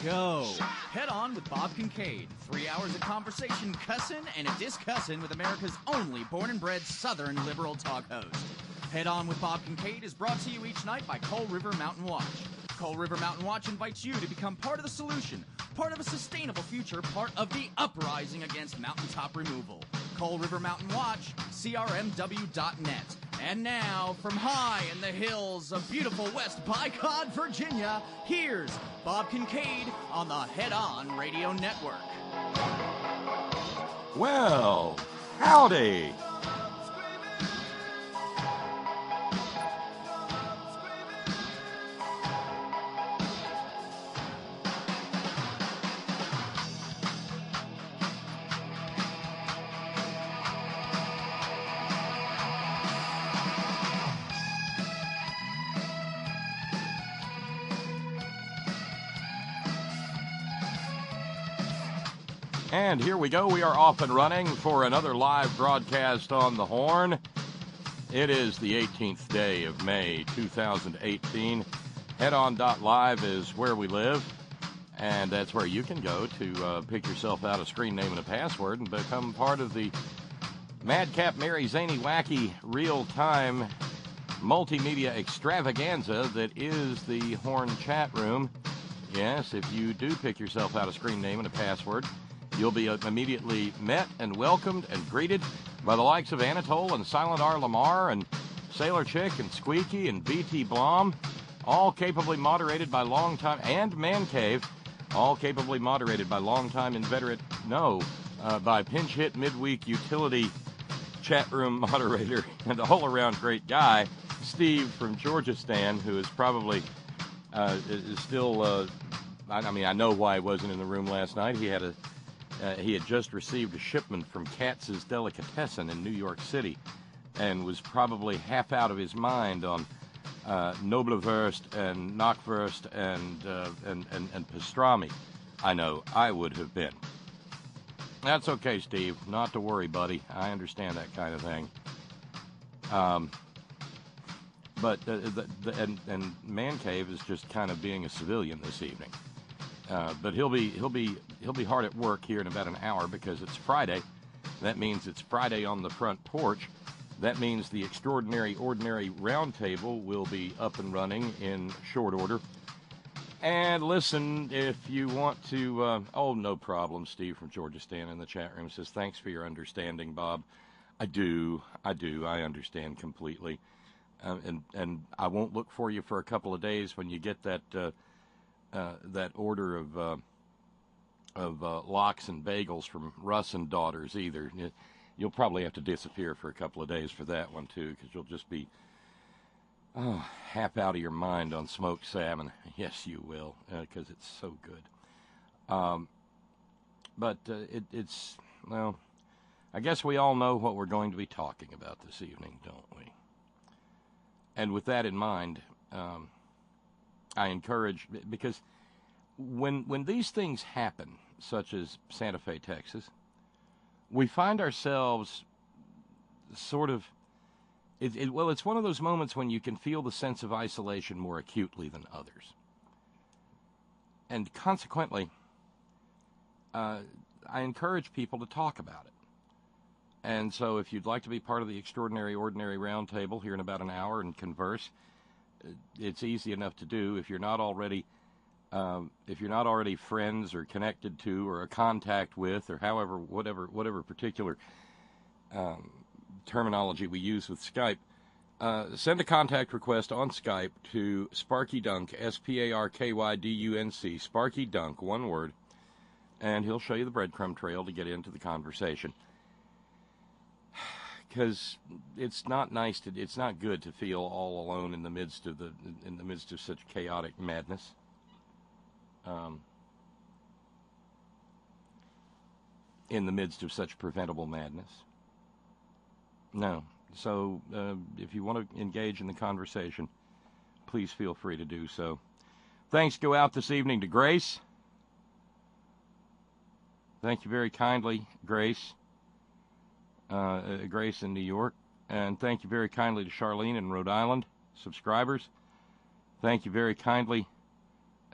go. Head On with Bob Kincaid. 3 hours of conversation, cussing, and a discussin' with America's only born and bred Southern liberal talk host. Head On with Bob Kincaid is brought to you each night by Coal River Mountain Watch. Coal River Mountain Watch invites you to become part of the solution, part of a sustainable future, part of the uprising against mountaintop removal. Coal River Mountain Watch, crmw.net. And now, from high in the hills of beautiful West Bicod, Virginia, here's Bob Kincaid on the Head On Radio Network. Well, howdy. And here we go. We are off and running for another live broadcast on the Horn. It is the 18th day of May, 2018. Headon.live is where we live, and that's where you can go to pick yourself out a screen name and a password and become part of the Madcap Mary Zany Wacky real-time multimedia extravaganza that is the Horn chat room. Yes, if you do pick yourself out a screen name and a password, you'll be immediately met and welcomed and greeted by the likes of Anatole and Silent R. Lamar and Sailor Chick and Squeaky and B.T. Blom, all capably moderated by longtime, and Man Cave, all capably moderated by longtime inveterate, by pinch hit midweek utility chat room moderator and all-around great guy, Steve from Georgistan, who is probably is still. I know why he wasn't in the room last night. He had just received a shipment from Katz's Delicatessen in New York City and was probably half out of his mind on Noblerwurst and Knockwurst and pastrami. I know, I would have been. That's okay, Steve. Not to worry, buddy. I understand that kind of thing. But Man Cave is just kind of being a civilian this evening. But he'll be hard at work here in about an hour because it's Friday. That means it's Friday on the front porch. That means the Extraordinary Ordinary Roundtable will be up and running in short order. And listen, if you want to, no problem. Steve from Georgistan in the chat room says, thanks for your understanding, Bob. I do. I understand completely. And I won't look for you for a couple of days when you get that order of lox and bagels from Russ and Daughters either. You'll probably have to disappear for a couple of days for that one too, because you'll just be half out of your mind on smoked salmon. Yes, you will, because it's so good. But it's I guess we all know what we're going to be talking about this evening, don't we? And with that in mind, I encourage, because when these things happen, such as Santa Fe, Texas, we find ourselves sort of, it's one of those moments when you can feel the sense of isolation more acutely than others. And consequently, I encourage people to talk about it. And so if you'd like to be part of the Extraordinary Ordinary Roundtable here in about an hour and converse, it's easy enough to do. If you're not already friends or connected to or a contact with, or however, whatever particular terminology we use with Skype, send a contact request on Skype to Sparky Dunk, SparkYDUNC, Sparky Dunk, one word, and he'll show you the breadcrumb trail to get into the conversation. Because it's not good to feel all alone in the midst of such chaotic madness. In the midst of such preventable madness. No. So if you want to engage in the conversation, please feel free to do so. Thanks go out this evening to Grace. Thank you very kindly, Grace. Grace in New York. And thank you very kindly to Charlene in Rhode Island, subscribers. Thank you very kindly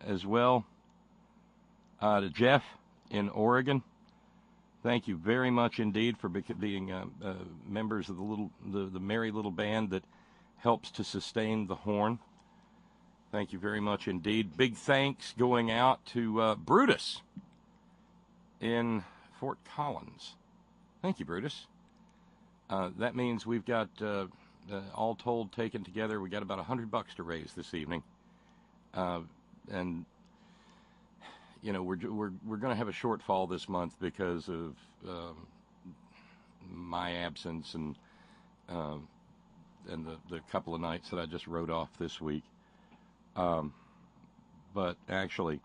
as well To Jeff in Oregon, thank you very much indeed for being members of the merry little band that helps to sustain the Horn. Thank you very much indeed. Big thanks going out to Brutus in Fort Collins. Thank you, Brutus. That means we've got, all told, taken together, we got about $100 to raise this evening. And you know, we're going to have a shortfall this month because of my absence and the couple of nights that I just wrote off this week. But actually,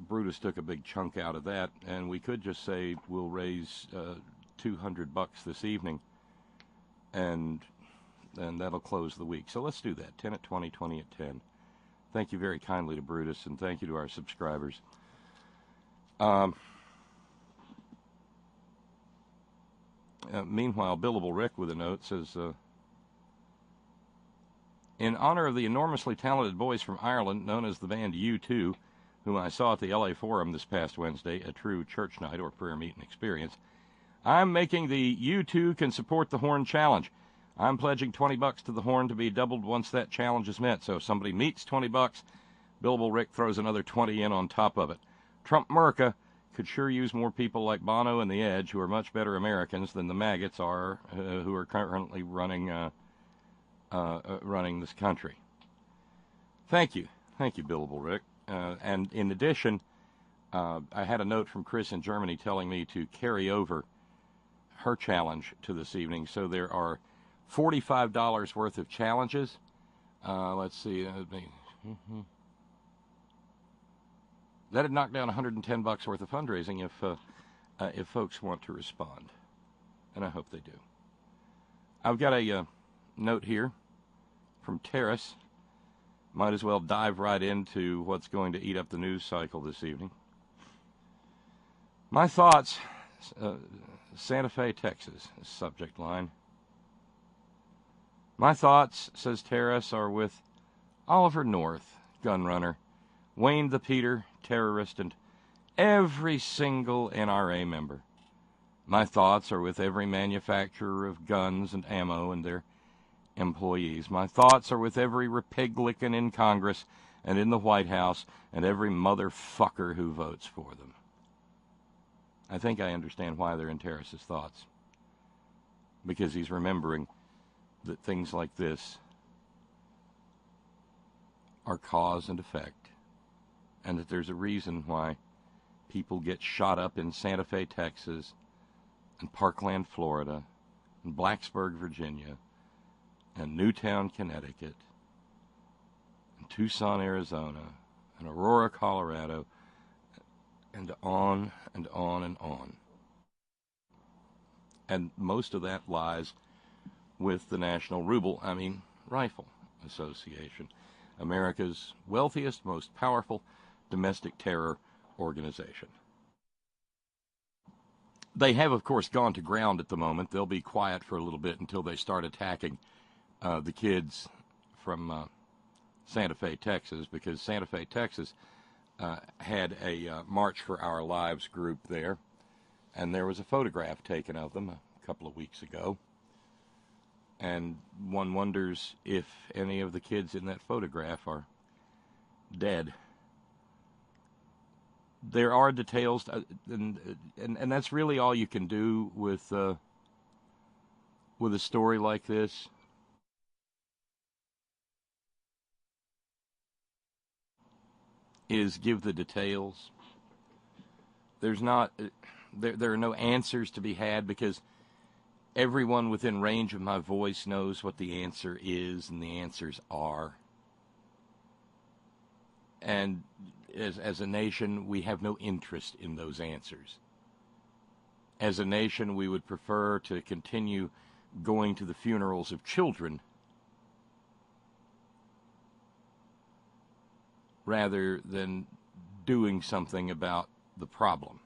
Brutus took a big chunk out of that, and we could just say we'll raise $200 this evening, and that'll close the week. So let's do that. 10 at 20, 20 at 10. Thank you very kindly to Brutus, and thank you to our subscribers. Meanwhile, Billable Rick with a note says, in honor of the enormously talented boys from Ireland known as the band U2, whom I saw at the LA Forum this past Wednesday, a true church night or prayer meeting experience, I'm making the U2 Can Support the Horn Challenge. I'm pledging $20 to the Horn to be doubled once that challenge is met. So if somebody meets $20, Billable Rick throws another 20 in on top of it. Trump America could sure use more people like Bono and The Edge, who are much better Americans than the maggots are, who are currently running this country. Thank you, Billable Rick. And in addition, I had a note from Chris in Germany telling me to carry over her challenge to this evening. So there are $45 worth of challenges. Let's see. That'd knock down $110 worth of fundraising if folks want to respond, and I hope they do. I've got a note here from Terrace. Might as well dive right into what's going to eat up the news cycle this evening. My thoughts, Santa Fe, Texas, subject line. My thoughts, says Terrace, are with Oliver North, gun runner, Wayne the Peter, terrorist, and every single NRA member. My thoughts are with every manufacturer of guns and ammo and their employees. My thoughts are with every Republican in Congress and in the White House and every motherfucker who votes for them. I think I understand why they're in Terrace's thoughts. Because he's remembering that things like this are cause and effect, and that there's a reason why people get shot up in Santa Fe, Texas, and Parkland, Florida, and Blacksburg, Virginia, and Newtown, Connecticut, and Tucson, Arizona, and Aurora, Colorado, and on and on and on. And most of that lies with the National Rifle Association, America's wealthiest, most powerful domestic terror organization. They have, of course, gone to ground at the moment. They'll be quiet for a little bit until they start attacking the kids from Santa Fe, Texas, because Santa Fe, Texas had a March for Our Lives group there, and there was a photograph taken of them a couple of weeks ago, and one wonders if any of the kids in that photograph are dead. There are details, and that's really all you can do with a story like this. Is give the details. There are no answers to be had, because everyone within range of my voice knows what the answer is and the answers are. And as a nation, we have no interest in those answers. As a nation, we would prefer to continue going to the funerals of children rather than doing something about the problem.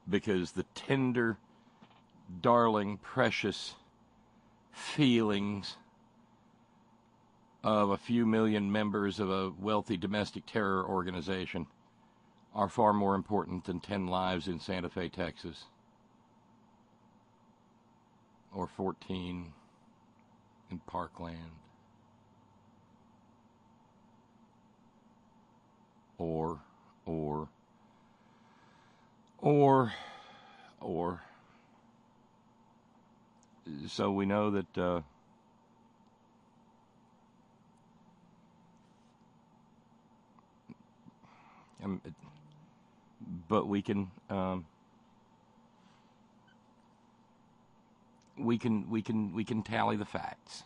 Because the tender, darling, precious feelings of a few million members of a wealthy domestic terror organization are far more important than 10 lives in Santa Fe, Texas, or 14 in Parkland, or, so we know that but we can tally the facts,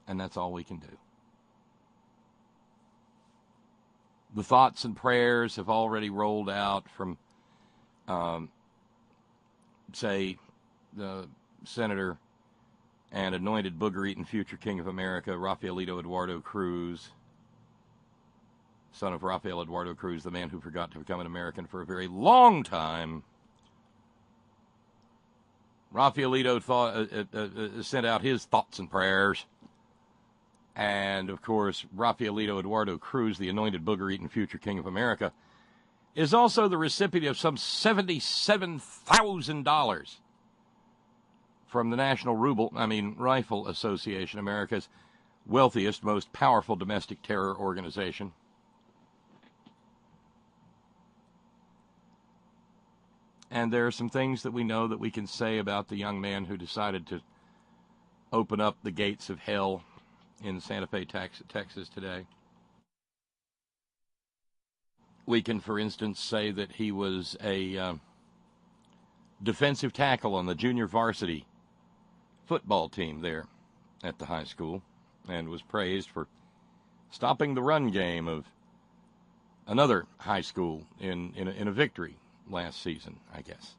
and that's all we can do. The thoughts and prayers have already rolled out from, say, the Senator and anointed booger-eating future King of America, Rafaelito Eduardo Cruz, son of Rafael Eduardo Cruz, the man who forgot to become an American for a very long time. Rafaelito sent out his thoughts and prayers. And, of course, Rafaelito Eduardo Cruz, the anointed booger-eating future King of America, is also the recipient of some $77,000 from the National Rifle Association, America's wealthiest, most powerful domestic terror organization. And there are some things that we know that we can say about the young man who decided to open up the gates of hell in Santa Fe, Texas today. We can, for instance, say that he was a defensive tackle on the junior varsity football team there at the high school, and was praised for stopping the run game of another high school in a victory last season, I guess.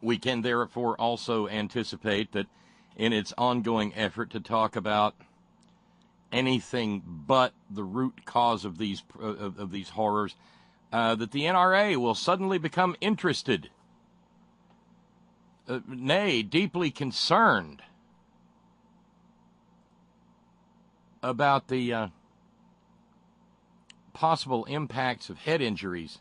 We can therefore also anticipate that in its ongoing effort to talk about anything but the root cause of these horrors, that the NRA will suddenly become interested, nay, deeply concerned about the possible impacts of head injuries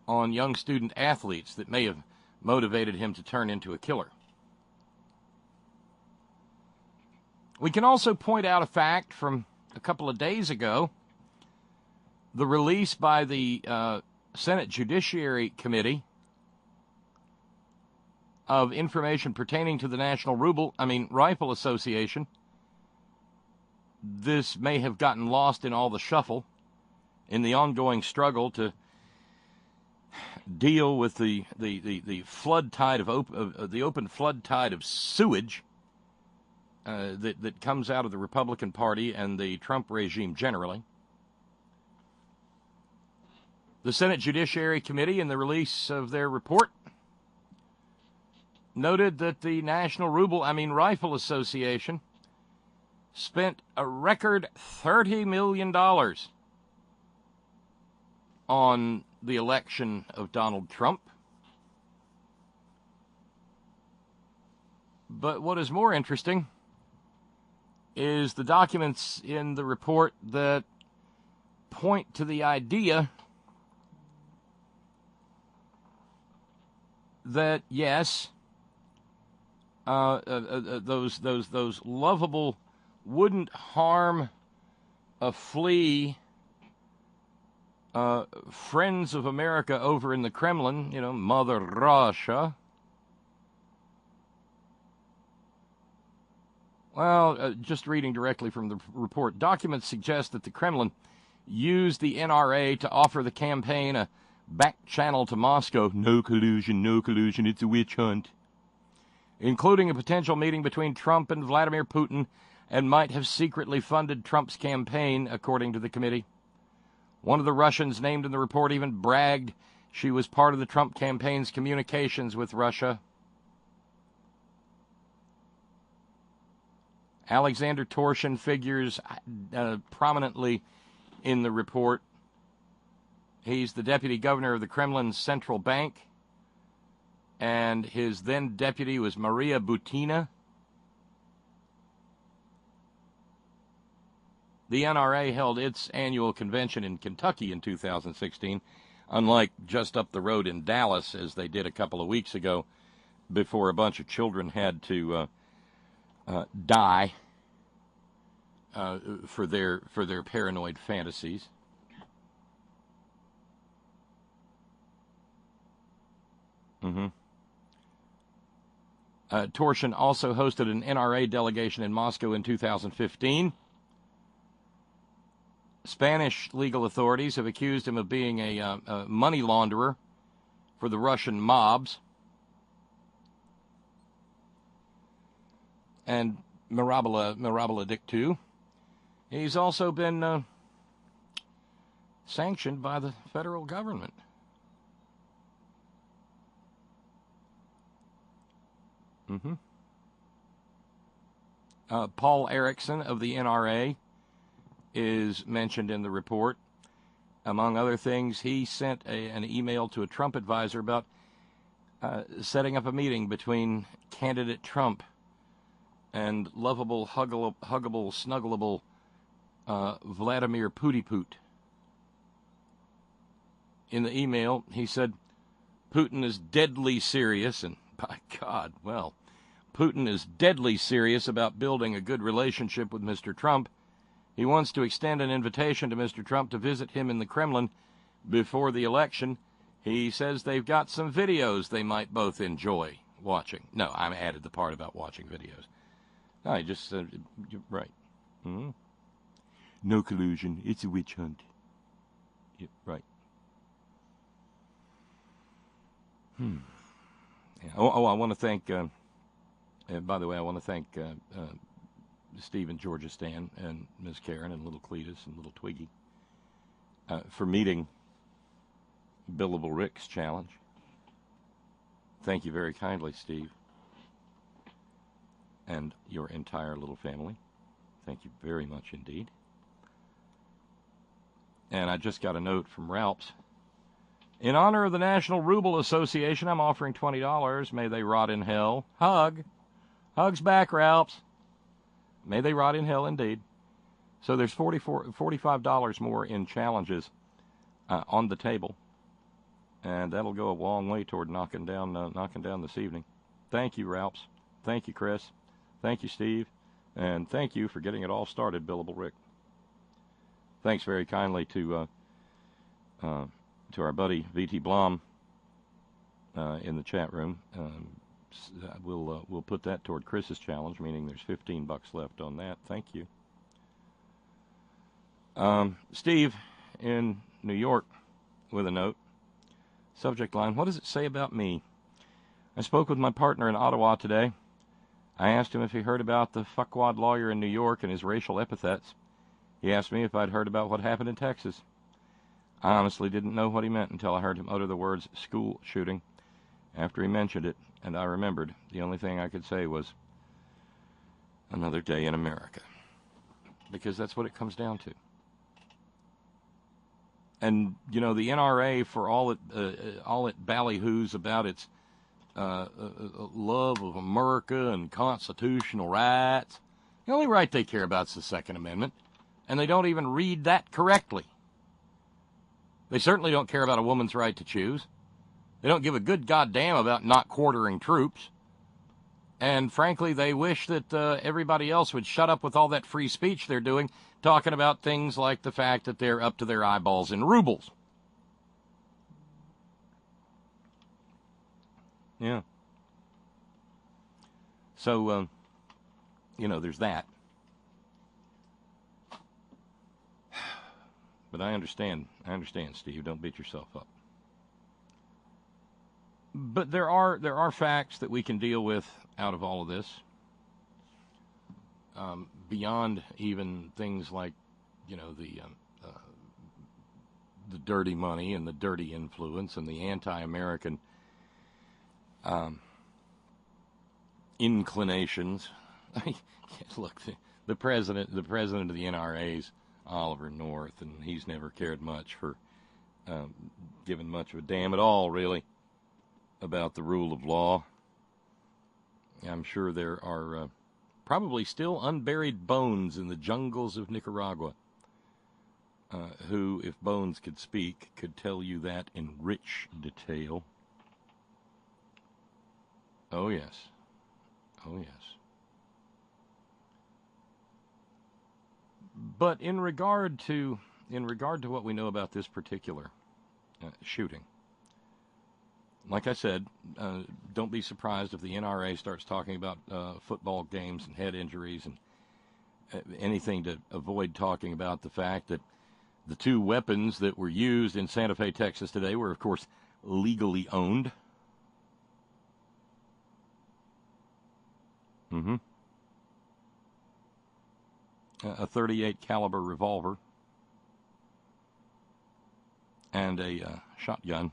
on young student athletes that may have motivated him to turn into a killer. We can also point out a fact from a couple of days ago, the release by the Senate Judiciary Committee of information pertaining to the National Rifle Association. This may have gotten lost in all the shuffle in the ongoing struggle to deal with the flood tide of the open flood tide of sewage that comes out of the Republican Party and the Trump regime generally. The Senate Judiciary Committee, in the release of their report, noted that the National Rifle Association spent a record $30 million on the election of Donald Trump. But what is more interesting is the documents in the report that point to the idea that, yes, those lovable wouldn't harm a flea friends of America over in the Kremlin, Mother Russia. Well, just reading directly from the report, documents suggest that the Kremlin used the NRA to offer the campaign a back channel to Moscow. No collusion, it's a witch hunt. Including a potential meeting between Trump and Vladimir Putin, and might have secretly funded Trump's campaign, according to the committee. One of the Russians named in the report even bragged she was part of the Trump campaign's communications with Russia. Alexander Torshin figures prominently in the report. He's the deputy governor of the Kremlin's central bank, and his then deputy was Maria Butina. The NRA held its annual convention in Kentucky in 2016, unlike just up the road in Dallas, as they did a couple of weeks ago, before a bunch of children had to die for their paranoid fantasies. Torsion also hosted an NRA delegation in Moscow in 2015. Spanish legal authorities have accused him of being a money launderer for the Russian mobs. And Mirabila Dictu. He's also been sanctioned by the federal government. Paul Erickson of the NRA is mentioned in the report. Among other things, he sent an email to a Trump advisor about setting up a meeting between candidate Trump and lovable, huggable, snuggleable Vladimir Putiput. In the email, he said, Putin is deadly serious, and by God, well, Putin is deadly serious about building a good relationship with Mr. Trump. He wants to extend an invitation to Mr. Trump to visit him in the Kremlin before the election. He says they've got some videos they might both enjoy watching. No, I added the part about watching videos. No, I just said, you're right. No collusion. It's a witch hunt. Yeah, right. Yeah. Oh, I want to thank, by the way, I want to thank Steve and Georgia Stan and Ms. Karen and little Cletus and little Twiggy for meeting Billable Rick's challenge. Thank you very kindly, Steve, and your entire little family. Thank you very much indeed. And I just got a note from Ralph's. In honor of the National Ruble Association, I'm offering $20. May they rot in hell. Hug. Hugs back, Ralph's. May they rot in hell indeed. So there's $45 more in challenges on the table. And that'll go a long way toward knocking down this evening. Thank you, Ralph's. Thank you, Chris. Thank you, Steve. And thank you for getting it all started, Billable Rick. Thanks very kindly to our buddy V.T. Blom in the chat room. We'll put that toward Chris's challenge, meaning there's $15 left on that. Thank you. Steve in New York with a note. Subject line, what does it say about me? I spoke with my partner in Ottawa today. I asked him if he heard about the fuckwad lawyer in New York and his racial epithets. He asked me if I'd heard about what happened in Texas. I honestly didn't know what he meant until I heard him utter the words school shooting. After he mentioned it, and I remembered, the only thing I could say was, another day in America. Because that's what it comes down to. And, you know, the NRA, for all it ballyhoos about its love of America and constitutional rights, the only right they care about is the Second Amendment, and they don't even read that correctly. They certainly don't care about a woman's right to choose. They don't give a good goddamn about not quartering troops. And frankly, they wish that everybody else would shut up with all that free speech they're doing, talking about things like the fact that they're up to their eyeballs in rubles. Yeah. So, you know, there's that. But I understand, Steve. Don't beat yourself up. But there are facts that we can deal with out of all of this, beyond even things like, you know, the dirty money and the dirty influence and the anti-American inclinations. Look, the president of the NRA's Oliver North, and he's never cared much for giving much of a damn at all, really, about the rule of law. I'm sure there are probably still unburied bones in the jungles of Nicaragua who, if bones could speak, could tell you that in rich detail. Oh, yes. Oh, yes. But in regard to what we know about this particular shooting, like I said, don't be surprised if the NRA starts talking about football games and head injuries and anything to avoid talking about the fact that the two weapons that were used in Santa Fe, Texas today were, of course, legally owned. A .38 caliber revolver and a shotgun.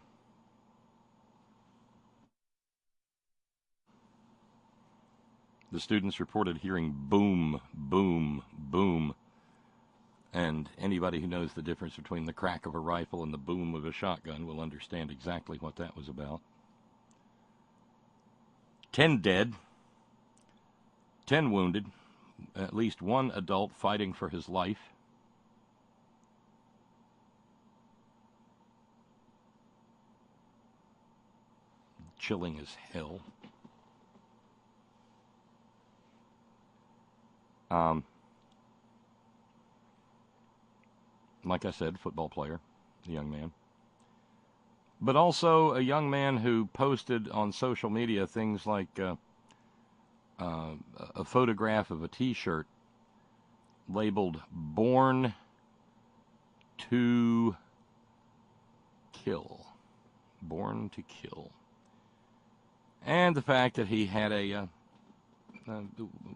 The students reported hearing boom, boom, boom. And anybody who knows the difference between the crack of a rifle and the boom of a shotgun will understand exactly what that was about. 10 dead, 10 wounded, at least one adult fighting for his life. Chilling as hell. Like I said, football player, a young man. But also a young man who posted on social media things like a photograph of a T-shirt labeled "Born to Kill." Born to Kill. And the fact that he had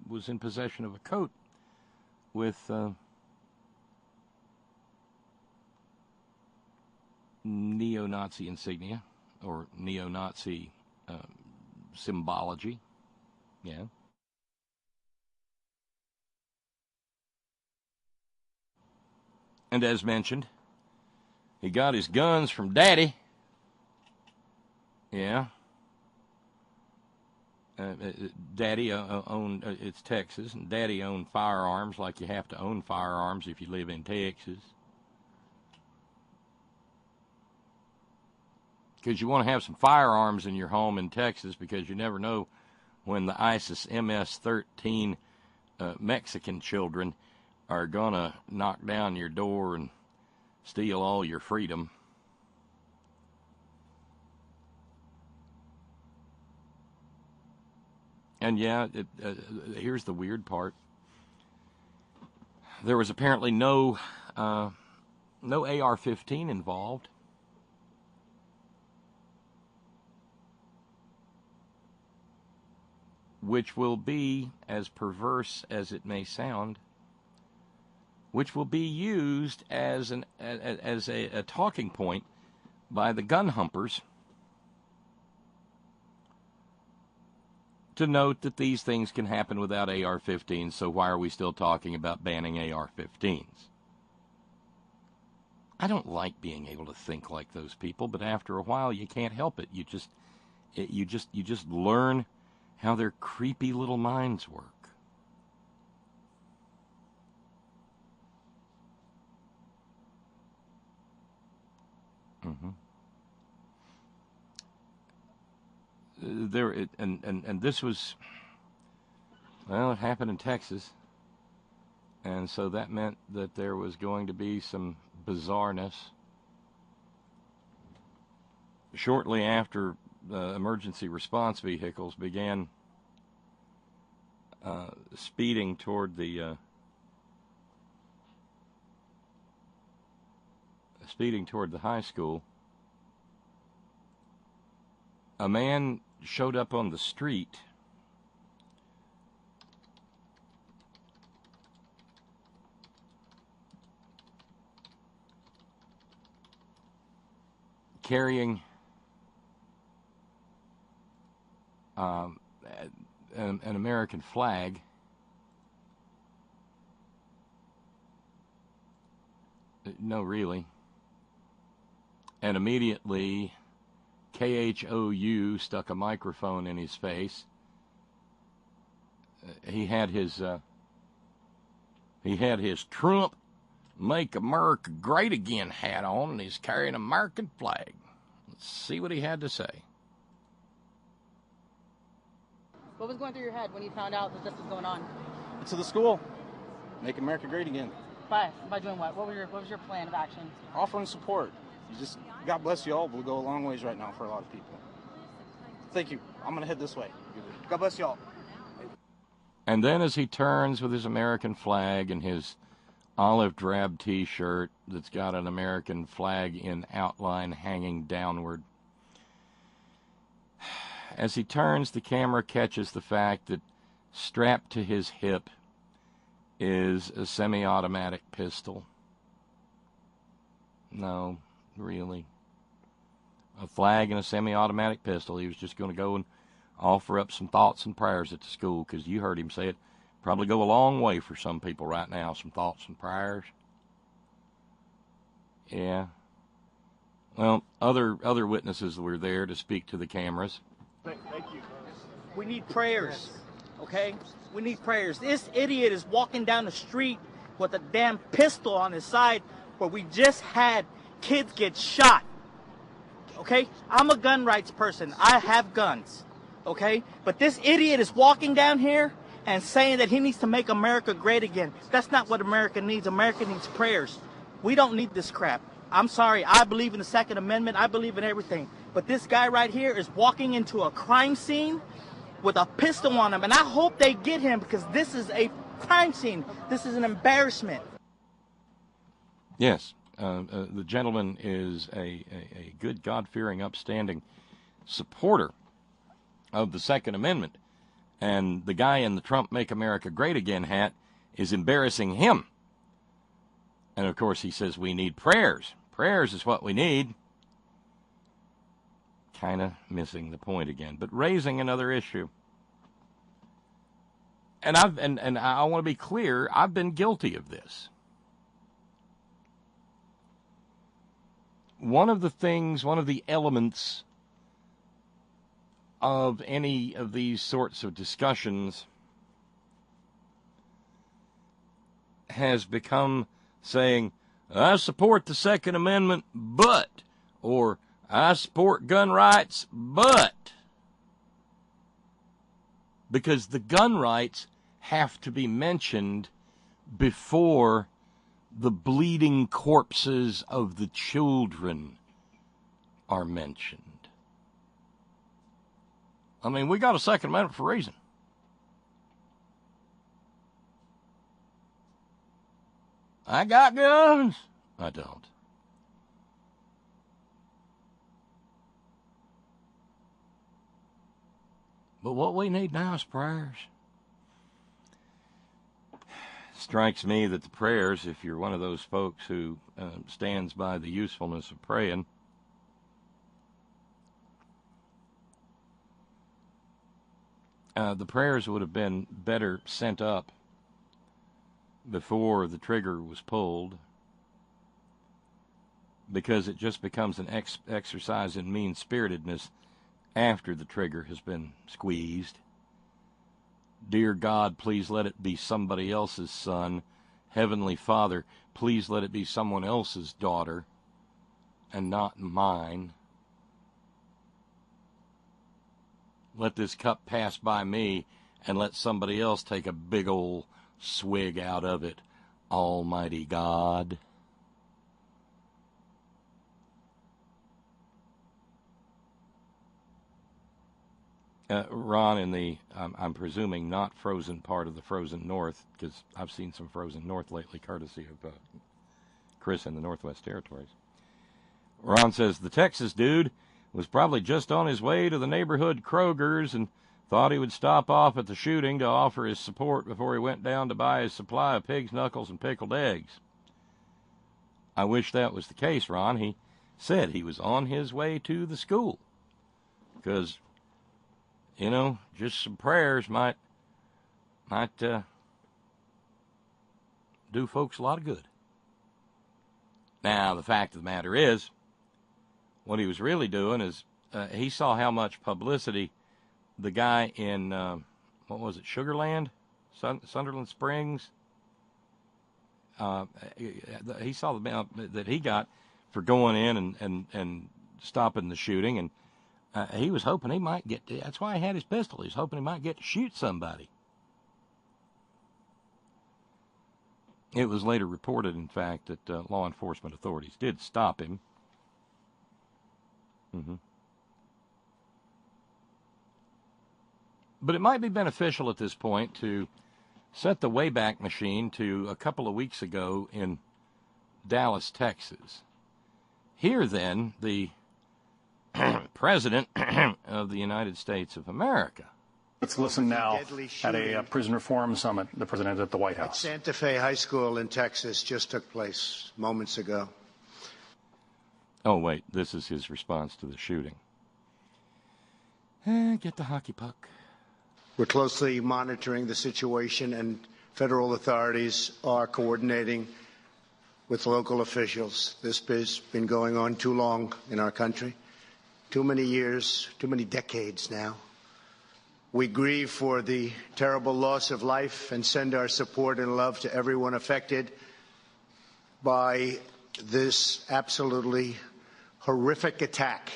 was in possession of a coat with neo-Nazi insignia, or neo-Nazi symbology. Yeah. And as mentioned, he got his guns from Daddy. Yeah. Daddy owned, it's Texas, and Daddy owned firearms like you have to own firearms if you live in Texas. Because you want to have some firearms in your home in Texas, because you never know when the ISIS MS-13 Mexican children are going to knock down your door and steal all your freedom. And yeah, here's the weird part. There was apparently no AR-15 involved. Which will be, as perverse as it may sound, which will be used as a talking point by the gun humpers to note that these things can happen without AR-15s, so why are we still talking about banning AR-15s? I don't like being able to think like those people, but after a while you can't help it. You just learn how their creepy little minds work. And this was, well, it happened in Texas, and so that meant that there was going to be some bizarreness. Shortly after emergency response vehicles began speeding toward the high school, a man showed up on the street carrying an American flag. No, really. And immediately KHOU stuck a microphone in his face. He had his Trump Make America Great Again hat on, and he's carrying an American flag. Let's see what he had to say. What was going through your head when you found out that this was going on? To the school. Make America great again. By doing what? What was your plan of action? Offering support. God bless you all. Will go a long ways right now for a lot of people. Thank you. I'm going to head this way. God bless you all. And then as he turns with his American flag and his olive drab T-shirt that's got an American flag in outline hanging downward, as he turns, the camera catches the fact that strapped to his hip is a semi-automatic pistol. No, really. A flag and a semi-automatic pistol. He was just going to go and offer up some thoughts and prayers at the school, because you heard him say it. Probably go a long way for some people right now, some thoughts and prayers. Yeah. Well, other witnesses were there to speak to the cameras. Thank you. We need prayers, okay? We need prayers. This idiot is walking down the street with a damn pistol on his side where we just had kids get shot, okay? I'm a gun rights person. I have guns, okay? But this idiot is walking down here and saying that he needs to make America great again. That's not what America needs. America needs prayers. We don't need this crap. I'm sorry. I believe in the Second Amendment. I believe in everything. But this guy right here is walking into a crime scene with a pistol on him. And I hope they get him, because this is a crime scene. This is an embarrassment. Yes. The gentleman is a good, God-fearing, upstanding supporter of the Second Amendment. And the guy in the Trump Make America Great Again hat is embarrassing him. And, of course, he says we need prayers. Prayers is what we need. Kind of missing the point again, but raising another issue. And I want to be clear, I've been guilty of this. One of the elements of any of these sorts of discussions has become saying, I support the Second Amendment, but, or I support gun rights, but, because the gun rights have to be mentioned before the bleeding corpses of the children are mentioned. I mean, we got a Second Amendment for a reason. I got guns. I don't. But what we need now is prayers. Strikes me that the prayers, if you're one of those folks who stands by the usefulness of praying, the prayers would have been better sent up before the trigger was pulled, because it just becomes an exercise in mean-spiritedness after the trigger has been squeezed. Dear God, please let it be somebody else's son. Heavenly Father, please let it be someone else's daughter and not mine. Let this cup pass by me and let somebody else take a big old swig out of it, Almighty God. Ron, in the, I'm presuming not frozen part of the frozen north, because I've seen some frozen north lately, courtesy of Chris in the Northwest Territories. Ron says, the Texas dude was probably just on his way to the neighborhood Kroger's and thought he would stop off at the shooting to offer his support before he went down to buy his supply of pig's knuckles and pickled eggs. I wish that was the case, Ron. He said he was on his way to the school, because, you know, just some prayers might do folks a lot of good. Now, the fact of the matter is, what he was really doing is he saw how much publicity the guy in, Sugarland? Sunderland Springs? he saw the amount that he got for going in and stopping the shooting, and he was hoping he might get to, that's why he had his pistol. He was hoping he might get to shoot somebody. It was later reported, in fact, that law enforcement authorities did stop him. But it might be beneficial at this point to set the Wayback Machine to a couple of weeks ago in Dallas, Texas. Here, then, the President of the United States of America. Let's listen now at a prisoner forum summit the president at the White House. Santa Fe High School in Texas just took place moments ago. Oh, wait, this is his response to the shooting. Get the hockey puck. We're closely monitoring the situation, and federal authorities are coordinating with local officials. This has been going on too long in our country, too many years, too many decades now. We grieve for the terrible loss of life and send our support and love to everyone affected by this absolutely horrific attack.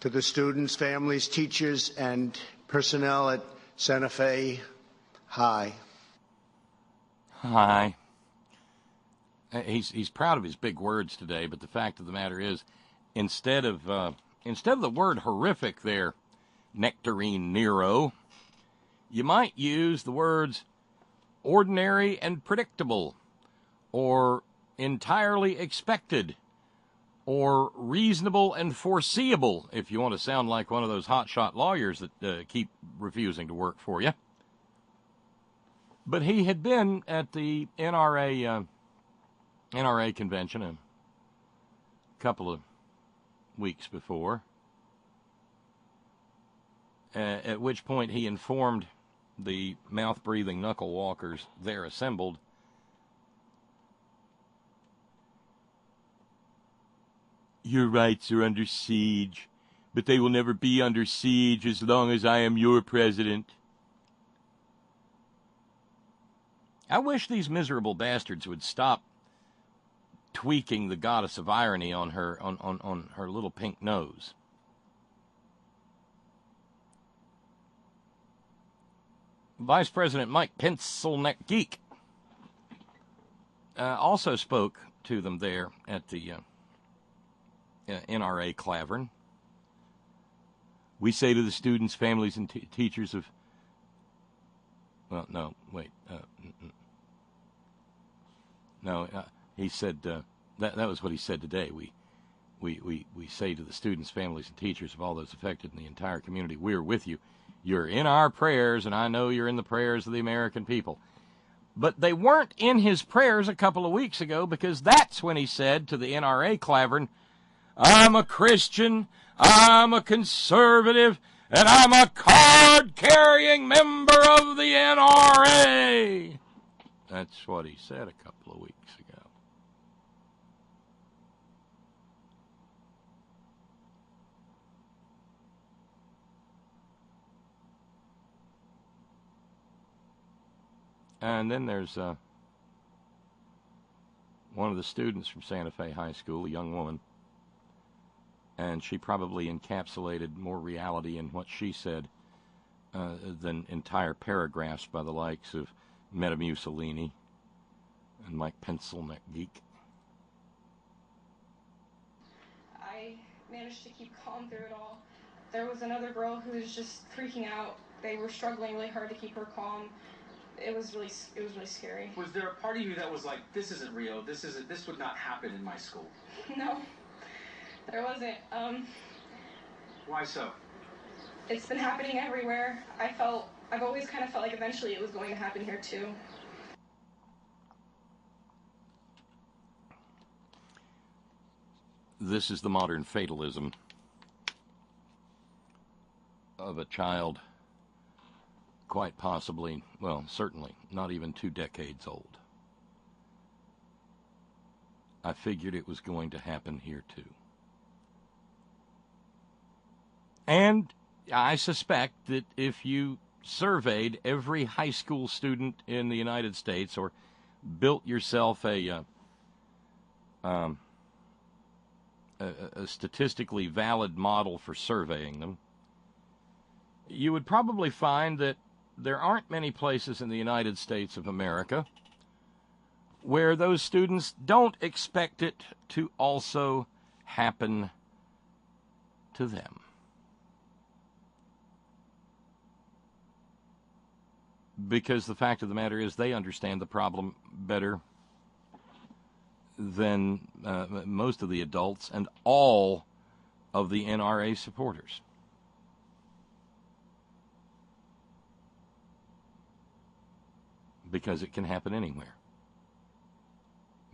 To the students, families, teachers, and personnel at Santa Fe High. Hi. He's proud of his big words today, but the fact of the matter is, instead of the word horrific there, Nectarine Nero, you might use the words ordinary and predictable, or entirely expected, or reasonable and foreseeable, if you want to sound like one of those hotshot lawyers that keep refusing to work for you. But he had been at the NRA convention a couple of weeks before, at which point he informed the mouth-breathing knuckle walkers there assembled your rights are under siege, but they will never be under siege as long as I am your president. I wish these miserable bastards would stop tweaking the goddess of irony on her on her little pink nose. Vice President Mike Pencilneck Geek also spoke to them there at the NRA Clavern. We say to the students, families, and teachers of... Well, no, wait. He said... that was what he said today. We say to the students, families, and teachers of all those affected in the entire community, we're with you. You're in our prayers, and I know you're in the prayers of the American people. But they weren't in his prayers a couple of weeks ago, because that's when he said to the NRA Clavern, I'm a Christian, I'm a conservative, and I'm a card-carrying member of the NRA. That's what he said a couple of weeks ago. And then there's one of the students from Santa Fe High School, a young woman, and she probably encapsulated more reality in what she said than entire paragraphs by the likes of Meta Mussolini and Mike Pencilneck Geek. I managed to keep calm through it all. There was another girl who was just freaking out. They were struggling really hard to keep her calm. It was really scary. Was there a part of you that was like, this isn't real, this would not happen in my school? No, there wasn't. Why so? It's been happening everywhere. I've always kind of felt like eventually it was going to happen here too. This is the modern fatalism of a child, quite possibly, well, certainly not even 2 decades old. I figured it was going to happen here too. And I suspect that if you surveyed every high school student in the United States, or built yourself a statistically valid model for surveying them, you would probably find that there aren't many places in the United States of America where those students don't expect it to also happen to them. Because the fact of the matter is they understand the problem better than most of the adults and all of the NRA supporters. Because it can happen anywhere.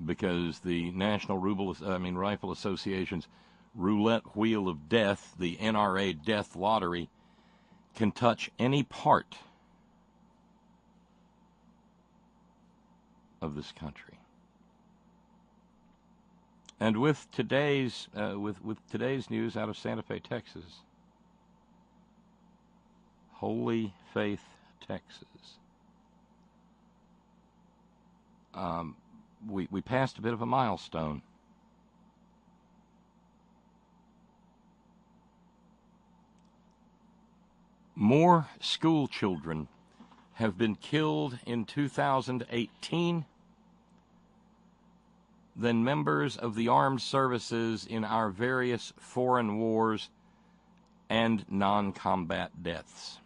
Because the National Rifle Association's roulette wheel of death, the NRA death lottery, can touch any part of this country. And with today's news out of Santa Fe, Texas, Holy Faith, Texas, we passed a bit of a milestone. More school children have been killed in 2018 than members of the armed services in our various foreign wars and non-combat deaths.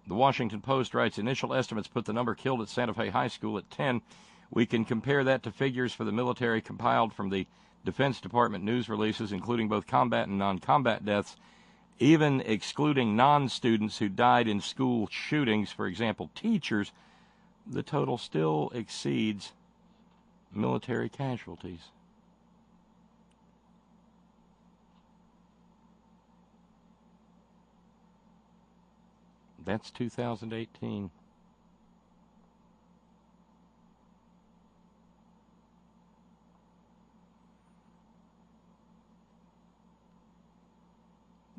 The Washington Post writes, initial estimates put the number killed at Santa Fe High School at 10. We can compare that to figures for the military compiled from the Defense Department news releases, including both combat and non-combat deaths, even excluding non-students who died in school shootings, for example, teachers. The total still exceeds military casualties. That's 2018.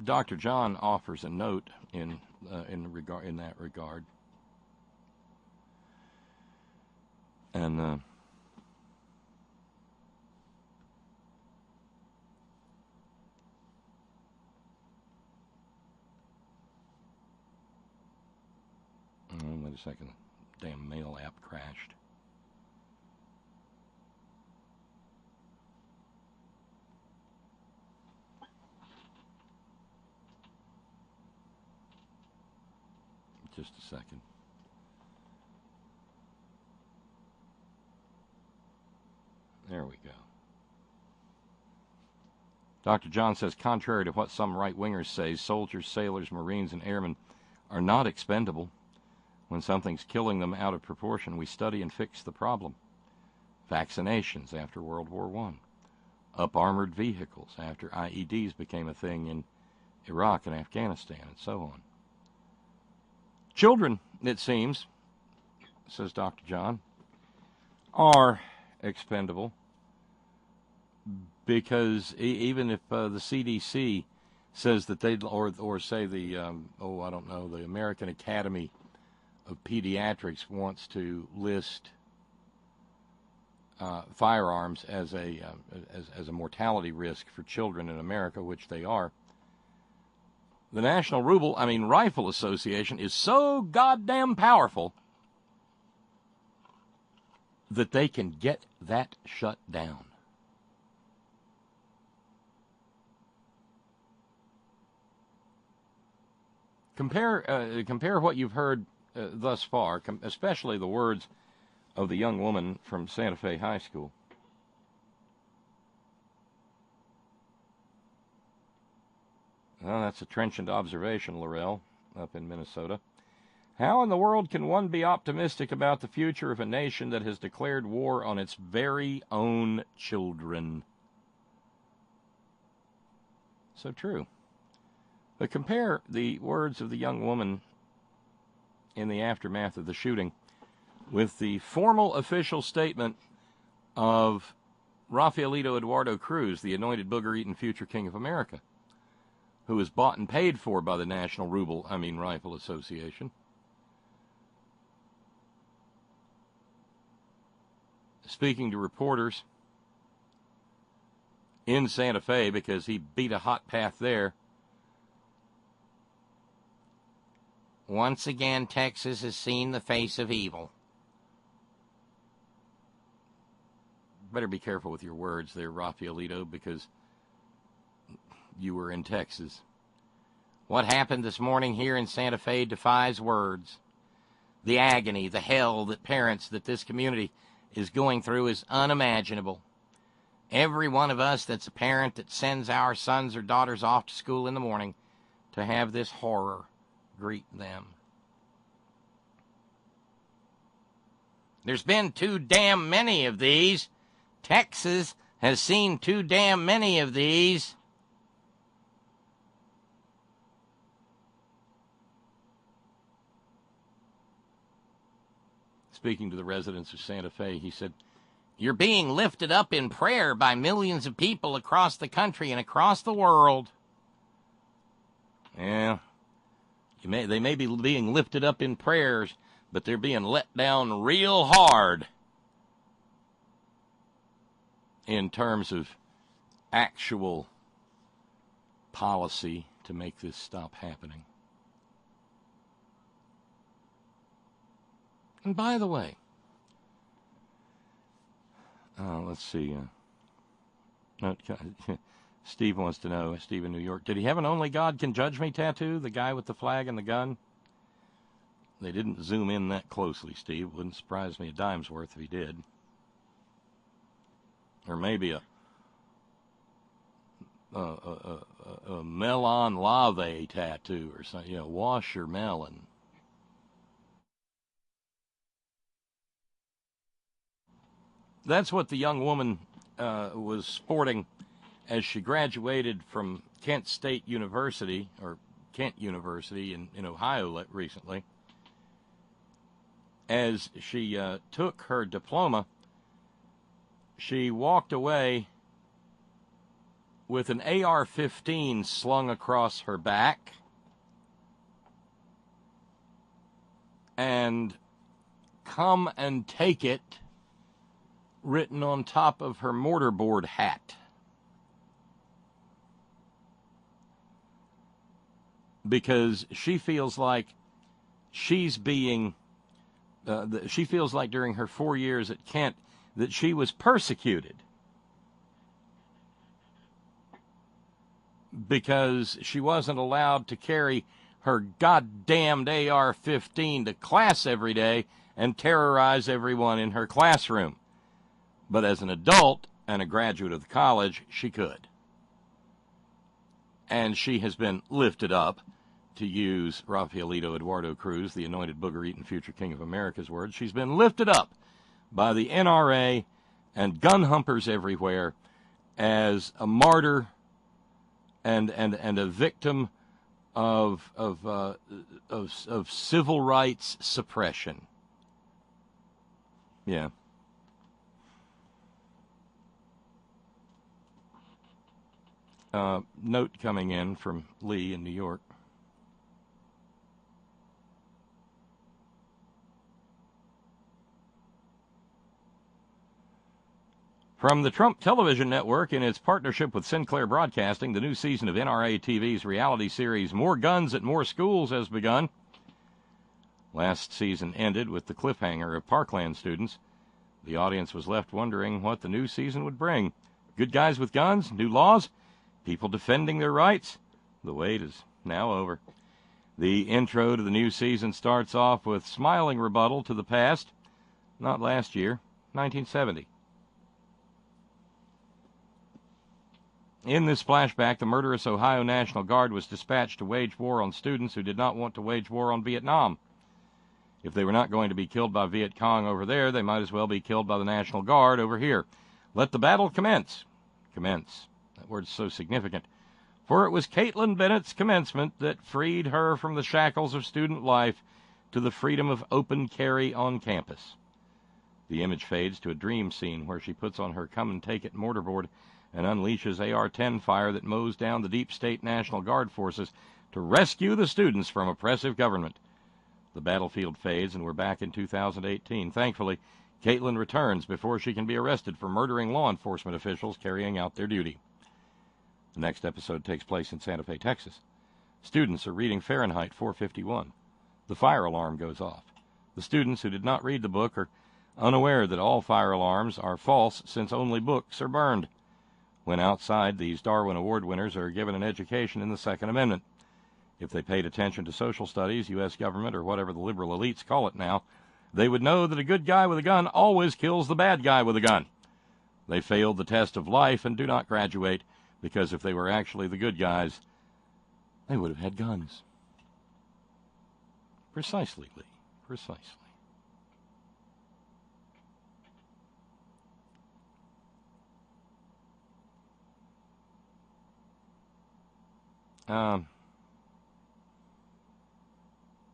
Dr. John offers a note in that regard, and wait a second, damn mail app crashed. Just a second. There we go. Dr. John says, contrary to what some right-wingers say, soldiers, sailors, Marines, and airmen are not expendable. When something's killing them out of proportion, we study and fix the problem. Vaccinations after World War I. Up-armored vehicles after IEDs became a thing in Iraq and Afghanistan, and so on. Children, it seems, says Dr. John, are expendable because even if the CDC says that they, or say the, the American Academy of Pediatrics wants to list firearms as a mortality risk for children in America, which they are. The National Rifle Association is so goddamn powerful that they can get that shut down. Compare what you've heard thus far, especially the words of the young woman from Santa Fe High School. Well, that's a trenchant observation, Laurel, up in Minnesota. How in the world can one be optimistic about the future of a nation that has declared war on its very own children? So true. But compare the words of the young woman in the aftermath of the shooting with the formal official statement of Rafaelito Eduardo Cruz, the anointed booger-eating future king of America. who is bought and paid for by the National Rifle Association. Speaking to reporters in Santa Fe, because he beat a hot path there. Once again, Texas has seen the face of evil. Better be careful with your words there, Rafaelito, because you were in Texas. What happened this morning here in Santa Fe defies words. The agony, the hell that parents, that this community is going through is unimaginable. Every one of us that's a parent that sends our sons or daughters off to school in the morning to have this horror greet them. There's been too damn many of these. Texas has seen too damn many of these. Speaking to the residents of Santa Fe, he said, "You're being lifted up in prayer by millions of people across the country and across the world." Yeah, they may be being lifted up in prayers, but they're being let down real hard in terms of actual policy to make this stop happening. And by the way, let's see. Steve wants to know, Steve in New York, did he have an "Only God Can Judge Me" tattoo, the guy with the flag and the gun? They didn't zoom in that closely, Steve. Wouldn't surprise me a dime's worth if he did. Or maybe a melon lave tattoo or something, wash your melon. That's what the young woman was sporting as she graduated from Kent State University, or Kent University in Ohio recently. As she took her diploma, she walked away with an AR-15 slung across her back and "Come and Take It" written on top of her mortarboard hat. Because she feels like she's being, she feels like during her 4 years at Kent that she was persecuted because she wasn't allowed to carry her goddamned AR-15 to class every day and terrorize everyone in her classroom. But as an adult and a graduate of the college, she could. And she has been lifted up, to use Rafaelito Eduardo Cruz, the anointed booger-eating future king of America's words. She's been lifted up by the NRA and gun humpers everywhere as a martyr and a victim of civil rights suppression. Yeah. Note coming in from Lee in New York. From the Trump Television Network, in its partnership with Sinclair Broadcasting, the new season of NRA TV's reality series More Guns at More Schools has begun. Last season ended with the cliffhanger of Parkland students. The audience was left wondering what the new season would bring. Good guys with guns, new laws, people defending their rights. The wait is now over. The intro to the new season starts off with smiling rebuttal to the past. Not last year, 1970. In this flashback, the murderous Ohio National Guard was dispatched to wage war on students who did not want to wage war on Vietnam. If they were not going to be killed by Viet Cong over there, they might as well be killed by the National Guard over here. Let the battle commence. Commence. That word's so significant. For it was Caitlin Bennett's commencement that freed her from the shackles of student life to the freedom of open carry on campus. The image fades to a dream scene where she puts on her "Come and Take It" mortarboard and unleashes AR-10 fire that mows down the deep state National Guard forces to rescue the students from oppressive government. The battlefield fades, and we're back in 2018. Thankfully, Caitlin returns before she can be arrested for murdering law enforcement officials carrying out their duty. The next episode takes place in Santa Fe, Texas. Students are reading Fahrenheit 451. The fire alarm goes off. The students who did not read the book are unaware that all fire alarms are false since only books are burned. When outside, these Darwin Award winners are given an education in the Second Amendment. If they paid attention to social studies, U.S. government, or whatever the liberal elites call it now, they would know that a good guy with a gun always kills the bad guy with a gun. They failed the test of life and do not graduate, because if they were actually the good guys, they would have had guns. Precisely, Lee. Precisely.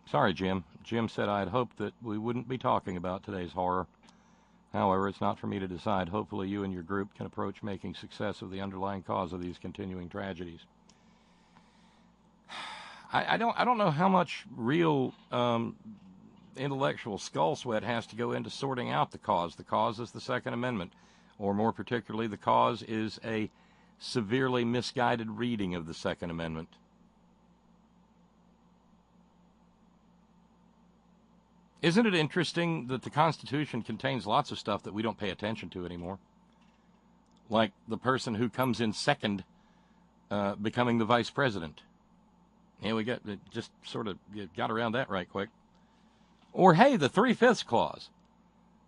Sorry, Jim. Jim said I had hoped that we wouldn't be talking about today's horror. However, it's not for me to decide. Hopefully you and your group can approach making success of the underlying cause of these continuing tragedies. I don't know how much real intellectual skull sweat has to go into sorting out the cause. The cause is the Second Amendment, or more particularly, the cause is a severely misguided reading of the Second Amendment. Isn't it interesting that the Constitution contains lots of stuff that we don't pay attention to anymore? Like the person who comes in second becoming the vice president. Yeah, we got just sort of got around that right quick. Or, hey, the 3/5 clause.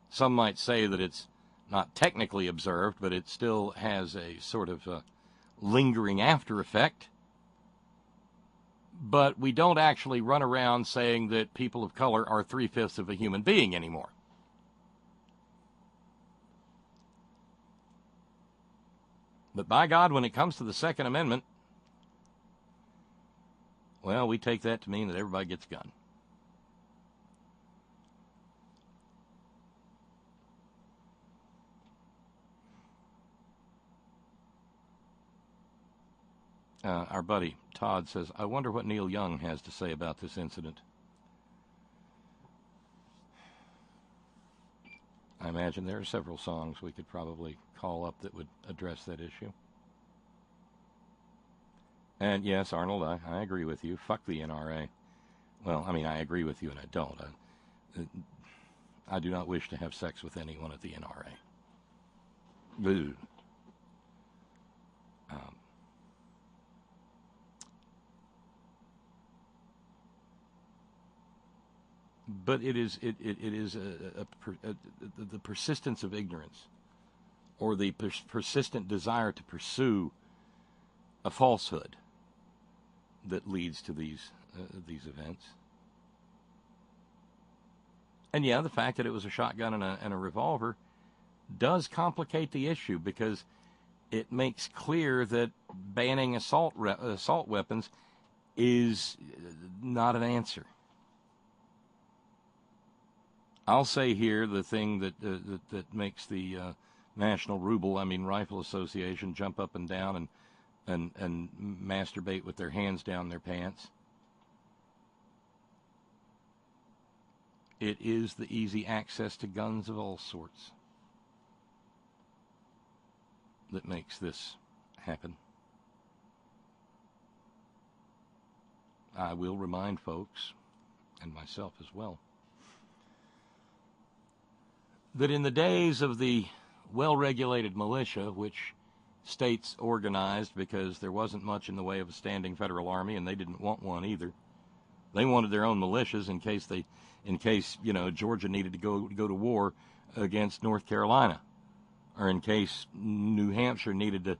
Some might say that it's not technically observed, but it still has a sort of lingering after effect. But we don't actually run around saying that people of color are 3/5 of a human being anymore. But by God, when it comes to the Second Amendment, well, we take that to mean that everybody gets a gun. Our buddy Todd says, I wonder what Neil Young has to say about this incident. I imagine there are several songs we could probably call up that would address that issue. And yes, Arnold, I agree with you. Fuck the NRA. Well, I mean, I agree with you and I don't. I do not wish to have sex with anyone at the NRA. Boo. But it is the persistence of ignorance, or the persistent desire to pursue a falsehood, that leads to these events. And yeah, the fact that it was a shotgun and a revolver does complicate the issue, because it makes clear that banning assault weapons is not an answer. I'll say here the thing that makes the National Rifle Association jump up and down and masturbate with their hands down their pants. It is the easy access to guns of all sorts that makes this happen. I will remind folks, and myself as well, that in the days of the well-regulated militia, which states organized because there wasn't much in the way of a standing federal army, and they didn't want one either. They wanted their own militias in case Georgia needed to go to war against North Carolina, or in case New Hampshire needed to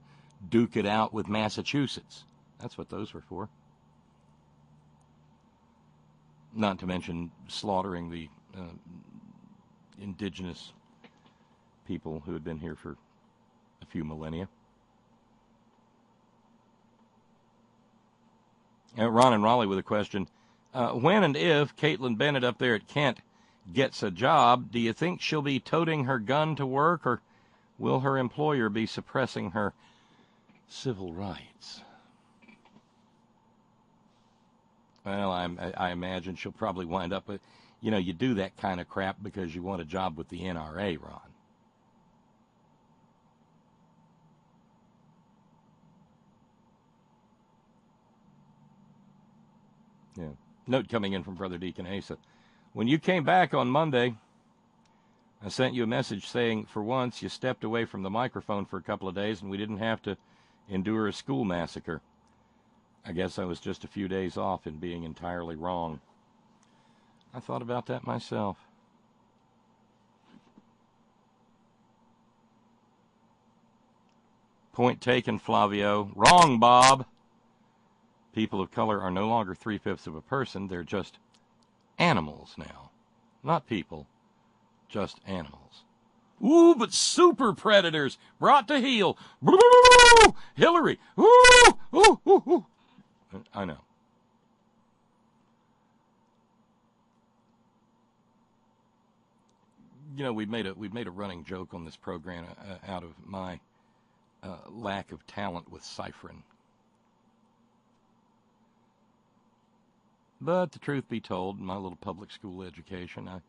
duke it out with Massachusetts. That's what those were for. Not to mention slaughtering the indigenous people who had been here for a few millennia. Ron and Raleigh with a question. When and if Caitlin Bennett up there at Kent gets a job, do you think she'll be toting her gun to work, or will her employer be suppressing her civil rights. Well, I imagine she'll probably wind up with, you do that kind of crap because you want a job with the NRA, Ron. Yeah. Note coming in from Brother Deacon Asa. When you came back on Monday, I sent you a message saying, for once, you stepped away from the microphone for a couple of days and we didn't have to endure a school massacre. I guess I was just a few days off in being entirely wrong. I thought about that myself. Point taken, Flavio. Wrong, Bob. People of color are no longer 3/5 of a person. They're just animals now. Not people, just animals. Ooh, but super predators brought to heel. Hillary. Ooh, ooh, ooh, ooh. I know. We've made a running joke on this program out of my lack of talent with ciphering. But the truth be told, in my little public school education, I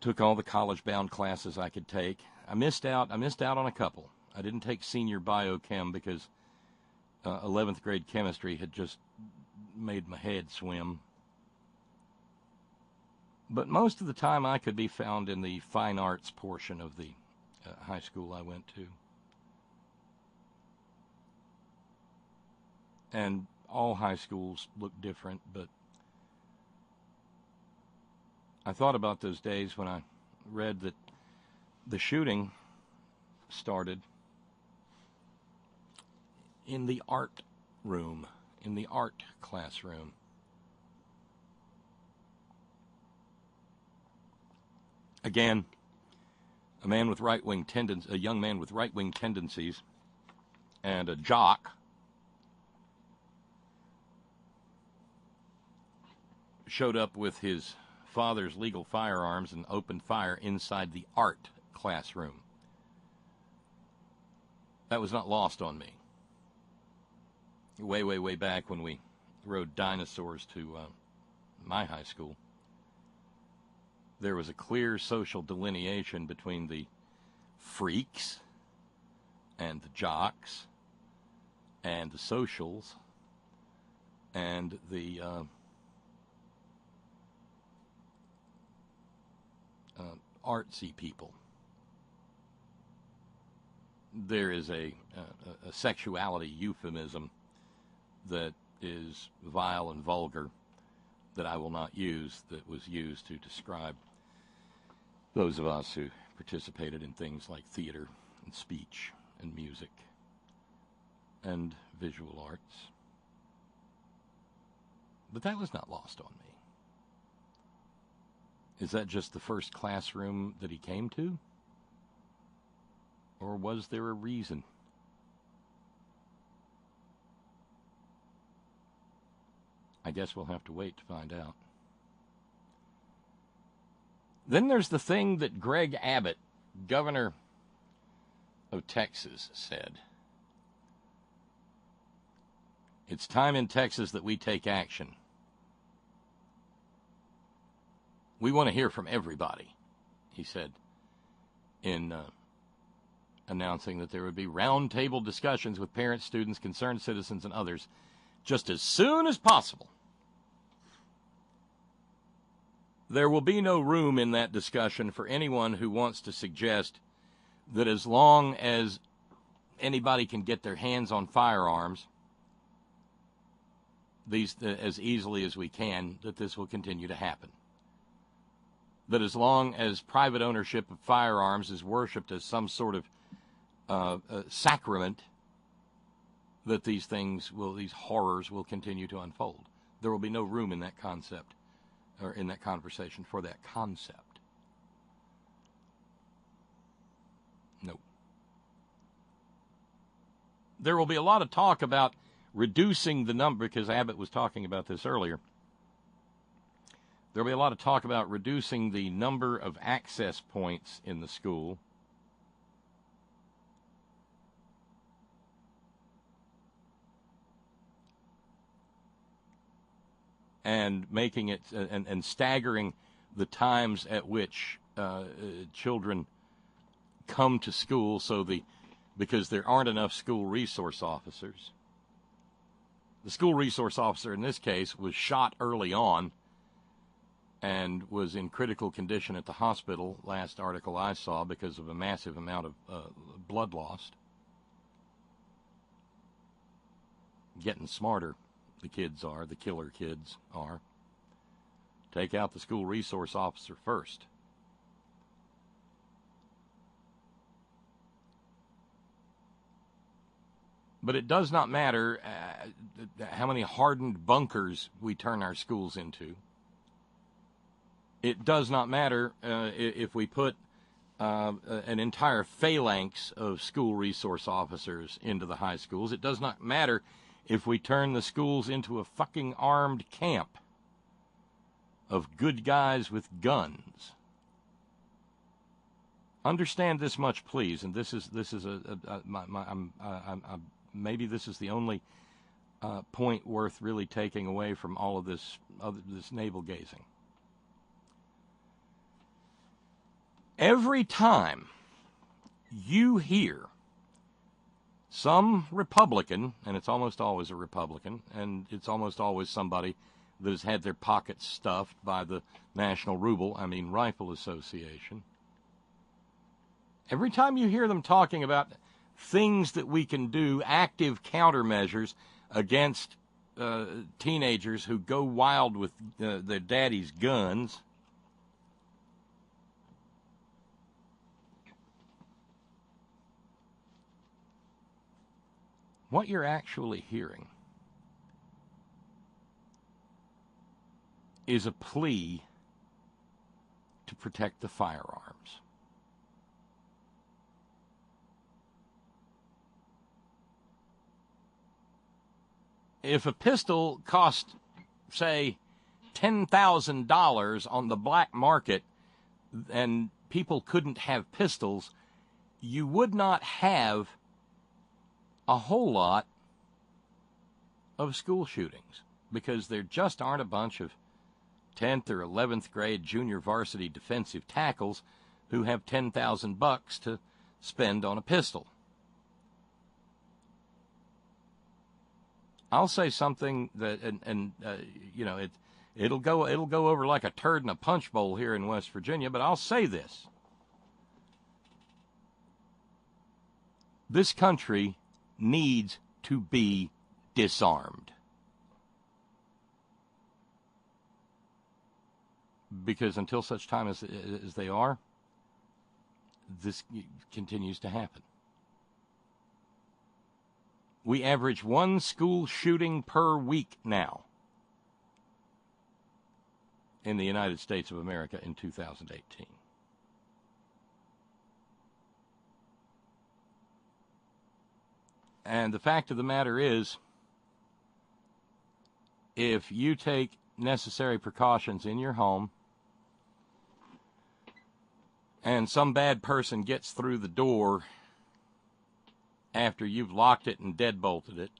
took all the college-bound classes I could take. I missed out on a couple. I didn't take senior biochem because 11th grade chemistry had just made my head swim. But most of the time I could be found in the fine arts portion of the high school I went to. And all high schools look different, but I thought about those days when I read that the shooting started in the art room, in the art classroom. Again, a young man with right-wing tendencies, and a jock showed up with his father's legal firearms and opened fire inside the art classroom. That was not lost on me. Way, way, way back when we rode dinosaurs to my high school, there was a clear social delineation between the freaks and the jocks and the socials and the artsy people. There is a sexuality euphemism that is vile and vulgar that I will not use, that was used to describe those of us who participated in things like theater and speech and music and visual arts. But that was not lost on me. Is that just the first classroom that he came to? Or was there a reason? I guess we'll have to wait to find out. Then there's the thing that Greg Abbott, governor of Texas, said. It's time in Texas that we take action. We want to hear from everybody, he said, in announcing that there would be roundtable discussions with parents, students, concerned citizens, and others just as soon as possible. There will be no room in that discussion for anyone who wants to suggest that as long as anybody can get their hands on firearms, these as easily as we can, that this will continue to happen. That as long as private ownership of firearms is worshipped as some sort of sacrament, that these horrors will continue to unfold. There will be no room in that concept, or in that conversation, for that concept. No. There will be a lot of talk about reducing the number, because Abbott was talking about this earlier. There will be a lot of talk about reducing the number of access points in the school. and making it and staggering the times at which children come to school because there aren't enough school resource officers. The school resource officer in this case was shot early on and was in critical condition at the hospital, last article I saw, because of a massive amount of blood lost. Getting smarter, the killer kids are. Take out the school resource officer first. But it does not matter how many hardened bunkers we turn our schools into. It does not matter if we put an entire phalanx of school resource officers into the high schools. It does not matter if we turn the schools into a fucking armed camp of good guys with guns. Understand this much, please, and this is maybe this is the only point worth really taking away from all of this navel gazing. Every time you hear some Republican, and it's almost always a Republican, and it's almost always somebody that has had their pockets stuffed by the Rifle Association. Every time you hear them talking about things that we can do, active countermeasures against teenagers who go wild with their daddy's guns, what you're actually hearing is a plea to protect the firearms. If a pistol cost, say, $10,000 on the black market and people couldn't have pistols, you would not have a whole lot of school shootings, because there just aren't a bunch of 10th or 11th grade junior varsity defensive tackles who have $10,000 to spend on a pistol. I'll say something that, it'll go over like a turd in a punch bowl here in West Virginia, but I'll say this. This country needs to be disarmed. Because until such time as they are, this continues to happen. We average one school shooting per week now in the United States of America in 2018. And the fact of the matter is, if you take necessary precautions in your home and some bad person gets through the door after you've locked it and deadbolted it,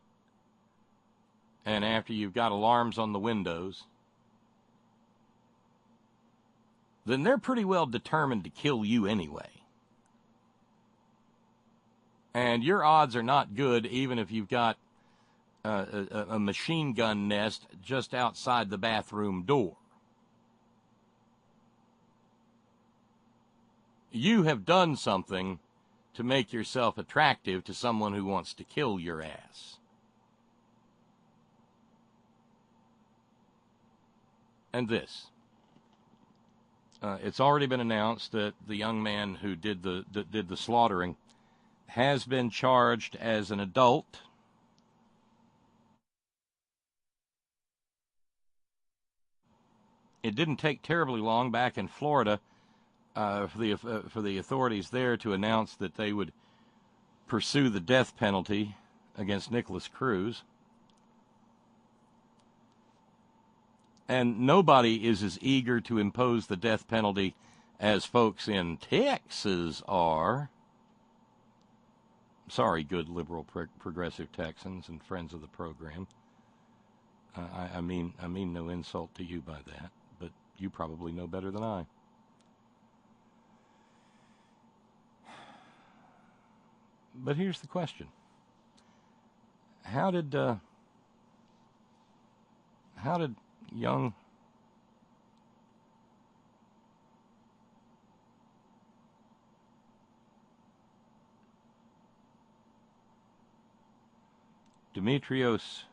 and after you've got alarms on the windows, then they're pretty well determined to kill you anyway. And your odds are not good even if you've got a machine gun nest just outside the bathroom door. You have done something to make yourself attractive to someone who wants to kill your ass. And this. It's already been announced that the young man who did the slaughtering has been charged as an adult. It didn't take terribly long back in Florida for the authorities there to announce that they would pursue the death penalty against Nicholas Cruz. And nobody is as eager to impose the death penalty as folks in Texas are. Sorry, good liberal progressive Texans and friends of the program. I mean no insult to you by that, but you probably know better than I. But here's the question. How did young Dimitrios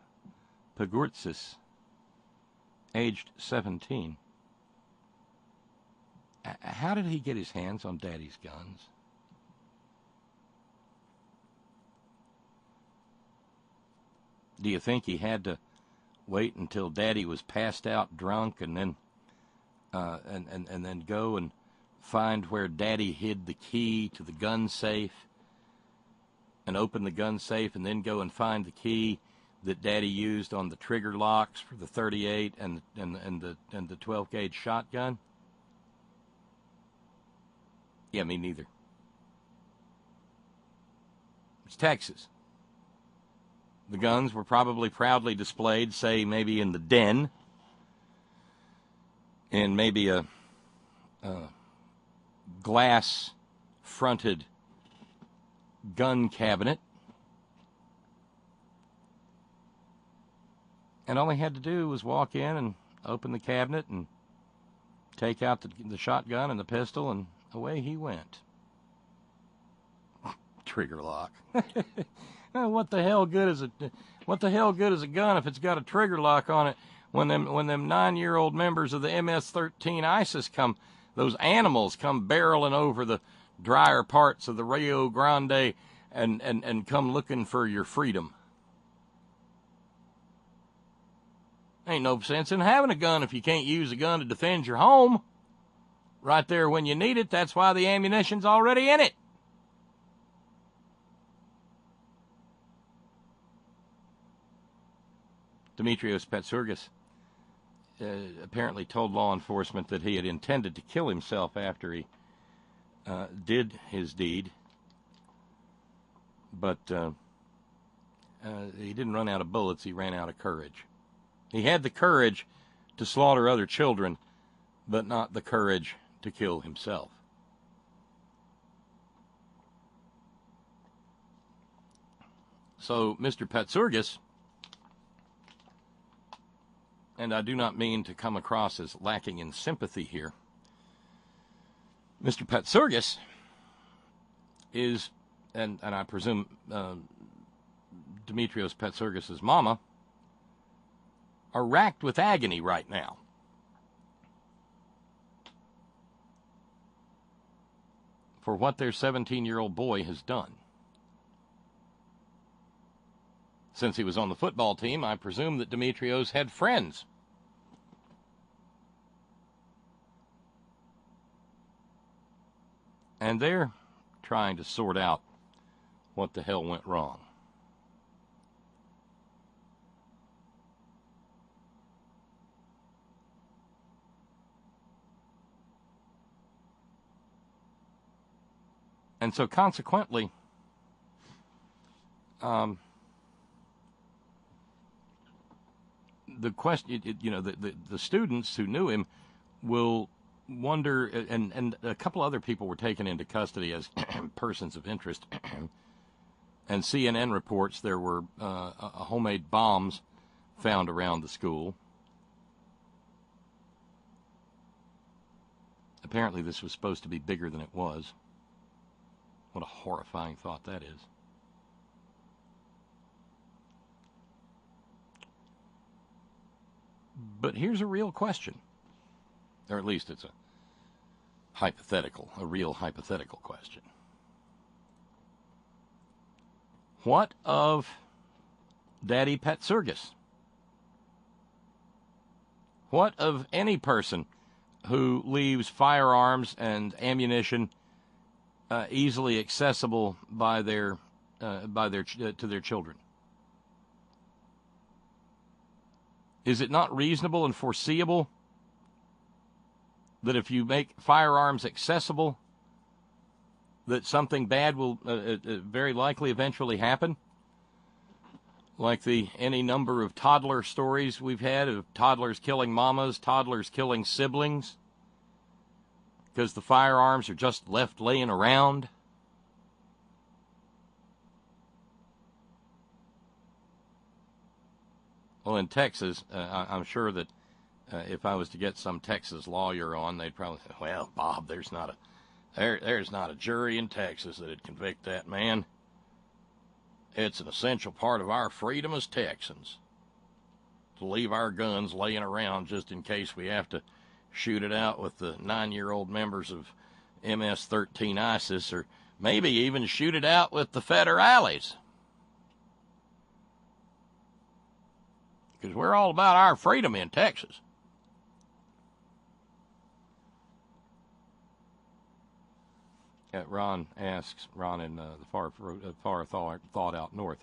Pagurtsis, aged 17, how did he get his hands on Daddy's guns? Do you think he had to wait until Daddy was passed out drunk and then and then go and find where Daddy hid the key to the gun safe and open the gun safe and then go and find the key that Daddy used on the trigger locks for the .38 and the 12 gauge shotgun? Yeah, me neither. It's Texas. The guns were probably proudly displayed, say, maybe in the den, in maybe a glass-fronted gun cabinet. And all he had to do was walk in and open the cabinet and take out the shotgun and the pistol, and away he went. Trigger lock. What the hell good is a gun if it's got a trigger lock on it? When them 9-year-old members of the MS-13 ISIS those animals come barreling over the drier parts of the Rio Grande and come looking for your freedom. Ain't no sense in having a gun if you can't use a gun to defend your home. Right there when you need it, that's why the ammunition's already in it. Dimitrios Patsourgis apparently told law enforcement that he had intended to kill himself after he did his deed, but he didn't run out of bullets, he ran out of courage. He had the courage to slaughter other children, but not the courage to kill himself. So, Mr. Patsourgis, and I do not mean to come across as lacking in sympathy here, Mr. Patsourgis is, and I presume Dimitrios Patsourgis' mama, are racked with agony right now. For what their 17-year-old boy has done. Since he was on the football team, I presume that Dimitrios had friends. And they're trying to sort out what the hell went wrong. And so consequently, the question, the students who knew him will wonder, and a couple other people were taken into custody as persons of interest. And CNN reports there were homemade bombs found around the school. Apparently this was supposed to be bigger than it was. What a horrifying thought that is. But here's a real question. Or at least it's a real hypothetical question. What of Daddy Patsourgis? What of any person who leaves firearms and ammunition easily accessible to their children? Is it not reasonable and foreseeable that if you make firearms accessible, that something bad will very likely eventually happen? like any number of toddler stories we've had of toddlers killing mamas, toddlers killing siblings, because the firearms are just left laying around. Well, in Texas, I'm sure that if I was to get some Texas lawyer on, they'd probably say, well, Bob, there's not a jury in Texas that would convict that man. It's an essential part of our freedom as Texans to leave our guns laying around just in case we have to shoot it out with the 9-year-old members of MS-13 ISIS, or maybe even shoot it out with the federales. Because we're all about our freedom in Texas. Ron asks, Ron in the far thought out north,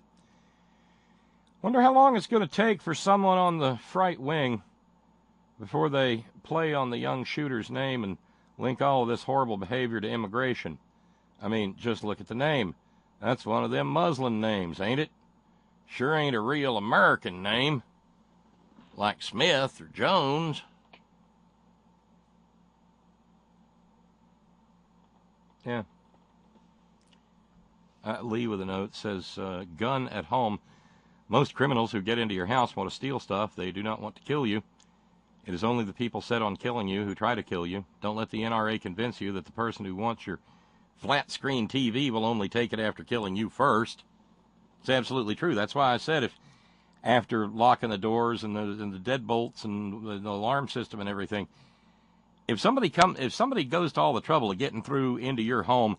wonder how long it's going to take for someone on the fright wing before they play on the young shooter's name and link all of this horrible behavior to immigration. I mean, just look at the name. That's one of them Muslim names, ain't it? Sure ain't a real American name, like Smith or Jones. Yeah. Lee with a note says, gun at home. Most criminals who get into your house want to steal stuff. They do not want to kill you. It is only the people set on killing you who try to kill you. Don't let the NRA convince you that the person who wants your flat-screen TV will only take it after killing you first. It's absolutely true. That's why I said if after locking the doors and the deadbolts and the alarm system and everything, if somebody goes to all the trouble of getting through into your home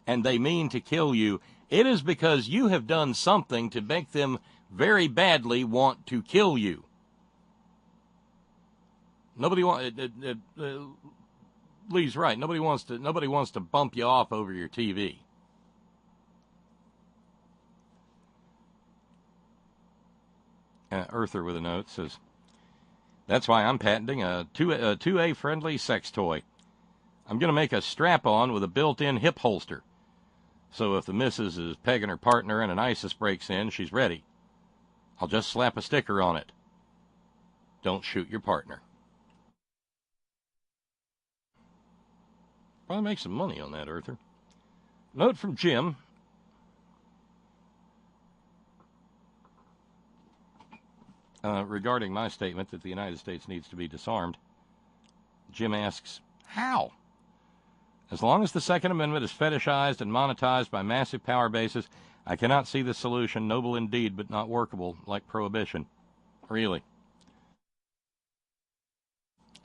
and they mean to kill you, it is because you have done something to make them very badly want to kill you. Lee's right. Nobody wants to bump you off over your TV. Earther with a note says, that's why I'm patenting a 2A friendly sex toy. I'm going to make a strap-on with a built-in hip holster. So if the missus is pegging her partner and an ISIS breaks in, she's ready. I'll just slap a sticker on it. Don't shoot your partner. Probably make some money on that, Earther. Note from Jim. Regarding my statement that the United States needs to be disarmed, Jim asks, how? As long as the Second Amendment is fetishized and monetized by massive power bases, I cannot see the solution, noble indeed, but not workable, like prohibition. Really.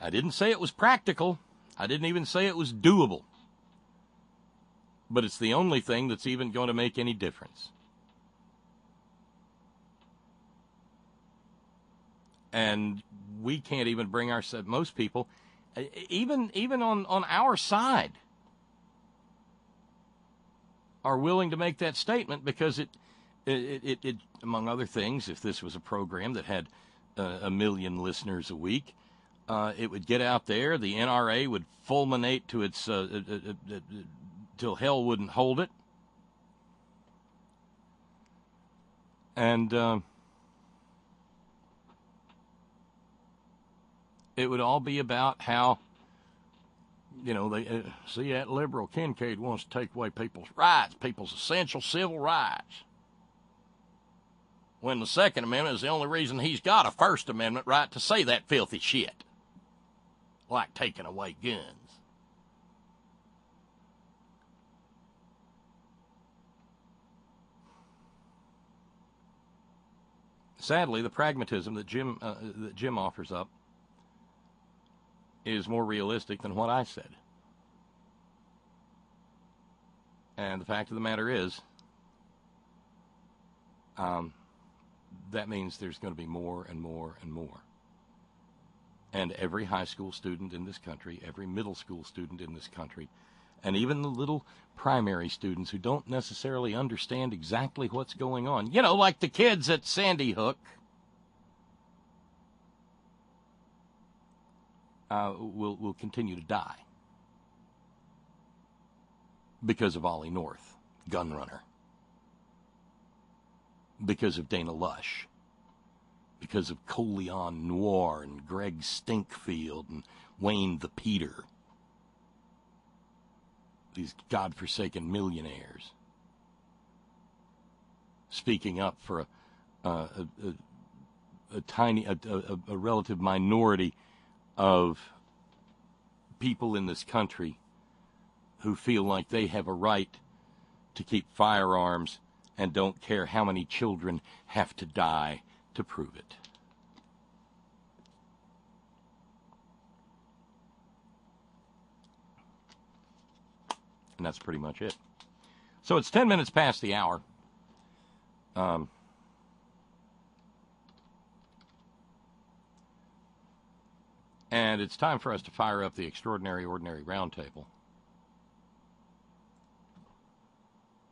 I didn't say it was practical. I didn't even say it was doable. But it's the only thing that's even going to make any difference. And we can't even bring ourselves, most people, even on our side, are willing to make that statement because it among other things, if this was a program that had 1 million listeners a week, it would get out there, the NRA would fulminate to its, till hell wouldn't hold it. And it would all be about how, they see that liberal Kincaid wants to take away people's rights, people's essential civil rights. When the Second Amendment is the only reason he's got a First Amendment right to say that filthy shit. Like taking away guns. Sadly, the pragmatism that Jim offers up is more realistic than what I said. And the fact of the matter is, that means there's going to be more and more and more. And every high school student in this country, every middle school student in this country, and even the little primary students who don't necessarily understand exactly what's going on, like the kids at Sandy Hook, will continue to die because of Ollie North, gun runner. because of Dana Lush, because of Coleon Noir and Greg Stinkfield and Wayne the Peter. These godforsaken millionaires speaking up for a relative minority of people in this country who feel like they have a right to keep firearms and don't care how many children have to die to prove it. And that's pretty much it. So it's 10 minutes past the hour. And it's time for us to fire up the Extraordinary Ordinary Roundtable.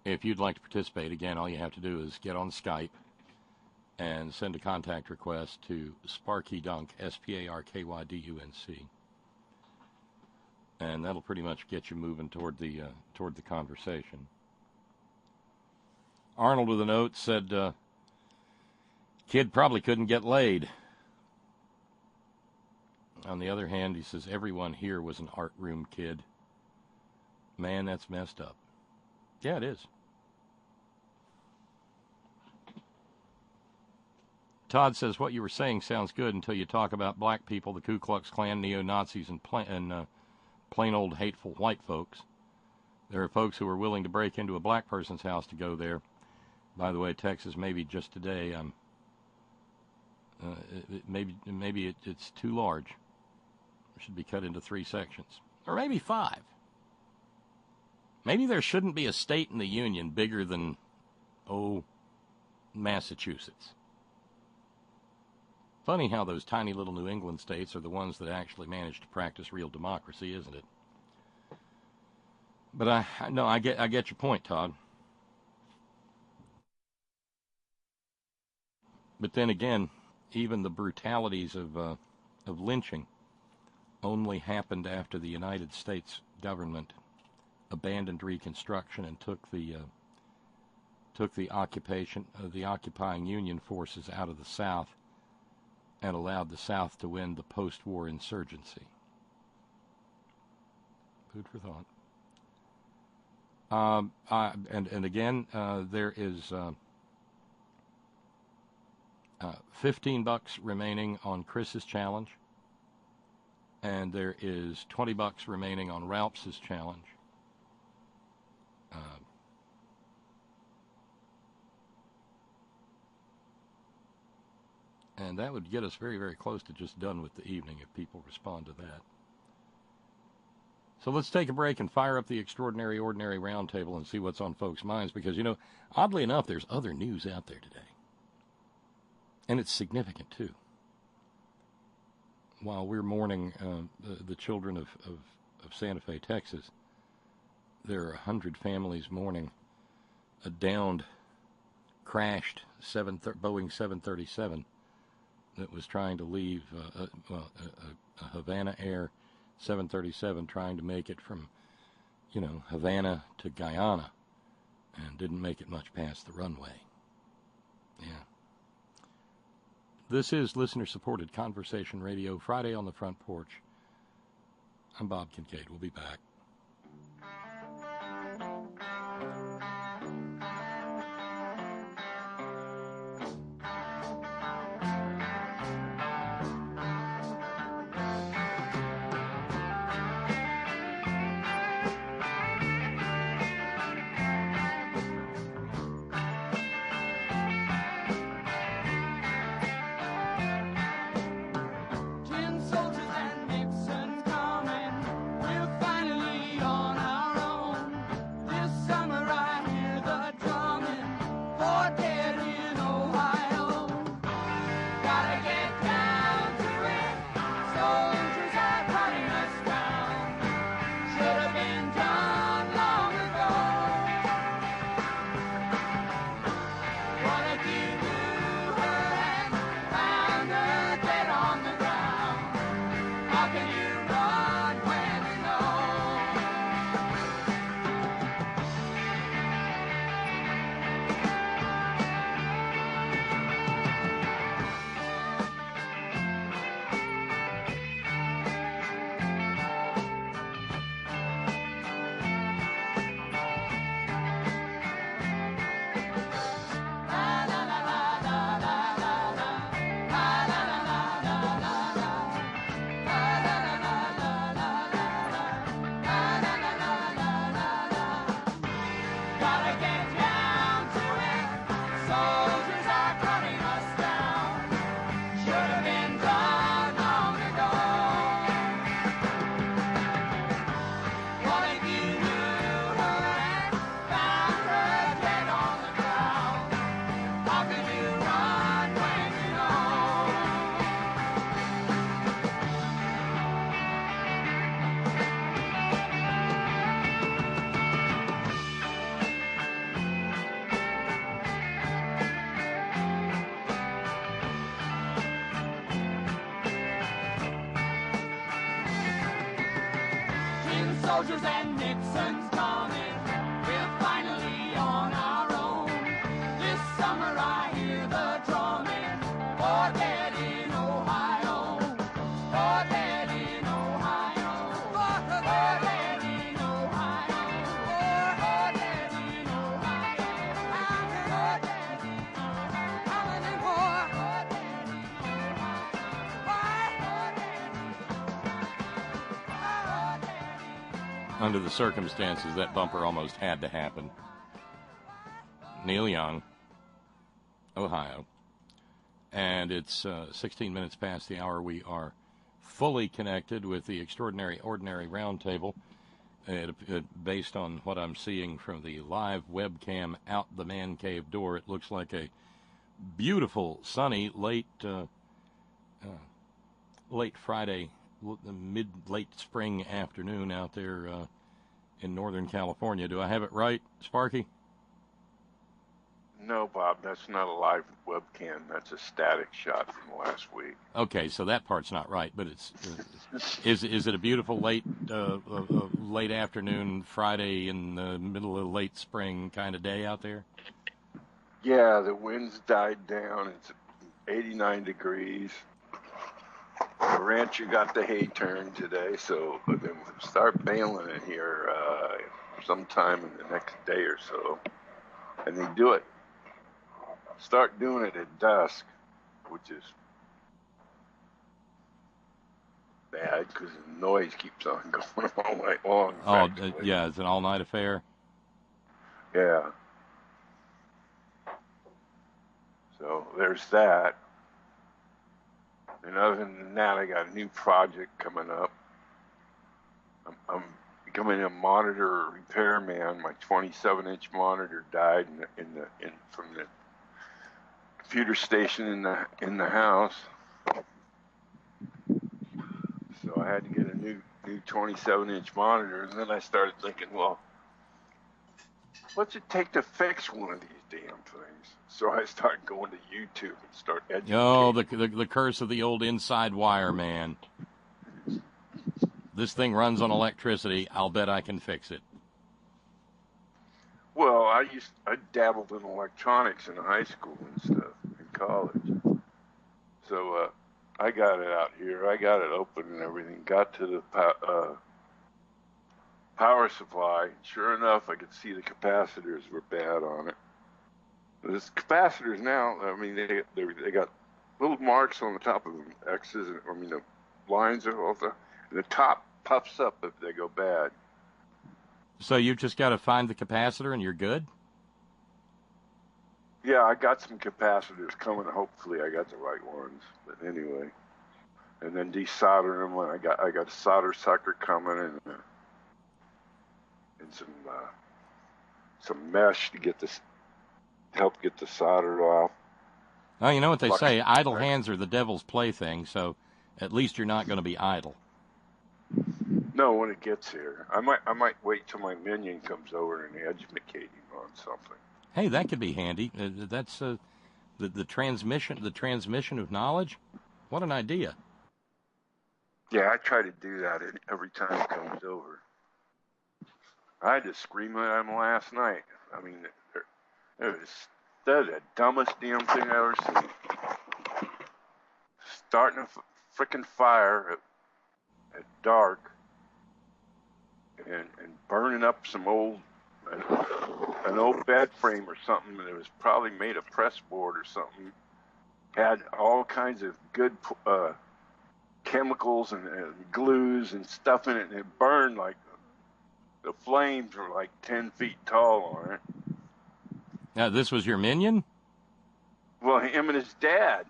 If you'd like to participate, again, all you have to do is get on Skype and send a contact request to SparkyDunk, SparkYDUNC. And that'll pretty much get you moving toward the conversation. Arnold with a note said, kid probably couldn't get laid. On the other hand, he says, everyone here was an art room kid. Man, that's messed up. Yeah, it is. Todd says, what you were saying sounds good until you talk about black people, the Ku Klux Klan, neo-Nazis, and plain old hateful white folks. There are folks who are willing to break into a black person's house to go there. By the way, Texas, maybe just today, maybe it's too large. It should be cut into 3 sections. Or maybe 5. Maybe there shouldn't be a state in the Union bigger than, Massachusetts. Funny how those tiny little New England states are the ones that actually manage to practice real democracy, isn't it? But I get your point, Todd. But then again, even the brutalities of lynching only happened after the United States government abandoned Reconstruction and took the occupying Union forces out of the South and allowed the South to win the post-war insurgency. Food for thought. And again, there is $15 remaining on Chris's challenge, and there is $20 remaining on Ralph's challenge. And that would get us very, very close to just done with the evening if people respond to that. So let's take a break and fire up the Extraordinary Ordinary Roundtable and see what's on folks' minds, because, oddly enough, there's other news out there today. And it's significant, too. While we're mourning the children of Santa Fe, Texas, there are 100 families mourning a downed, crashed Boeing 737 that was trying to leave a Havana Air 737 trying to make it from, Havana to Guyana, and didn't make it much past the runway. Yeah. This is listener-supported Conversation Radio, Friday on the Front Porch. I'm Bob Kincaid. We'll be back. Tin soldiers and Nixon's coming. We'll finally soldiers and Nixon's coming. We're finally on our own. This summer I hear the drumming. For dead in Ohio. For dead in Ohio. For dead in Ohio. For dead in Ohio. For dead in Ohio. Howling war. Under the circumstances, that bumper almost had to happen. Neil Young, Ohio. And it's 16 minutes past the hour. We are fully connected with the Extraordinary Ordinary Roundtable. Based on what I'm seeing from the live webcam out the man cave door, it looks like a beautiful, sunny, late Friday, late spring afternoon out there in Northern California. Do I have it right, Sparky? No, Bob, that's not a live webcam. That's a static shot from last week. Okay, so that part's not right, but it's is it a beautiful late afternoon, Friday in the middle of late spring kind of day out there? Yeah, the winds died down. It's 89 degrees. The rancher got the hay turned today, so then we'll start baling it here sometime in the next day or so. And they do it. Start doing it at dusk, which is bad because the noise keeps on going all night long. Oh, yeah, it's an all-night affair. Yeah. So there's that. And other than that, I got a new project coming up. I'm becoming a monitor repairman. My 27-inch monitor died from the computer station in the house. So I had to get a new 27-inch monitor, and then I started thinking, well, what's it take to fix one of these damn things? So I started going to YouTube and start educating. Oh, the curse of the old inside wire, man. This thing runs on electricity. I'll bet I can fix it. Well, I dabbled in electronics in high school and stuff, in college. So I got it out here. I got it open and everything. Got to the power supply. Sure enough, I could see the capacitors were bad on it. This capacitors now, I mean, they got little marks on the top of them, X's. I mean, the lines are off and the top puffs up if they go bad. So you just got to find the capacitor and you're good? Yeah, I got some capacitors coming. Hopefully, I got the right ones. But anyway, and then desolder them. I got a solder sucker coming and some mesh to help get the solder off. Oh, you know what they say? Idle hands are the devil's plaything. So at least you're not going to be idle. No, when it gets here, I might wait till my minion comes over and educate him on something. Hey, that could be handy. That's the transmission of knowledge. What an idea! Yeah, I try to do that every time he comes over. I had to scream at him last night. I mean, that's the dumbest damn thing I've ever seen. Starting a frickin' fire at dark and burning up an old bed frame or something that was probably made of press board or something. Had all kinds of good chemicals and glues and stuff in it, and it burned like the flames were like 10 feet tall on it. Now, this was your minion? Well, him and his dad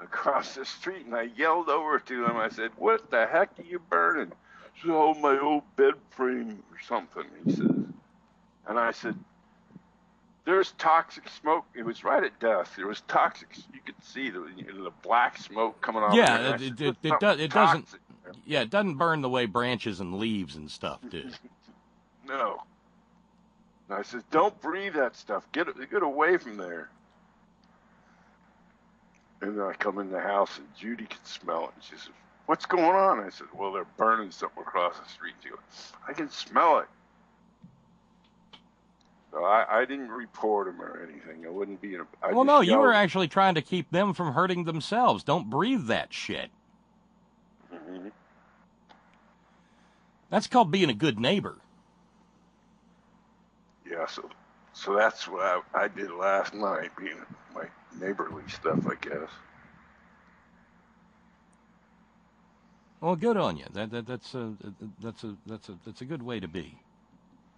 across the street, and I yelled over to him. I said, "What the heck are you burning?" He said, "Oh, my old bed frame or something," he says. And I said, "There's toxic smoke." It was right at dusk. There was toxic. You could see the black smoke coming off. Yeah, it doesn't. Yeah, it doesn't burn the way branches and leaves and stuff do. No. And I said, "Don't breathe that stuff. Get away from there." And then I come in the house and Judy could smell it. And she says, what's going on? I said, well, they're burning something across the street. He goes, I can smell it. So I didn't report them or anything. I wouldn't be in a... Well, no, you were actually trying to keep them from hurting themselves. Don't breathe that shit. Mm-hmm. That's called being a good neighbor. Yeah, so that's what I did last night, being my neighborly stuff, I guess. Well, good on you. That's a good way to be.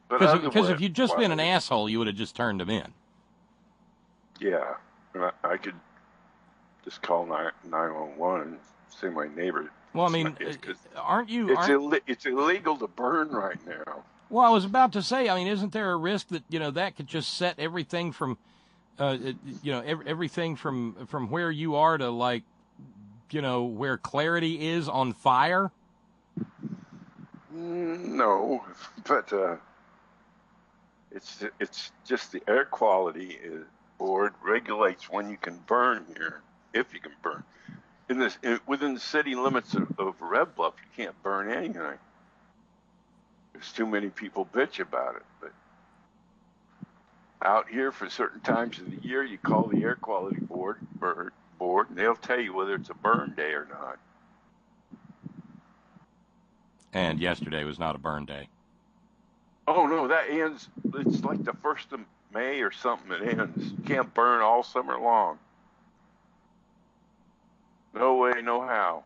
Because if you'd just been an asshole, you would have just turned them in. Yeah, and I could just call 911 and say my neighbor. Well, I mean, aren't you? It's illegal to burn right now. Well, I was about to say, I mean, isn't there a risk that that could just set everything from, everything from where you are to where Clarity is on fire? No, but it's just the air quality board regulates when you can burn here, if you can burn. Within the city limits of Red Bluff, you can't burn anything. There's too many people bitch about it. But out here, for certain times of the year, you call the air quality board, and they'll tell you whether it's a burn day or not. And yesterday was not a burn day. Oh, no, that ends, it's like the 1st of May or something it ends. You can't burn all summer long. No way, no how.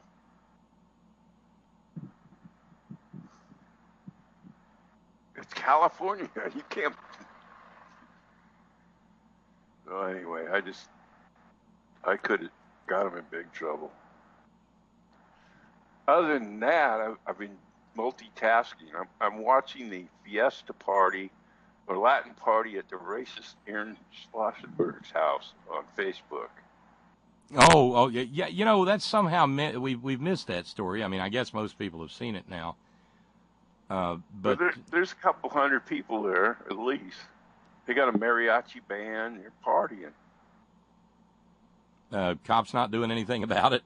It's California. You can't. So anyway, I could have got him in big trouble. Other than that, I've been multitasking. I'm watching the Fiesta party or Latin party at the racist Aaron Schlossenberg's house on Facebook. Oh, yeah. That's somehow we've missed that story. I mean, I guess most people have seen it now. But there's a couple hundred people there at least. They got a mariachi band. They're partying. Cops not doing anything about it.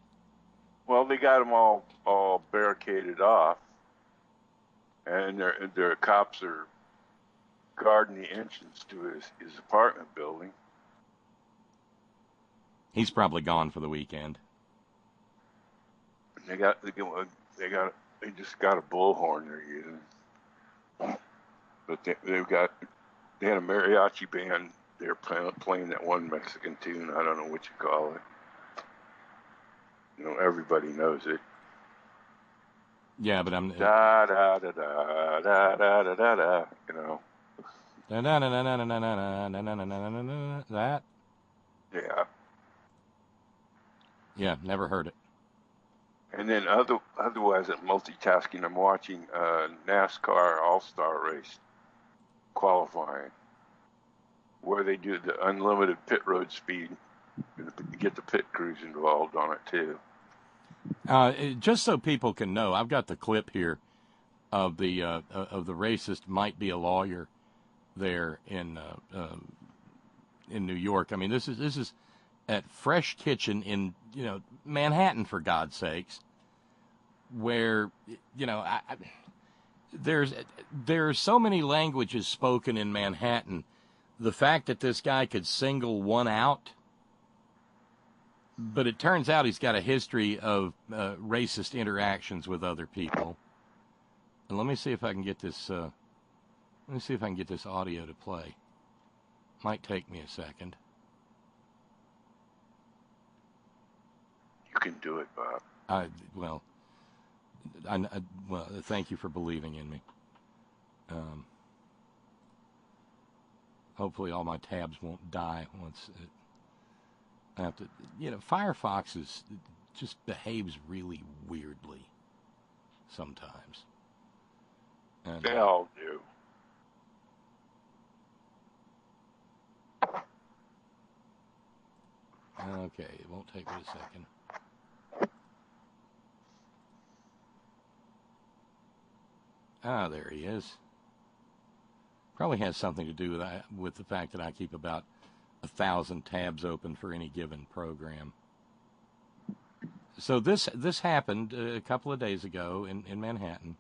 Well, they got them all barricaded off, and their cops are guarding the entrance to his apartment building. He's probably gone for the weekend. They just got a bullhorn they're using, but they had a mariachi band. They're playing that one Mexican tune. I don't know what you call it. Everybody knows it. Yeah, but I'm da da da da da da da da da. That. Yeah. Yeah, never heard it. And then otherwise, at multitasking, I'm watching NASCAR All-Star Race qualifying, where they do the unlimited pit road speed. You get the pit crews involved on it too. Just so people can know, I've got the clip here of the racist might be a lawyer there in New York. I mean, this is at Fresh Kitchen in Manhattan, for God's sakes, where there's so many languages spoken in Manhattan. The fact that this guy could single one out, but it turns out he's got a history of racist interactions with other people. And let me see if I can get this. Let me see if I can get this audio to play. Might take me a second. You can do it, Bob. Well, thank you for believing in me. Hopefully all my tabs won't die once I have to. Firefox just behaves really weirdly sometimes. And, they all do. Okay, it won't take me a second. Ah, there he is. Probably has something to do with the fact that I keep about 1,000 tabs open for any given program. So this happened a couple of days ago in Manhattan.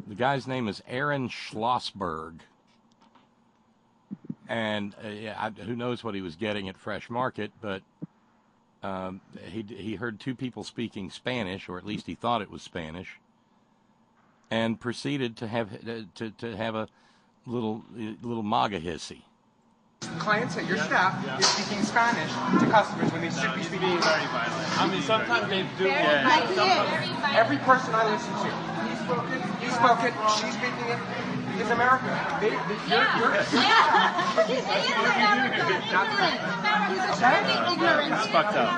The guy's name is Aaron Schlossberg. And who knows what he was getting at Fresh Market, but he heard two people speaking Spanish, or at least he thought it was Spanish, and proceeded to have a little MAGA hissy. Clients at your staff is speaking Spanish to customers when they should be speaking very violent. I mean, sometimes they do. Every person I listen to, you spoke it, she's speaking it, is America. He's very ignorant. That's fucked up.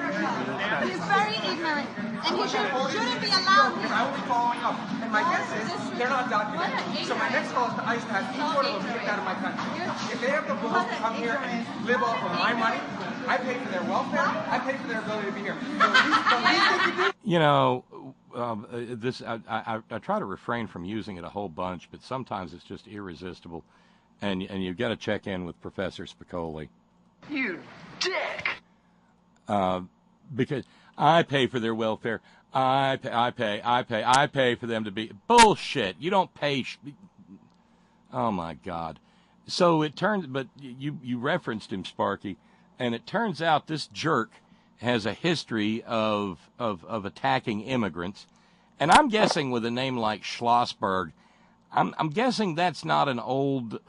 He's very ignorant, and he shouldn't be allowed. I will be following up, and my guess is they're not documented. So my next call is to ICE to have each one of them kicked out of my country. If they have the balls to come here and live off of my money, I pay for their welfare. I pay for their ability to be here. You know, I try to refrain from using it a whole bunch, but sometimes it's just irresistible, and you've got to check in with Professor Spicoli. You dick! Because I pay for their welfare. I pay for them to be... Bullshit! You don't pay... Oh, my God. So it turns... But you referenced him, Sparky, and it turns out this jerk has a history of attacking immigrants. And I'm guessing with a name like Schlossberg, I'm guessing that's not an old,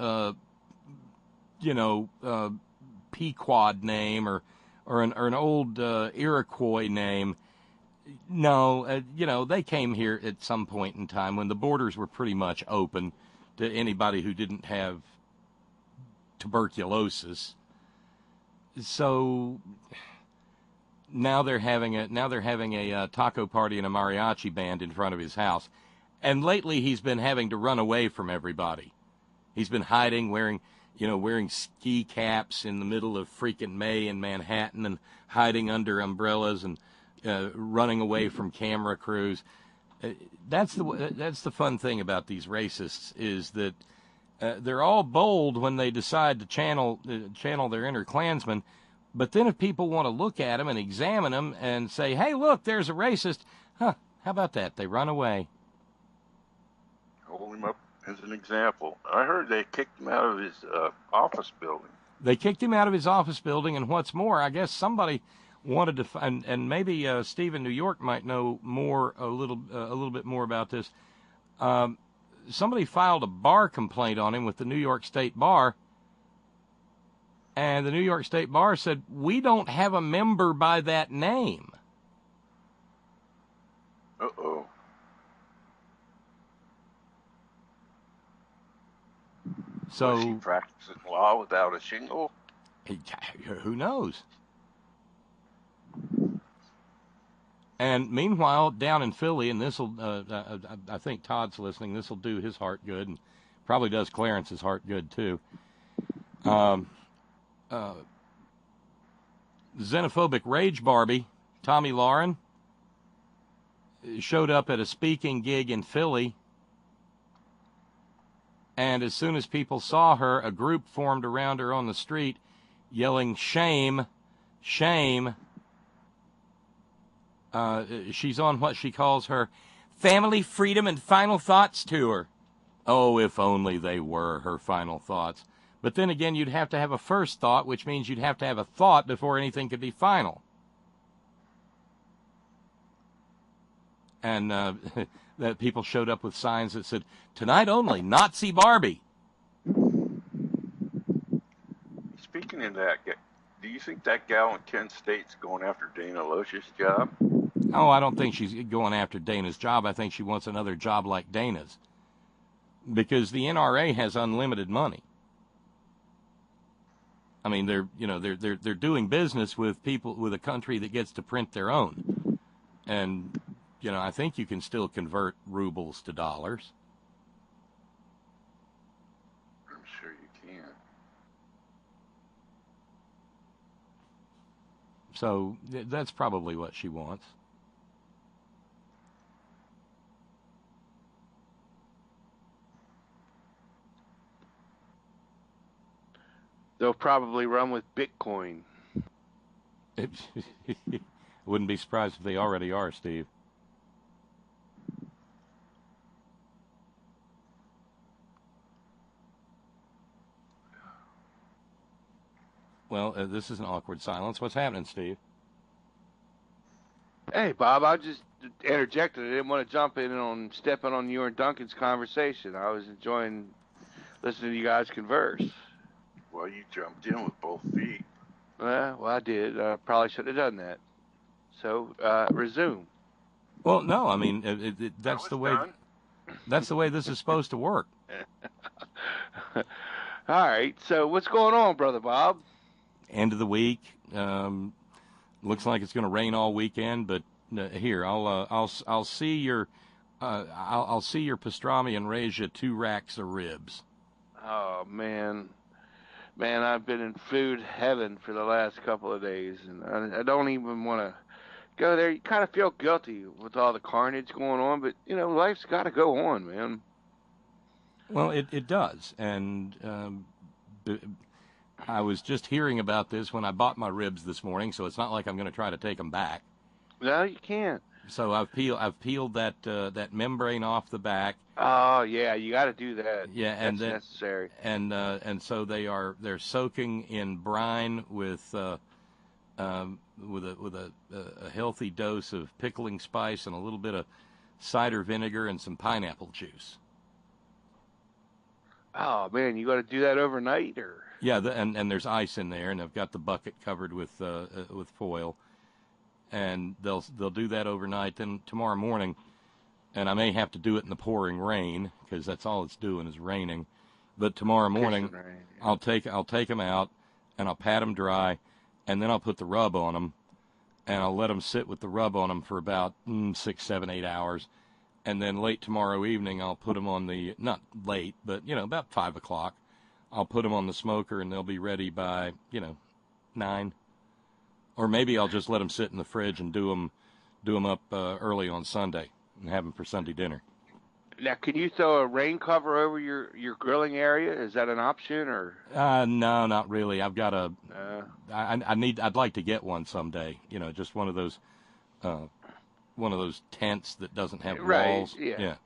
Pequod name or an old Iroquois name. No, they came here at some point in time when the borders were pretty much open to anybody who didn't have tuberculosis. So now they're having a taco party and a mariachi band in front of his house. And lately he's been having to run away from everybody. He's been hiding, wearing ski caps in the middle of freaking May in Manhattan and hiding under umbrellas and running away from camera crews. That's the fun thing about these racists is that they're all bold when they decide to channel their inner Klansmen, but then if people want to look at them and examine them and say, hey, look, there's a racist, how about that? They run away. Hold him up as an example. I heard they kicked him out of his office building. They kicked him out of his office building, and what's more, I guess somebody wanted to, and maybe Steve in New York might know more, a little bit more about this. Somebody filed a bar complaint on him with the New York State Bar, and the New York State Bar said, we don't have a member by that name. Uh-oh. So was he practicing law without a shingle? Who knows? And meanwhile, down in Philly, and this'll, I think Todd's listening, this'll do his heart good, and probably does Clarence's heart good, too. Xenophobic rage Barbie, Tommy Lauren, showed up at a speaking gig in Philly, and as soon as people saw her, a group formed around her on the street, yelling, shame, shame. She's on what she calls her Family, Freedom, and Final Thoughts tour. Oh, if only they were her final thoughts. But then again, you'd have to have a first thought, which means you'd have to have a thought before anything could be final. And that people showed up with signs that said, tonight only, Nazi Barbie. Speaking of that, do you think that gal in Kent State's going after Dana Loesch's job? Oh, I don't think she's going after Dana's job. I think she wants another job like Dana's. Because the NRA has unlimited money. I mean, they're doing business with people, with a country that gets to print their own. And, I think you can still convert rubles to dollars. I'm sure you can. So that's probably what she wants. They'll probably run with Bitcoin. Wouldn't be surprised if they already are, Steve. Well, this is an awkward silence. What's happening, Steve? Hey, Bob, I just interjected. I didn't want to jump in on stepping on you and Duncan's conversation. I was enjoying listening to you guys converse. Well, you jumped in with both feet. Well, I did. I probably should have done that. So, resume. Well, no, I mean that's the way. Done. That's the way this is supposed to work. All right. So, what's going on, Brother Bob? End of the week. Looks like it's going to rain all weekend, but here I'll see your pastrami and raise you 2 racks of ribs. Oh man, I've been in food heaven for the last couple of days, and I don't even want to go there. You kind of feel guilty with all the carnage going on, but life's got to go on, man. Well, it does, and I was just hearing about this when I bought my ribs this morning, so it's not like I'm going to try to take them back. No, you can't. So I've peeled that membrane off the back. Oh yeah, you got to do that. Yeah, and that's necessary. And so they're soaking in brine with a healthy dose of pickling spice and a little bit of cider vinegar and some pineapple juice. Oh man, you got to do that overnight, or? Yeah, and there's ice in there, and I've got the bucket covered with foil, and they'll do that overnight. Then tomorrow morning, and I may have to do it in the pouring rain because that's all it's doing is raining. But tomorrow morning, I'll take them out, and I'll pat them dry, and then I'll put the rub on them, and I'll let them sit with the rub on them for about 6, 7, 8 hours, and then late tomorrow evening I'll put them on the not late, but about 5 o'clock. I'll put them on the smoker, and they'll be ready by, 9. Or maybe I'll just let them sit in the fridge and do them up early on Sunday and have them for Sunday dinner. Now, can you throw a rain cover over your grilling area? Is that an option, or? No, not really. I've got I'd like to get one someday. Just one of those tents that doesn't have walls. Right. Yeah.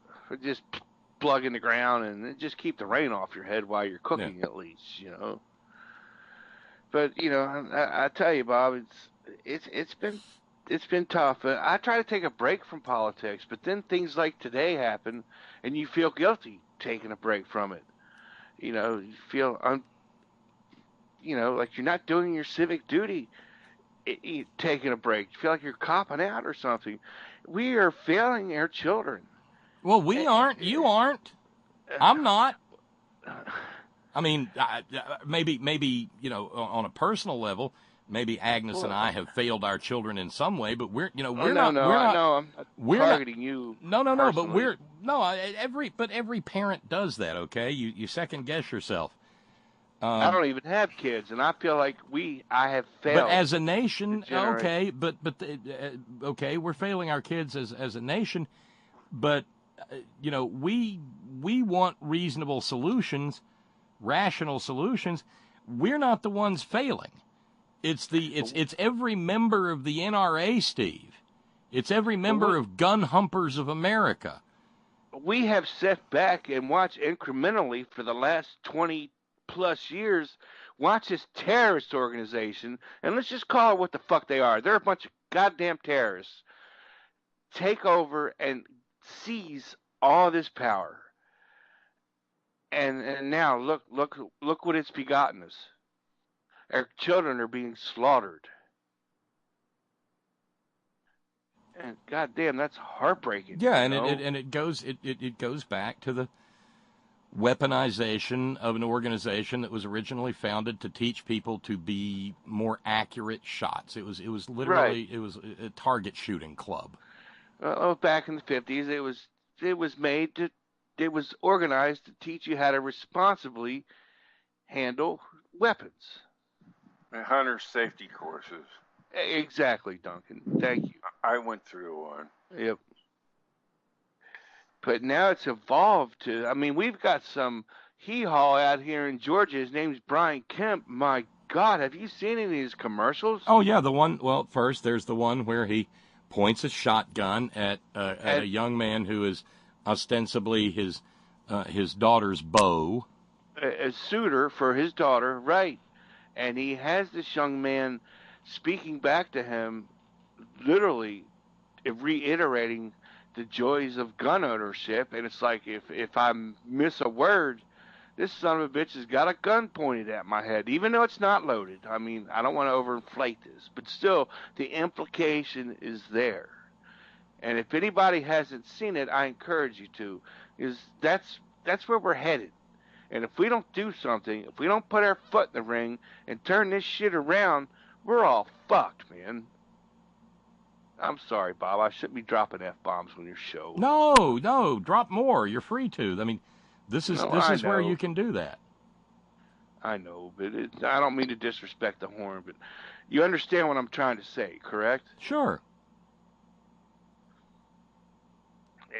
Just plug in the ground and just keep the rain off your head while you're cooking, at least, But I tell you, Bob, it's been tough. I try to take a break from politics, but then things like today happen, and you feel guilty taking a break from it. You feel like you're not doing your civic duty, taking a break. You feel like you're copping out or something. We are failing our children. Well, we aren't. You aren't. I'm not. I mean, maybe on a personal level, maybe Agnes and I have failed our children in some way, but we're not. I'm targeting you. No. But every parent does that. Okay, you second guess yourself. I don't even have kids, and I feel like I have failed. But as a nation, okay, okay, we're failing our kids as a nation, but. We want reasonable solutions, rational solutions. We're not the ones failing. It's every member of the NRA, Steve. It's every member of Gun Humpers of America. We have sat back and watched incrementally for the last 20-plus years, watch this terrorist organization, and let's just call it what the fuck they are. They're a bunch of goddamn terrorists. Take over and seize all this power, and now look what it's begotten us. Our children are being slaughtered, and goddamn, that's heartbreaking. Yeah, and it goes back to the weaponization of an organization that was originally founded to teach people to be more accurate shots. It was literally It was a target shooting club. Back in the 50s, it was organized to teach you how to responsibly handle weapons. And hunter safety courses. Exactly, Duncan. Thank you. I went through one. Yep. But now it's evolved to, we've got some hee-haw out here in Georgia. His name's Brian Kemp. My God, have you seen any of his commercials? Oh, yeah, the one, well, first there's the one where he points a shotgun at a young man who is ostensibly his daughter's beau. A suitor for his daughter, right. And he has this young man speaking back to him, literally reiterating the joys of gun ownership. And it's like, if I miss a word, this son of a bitch has got a gun pointed at my head, even though it's not loaded. I mean, I don't want to overinflate this, but still, the implication is there. And if anybody hasn't seen it, I encourage you to. That's where we're headed. And if we don't do something, if we don't put our foot in the ring and turn this shit around, we're all fucked, man. I'm sorry, Bob. I shouldn't be dropping F-bombs on your show. No, drop more. You're free to. I mean, this is where you can do that. I know, but I don't mean to disrespect the horn, but you understand what I'm trying to say, correct? Sure.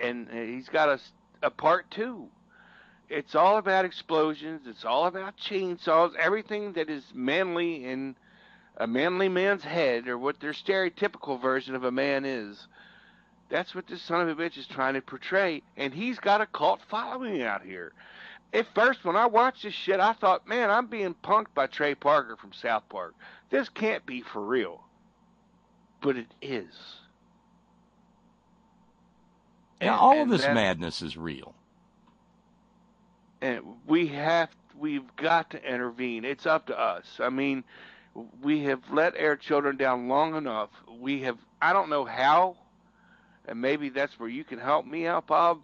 And he's got a part 2. It's all about explosions. It's all about chainsaws. Everything that is manly in a manly man's head, or what their stereotypical version of a man is. That's what this son of a bitch is trying to portray. And he's got a cult following out here. At first, when I watched this shit, I thought, man, I'm being punked by Trey Parker from South Park. This can't be for real. But it is. And all of this madness is real. And we've got to intervene. It's up to us. I mean, we have let our children down long enough. I don't know how, and maybe that's where you can help me out, Bob,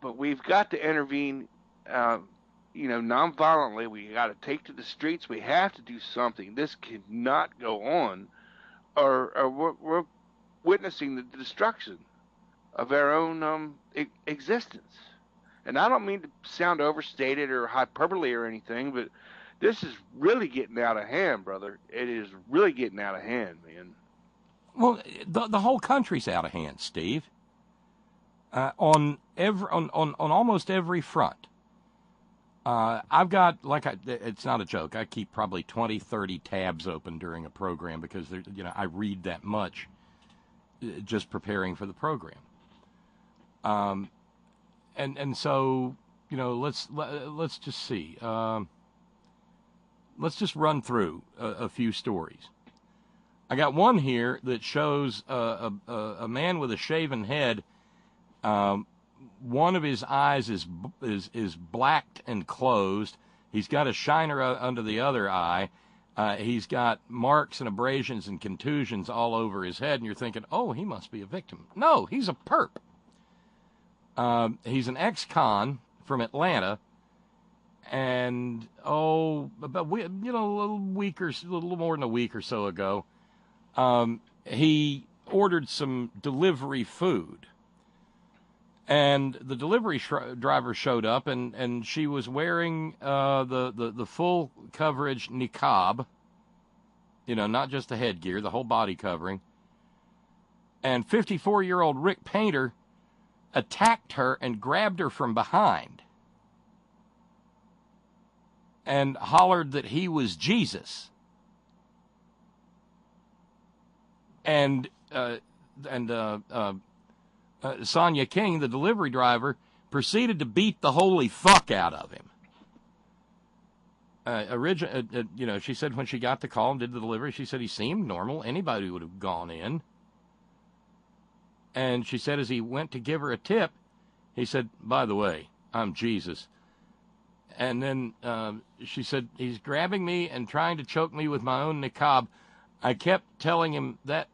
but we've got to intervene, nonviolently. We got to take to the streets. We have to do something. This cannot go on, or we're witnessing the destruction of our own existence. And I don't mean to sound overstated or hyperbole or anything, but this is really getting out of hand, brother. It is really getting out of hand, man. Well, the whole country's out of hand, Steve. On almost every front. I've got, it's not a joke. I keep probably 20, 30 tabs open during a program because I read that much just preparing for the program. And so, let's just see. Let's just run through a few stories. I got one here that shows a man with a shaven head. One of his eyes is blacked and closed. He's got a shiner under the other eye. He's got marks and abrasions and contusions all over his head, and you're thinking, oh, he must be a victim. No, he's a perp. He's an ex-con from Atlanta, and a little more than a week or so ago, he ordered some delivery food, and the delivery driver showed up, and she was wearing the full coverage niqab, not just the headgear, the whole body covering, and 54-year-old Rick Painter attacked her and grabbed her from behind and hollered that he was Jesus. And Sonia King, the delivery driver, proceeded to beat the holy fuck out of him. She said when she got the call and did the delivery, she said he seemed normal. Anybody would have gone in. And she said as he went to give her a tip, he said, by the way, I'm Jesus. And then she said, he's grabbing me and trying to choke me with my own niqab. I kept telling that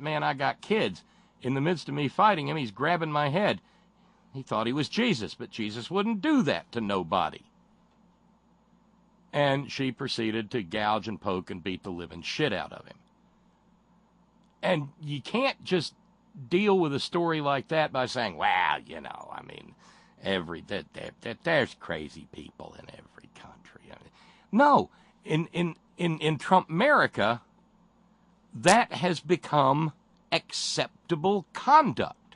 man I got kids. In the midst of me fighting him, he's grabbing my head. He thought he was Jesus, but Jesus wouldn't do that to nobody. And she proceeded to gouge and poke and beat the living shit out of him. And you can't just deal with a story like that by saying, well, there's crazy people in every country. No, in Trump America, that has become acceptable conduct.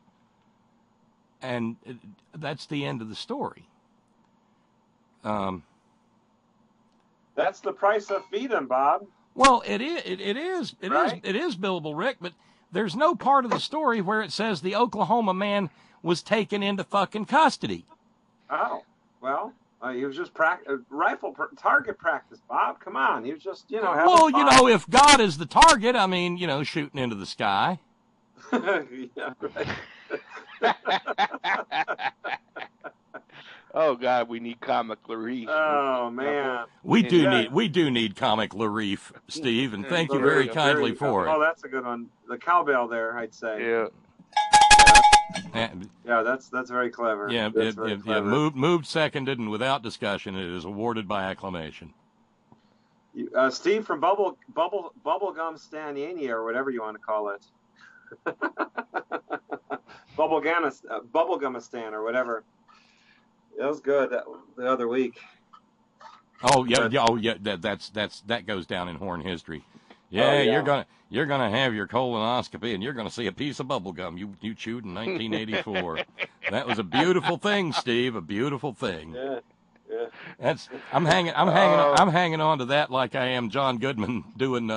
And that's the end of the story. That's the price of freedom, Bob. Well, it is billable, Rick, but there's no part of the story where it says the Oklahoma man was taken into fucking custody. Oh, well, he was just target practice, Bob. Come on, he was just, having fun. If God is the target, I mean, shooting into the sky. Yeah, right. Oh God, we need comic relief. Oh man, we do need comic relief, Steve, and thank you very kindly for it. Oh, that's a good one. The cowbell there, I'd say. Yeah. Yeah, that's very clever. Yeah, clever. Moved, seconded, and without discussion, it is awarded by acclamation. Steve from Bubblegum Staniania, or whatever you want to call it. Bubblegumistan or whatever. That was good the other week. Oh yeah, that goes down in Horn history. Yeah, oh, yeah. you're gonna have your colonoscopy and you're gonna see a piece of bubble gum you chewed in 1984. That was a beautiful thing, Steve. A beautiful thing. Yeah. I'm hanging on to that like I am John Goodman doing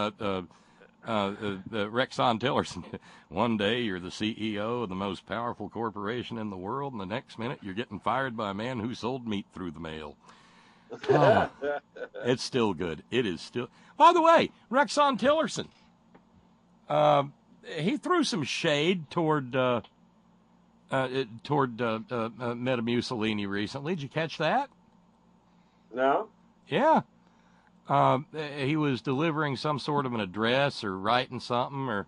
Rexon Tillerson. One day you're the CEO of the most powerful corporation in the world, and the next minute you're getting fired by a man who sold meat through the mail. Oh, it's still good. It is still. By the way, Rexon Tillerson, he threw some shade toward Meta Mussolini recently. Did you catch that? No. Yeah. He was delivering some sort of an address or writing something or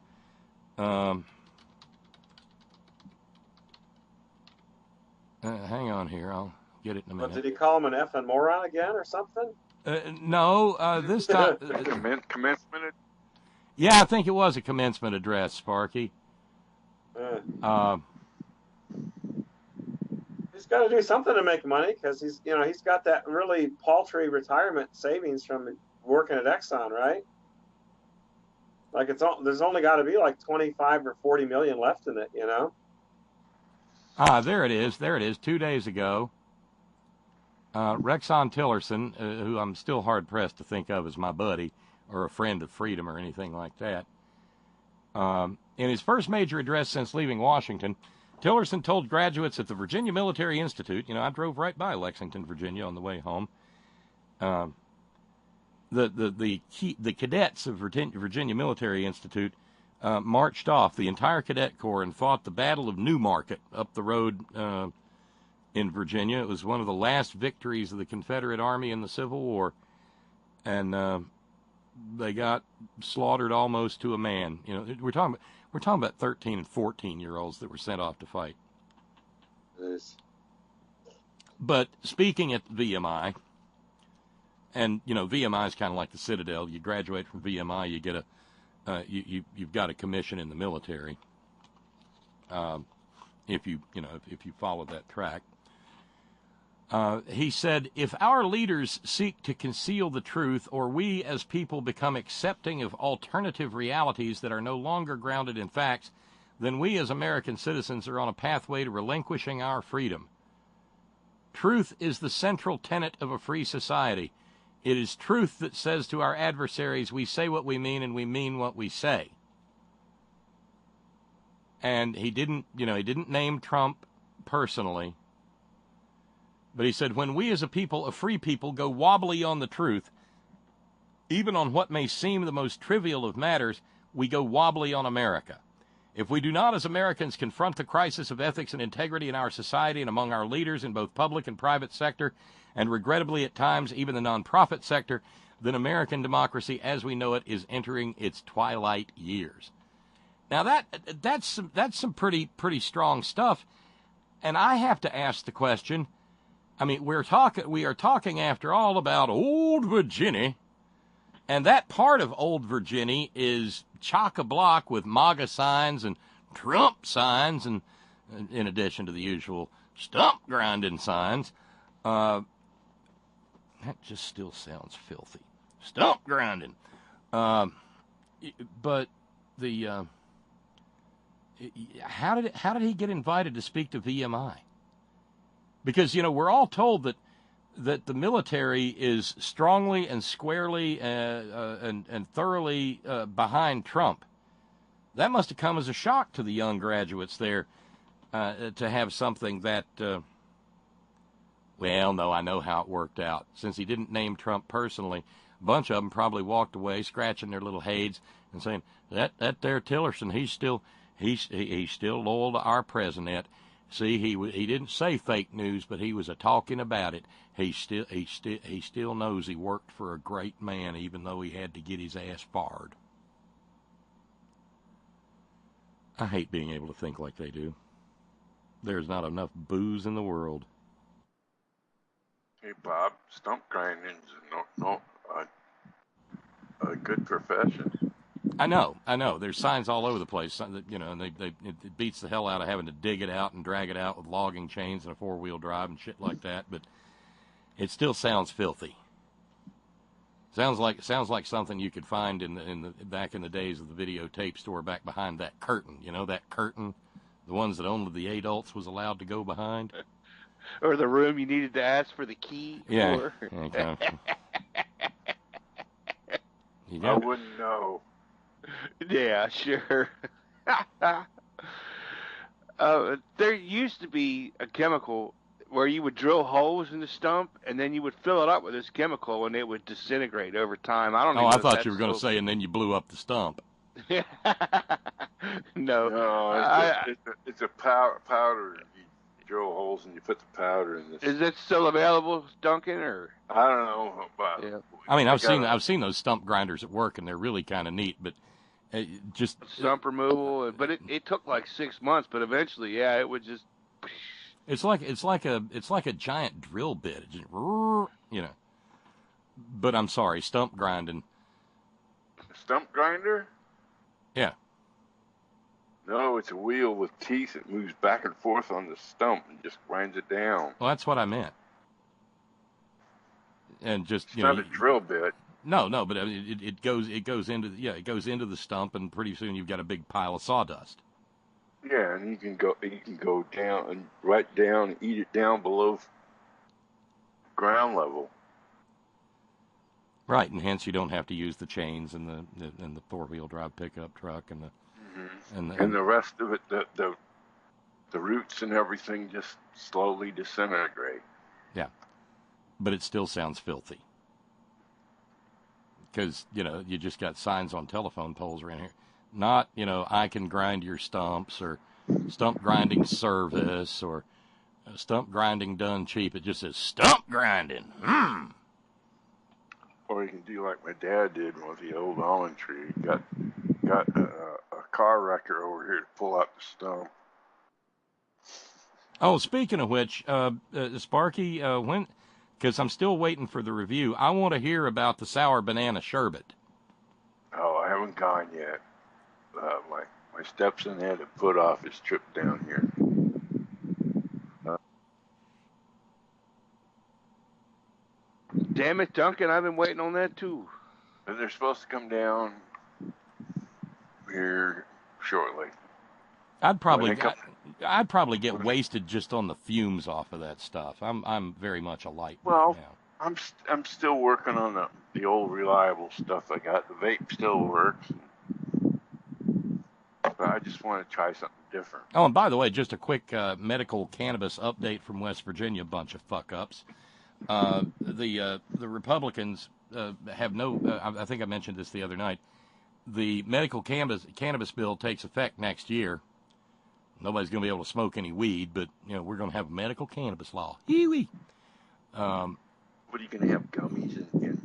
hang on here, I'll get it in a minute. Did he call him an effing moron again or something? No, this time commencement. Yeah, I think it was a commencement address, Sparky. He's got to do something to make money because he's got that really paltry retirement savings from working at Exxon, right? Like there's only got to be like 25 or 40 million left in it, There it is. 2 days ago, Rexon Tillerson, who I'm still hard pressed to think of as my buddy or a friend of freedom or anything like that. In his first major address since leaving Washington, Tillerson told graduates at the Virginia Military Institute, I drove right by Lexington, Virginia on the way home. The cadets of Virginia Military Institute marched off the entire cadet corps and fought the Battle of Newmarket up the road in Virginia. It was one of the last victories of the Confederate Army in the Civil War, and they got slaughtered almost to a man. We're talking about 13 and 14-year-olds that were sent off to fight. Yes. But speaking at VMI, and VMI is kind of like the Citadel. You graduate from VMI, you get you've got a commission in the military. If you follow that track. He said, if our leaders seek to conceal the truth, or we as people become accepting of alternative realities that are no longer grounded in facts, then we as American citizens are on a pathway to relinquishing our freedom. Truth is the central tenet of a free society. It is truth that says to our adversaries, we say what we mean and we mean what we say. And he didn't name Trump personally. But he said, when we as a people, a free people, go wobbly on the truth, even on what may seem the most trivial of matters, we go wobbly on America. If we do not as Americans confront the crisis of ethics and integrity in our society and among our leaders in both public and private sector, and regrettably at times even the nonprofit sector, then American democracy as we know it is entering its twilight years. Now that's some pretty strong stuff. And I have to ask the question, I mean, we are talking after all about old Virginia, and that part of old Virginia is chock-a-block with MAGA signs and Trump signs, and in addition to the usual stump grinding signs. That just still sounds filthy. Stump grinding. But the how did he get invited to speak to VMI? Because, we're all told that the military is strongly and squarely and thoroughly behind Trump. That must have come as a shock to the young graduates there to have something that, well, no, I know how it worked out. Since he didn't name Trump personally, a bunch of them probably walked away scratching their little heads and saying, that there Tillerson, he's still loyal to our president. See, he didn't say fake news, but he was talking about it. He still knows he worked for a great man, even though he had to get his ass fired. I hate being able to think like they do. There's not enough booze in the world. Hey, Bob, stump grinding's not a good profession. I know. There's signs all over the place, and it beats the hell out of having to dig it out and drag it out with logging chains and a four-wheel drive and shit like that. But it still sounds filthy. Sounds like something you could find in the back in the days of the videotape store back behind that curtain. That curtain, the ones that only the adults was allowed to go behind. Or the room you needed to ask for the key for. Yeah. I wouldn't know. Yeah, sure. There used to be a chemical where you would drill holes in the stump, and then you would fill it up with this chemical, and it would disintegrate over time. I don't know. I thought you were going to say, and then you blew up the stump. No. It's a powder. You drill holes and you put the powder in this. Is it still available, Duncan? Or I don't know. But yeah. I mean, I've seen those stump grinders at work, and they're really kind of neat. But just stump removal. But it took like 6 months. But eventually, yeah, it would just. It's like a giant drill bit. It just, But I'm sorry, stump grinding. Stump grinder? Yeah. No, it's a wheel with teeth that moves back and forth on the stump and just grinds it down. Well, that's what I meant. And just it's not a drill bit. No, but it goes into the stump, and pretty soon you've got a big pile of sawdust. Yeah, and you can go down and right down and eat it down below ground level. Right, and hence you don't have to use the chains and the four-wheel drive pickup truck and the rest of it, the roots and everything just slowly disintegrate. Yeah, but it still sounds filthy because you just got signs on telephone poles around here. Not, I can grind your stumps, or stump grinding service, or stump grinding done cheap. It just says stump grinding. Or you can do like my dad did with the old almond tree. Got a car wrecker over here to pull out the stump. Oh, speaking of which, Sparky, because I'm still waiting for the review, I want to hear about the sour banana sherbet. Oh, I haven't gone yet. My stepson had to put off his trip down here. Damn it, Duncan! I've been waiting on that too. They're supposed to come down here shortly. I'd probably get wasted just on the fumes off of that stuff. I'm very much a lightweight now. I'm still working on the old reliable stuff I got. The vape still works. But I just want to try something different. Oh, and by the way, just a quick medical cannabis update from West Virginia, bunch of fuck-ups. The Republicans have no, I think I mentioned this the other night, the medical cannabis bill takes effect next year. Nobody's going to be able to smoke any weed, but, we're going to have a medical cannabis law. Hee-wee. What are you going to have, gummies in?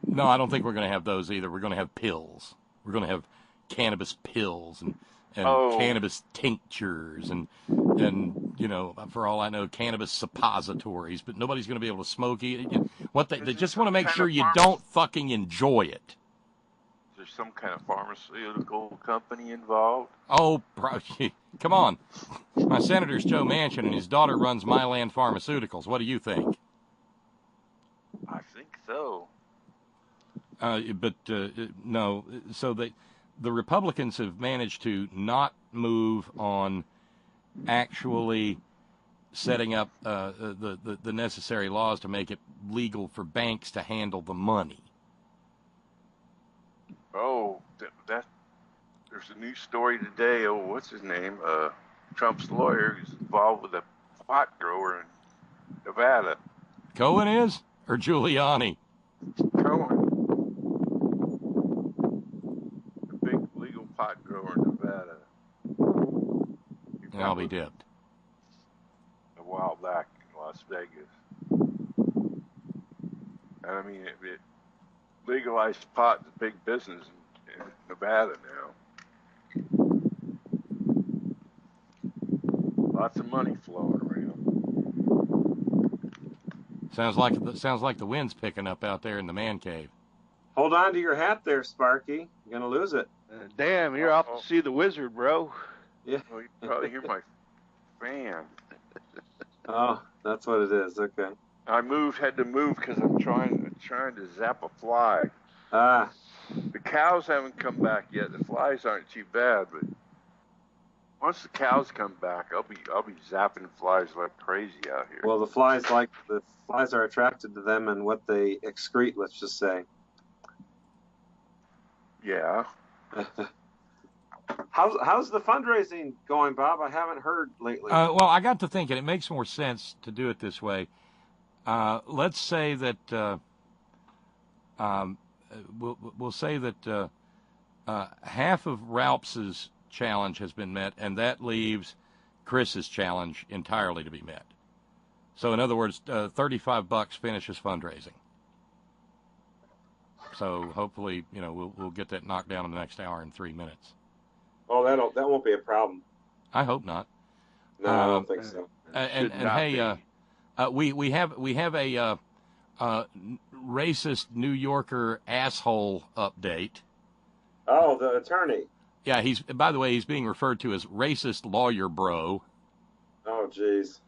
No, I don't think we're going to have those either. We're going to have pills. We're going to have cannabis pills and cannabis tinctures and for all I know, cannabis suppositories. But nobody's going to be able to smoke it. They just want to make sure you don't fucking enjoy it. Is there some kind of pharmaceutical company involved? Oh, come on. My senator's Joe Manchin, and his daughter runs Mylan Pharmaceuticals. What do you think? I think so. No. So the Republicans have managed to not move on actually setting up the necessary laws to make it legal for banks to handle the money. Oh, there's a new story today. Oh, what's his name? Trump's lawyer is involved with a pot grower in Nevada. Cohen is? Or Giuliani? Cohen. A big legal pot grower in Nevada. I'll be dipped. A while back in Las Vegas. And I mean, it legalized pot is a big business in Nevada now. Lots of money flowing around. Sounds like the wind's picking up out there in the man cave. Hold on to your hat there, Sparky. You're gonna lose it. Damn, you're off to see the wizard, bro. Yeah. Well, you can probably hear my fan. Oh, that's what it is. Okay. I had to move because I'm trying to zap a fly. Ah. The cows haven't come back yet. The flies aren't too bad, but once the cows come back, I'll be zapping flies like crazy out here. Well, the flies are attracted to them and what they excrete. Let's just say. Yeah. How's the fundraising going, Bob? I haven't heard lately. Well, I got to thinking it makes more sense to do it this way. Let's say that we'll say that half of Ralph's challenge has been met, and that leaves Chris's challenge entirely to be met. So, in other words, $35 finishes fundraising. So, hopefully, we'll get that knocked down in the next hour and 3 minutes. Oh, that won't be a problem. I hope not. No, I don't think so. And hey, we have a racist New Yorker asshole update. Oh, the attorney. Yeah, by the way, he's being referred to as racist lawyer bro. Oh, jeez.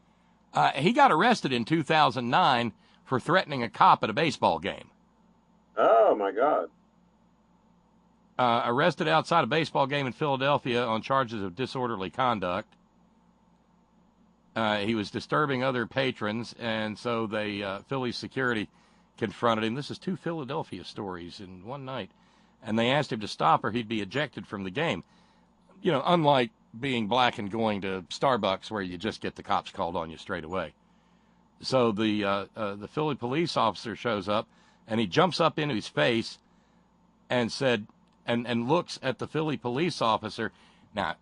He got arrested in 2009 for threatening a cop at a baseball game. Oh, my God. Arrested outside a baseball game in Philadelphia on charges of disorderly conduct. He was disturbing other patrons, and so Philly security confronted him. This is 2 Philadelphia stories in one night. And they asked him to stop or he'd be ejected from the game. Unlike being black and going to Starbucks where you just get the cops called on you straight away. So the Philly police officer shows up, and he jumps up into his face and said, and looks at the Philly police officer. Now,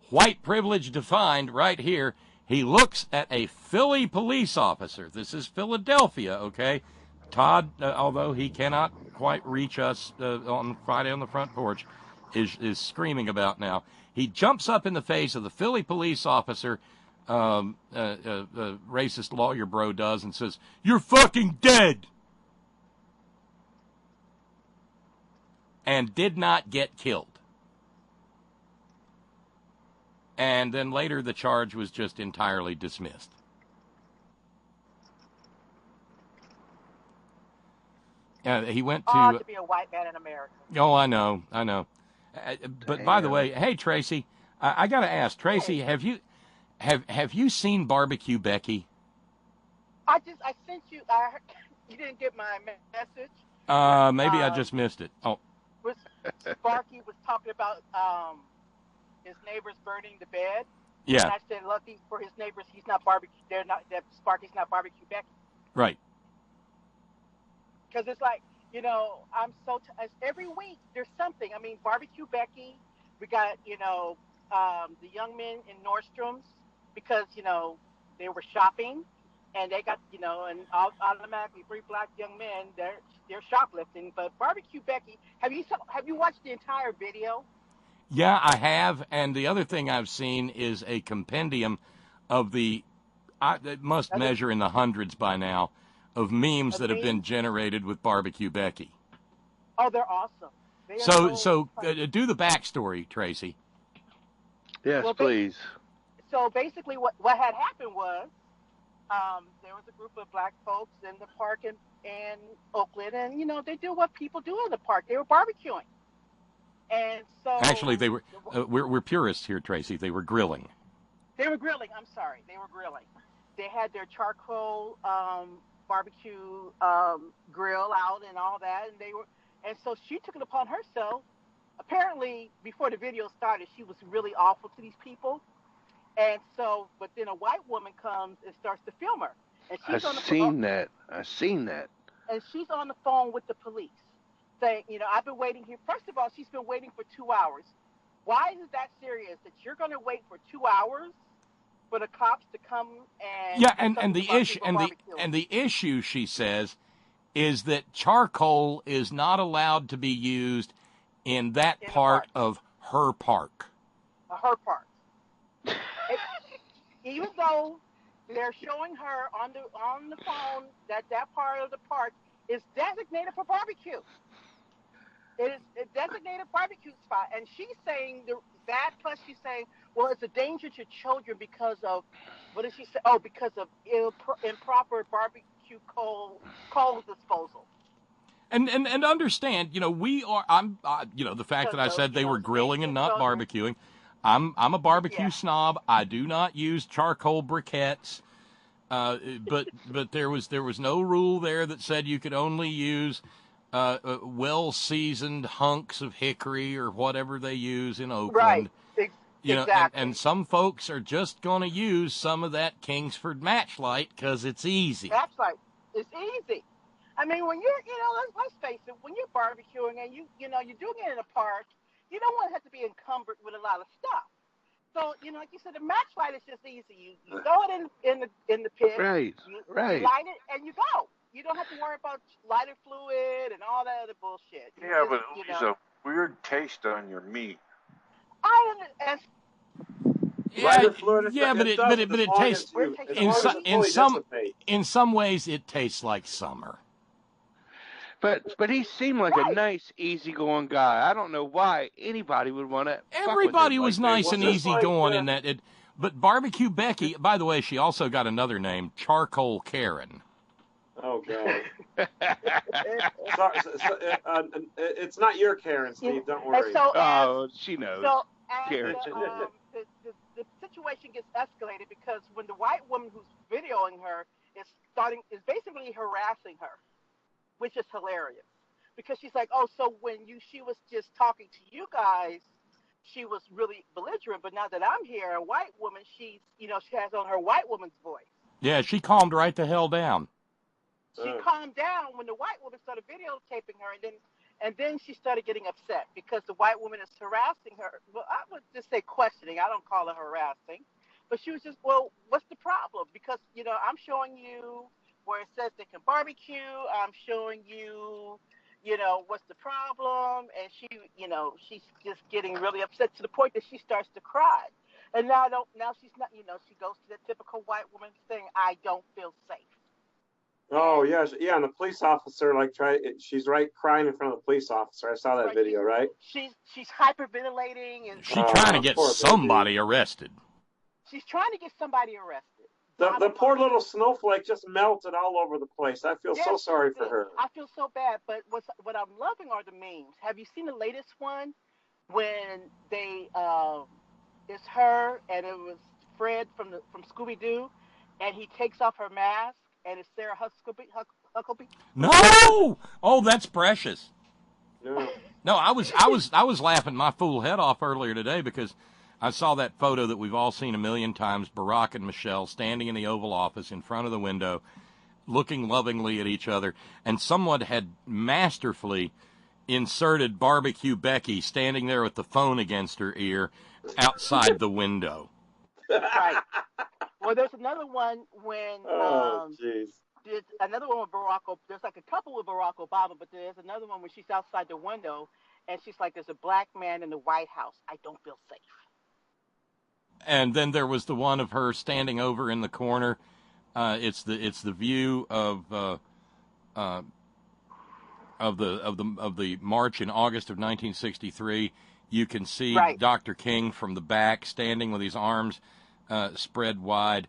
white privilege defined right here. He looks at a Philly police officer. This is Philadelphia, okay? Todd, although he cannot quite reach us on Friday on the front porch, is screaming about now. He jumps up in the face of the Philly police officer, racist lawyer bro does, and says, "You're fucking dead!" And did not get killed. And then later the charge was just entirely dismissed. He went to be a white man in America. Oh, I know. But by the way, hey Tracy, I got to ask Tracy, have you seen Barbecue Becky? I sent you. You didn't get my message. Maybe I just missed it. Oh. Sparky was talking about his neighbors burning the bed. Yeah. And I said, lucky for his neighbors, he's not barbecue. Sparky's not Barbecue Becky. Right. Because it's like, I'm so every week there's something. I mean, Barbecue Becky. We got the young men in Nordstrom's because they were shopping, and they got and automatically 3 black young men they're shoplifting. But Barbecue Becky, have you watched the entire video? Yeah, I have. And the other thing I've seen is a compendium of it must measure in the hundreds by now, of memes that have been generated with Barbecue Becky. Oh, they're awesome. So do the backstory, Tracy. Yes, please. So basically what had happened was there was a group of black folks in the park in Oakland, and, they do what people do in the park. They were barbecuing. And so Actually, they were. We're purists here, Tracy. They were grilling. They were grilling. I'm sorry. They were grilling. They had their charcoal barbecue grill out and all that, and so she took it upon herself. Apparently, before the video started, she was really awful to these people, and so, but then a white woman comes and starts to film her, and she's I've seen that. and she's on the phone with the police, saying, I've been waiting here. First of all, she's been waiting for 2 hours. Why is it that serious that you're going to wait for 2 hours for the cops to come and and the issue, she says, is that charcoal is not allowed to be used in that part of her park. Her park. Even though they're showing her on the phone that part of the park is designated for barbecue. It is a designated barbecue spot, and she's saying that. Plus, she's saying, well, it's a danger to children because of what did she say? Oh, because of improper barbecue coal disposal. And understand, we are. The fact that I said they were grilling and not barbecuing. I'm a barbecue snob. I do not use charcoal briquettes. But there was no rule there that said you could only use well-seasoned hunks of hickory or whatever they use in Oakland. Right. Exactly. And some folks are just going to use some of that Kingsford matchlight because it's easy. Matchlight. It's easy. I mean, when you're, let's face it, when you're barbecuing and you're doing it in a park, you don't want to have to be encumbered with a lot of stuff. So, like you said, the matchlight is just easy. You throw it in the pit. Right. You light it and you go. You don't have to worry about lighter fluid and all that other bullshit. Yeah, but it's a weird taste on your meat. I understand. But it tastes in some ways it tastes like summer. But he seemed like a nice, easygoing guy. I don't know why anybody would want to. Everybody was nice and easygoing in that. But Barbecue Becky, by the way, she also got another name, Charcoal Karen. Oh God. It's not your Karen, Steve. Don't worry. She knows. So Karen. The situation gets escalated because when the white woman who's videoing her is basically harassing her, which is hilarious, because she's like, oh, so when she was just talking to you guys, she was really belligerent, but now that I'm here, a white woman, she has on her white woman's voice. Yeah, she calmed right the hell down. She calmed down when the white woman started videotaping her, and then she started getting upset because the white woman is harassing her. Well, I would just say questioning. I don't call it harassing, but she was just, well, what's the problem? Because I'm showing you where it says they can barbecue. I'm showing you, what's the problem? And she's just getting really upset to the point that she starts to cry. And now she's not, she goes to the typical white woman thing. I don't feel safe. Oh yeah, and the police officer she's crying in front of the police officer. I saw that video, right? She's hyperventilating and she's trying to get somebody arrested. She's trying to get somebody arrested. The poor little snowflake just melted all over the place. I feel so sorry for her. I feel so bad, but what I'm loving are the memes. Have you seen the latest one when they it's her and it was Fred from Scooby-Doo, and he takes off her mask and it's Sarah Huckabee? No! Oh, that's precious. No. No, I was laughing my fool head off earlier today because I saw that photo that we've all seen a million times, Barack and Michelle standing in the Oval Office in front of the window, looking lovingly at each other, and someone had masterfully inserted Barbecue Becky standing there with the phone against her ear outside the window. Right. Well, there's another one when jeez. There's another one with Barack Obama. There's like a couple with Barack Obama, but there's another one when she's outside the window and she's like, "There's a black man in the White House. I don't feel safe." And then there was the one of her standing over in the corner. It's the view of the march in August of 1963. You can see Dr. King from the back, standing with his arms spread wide,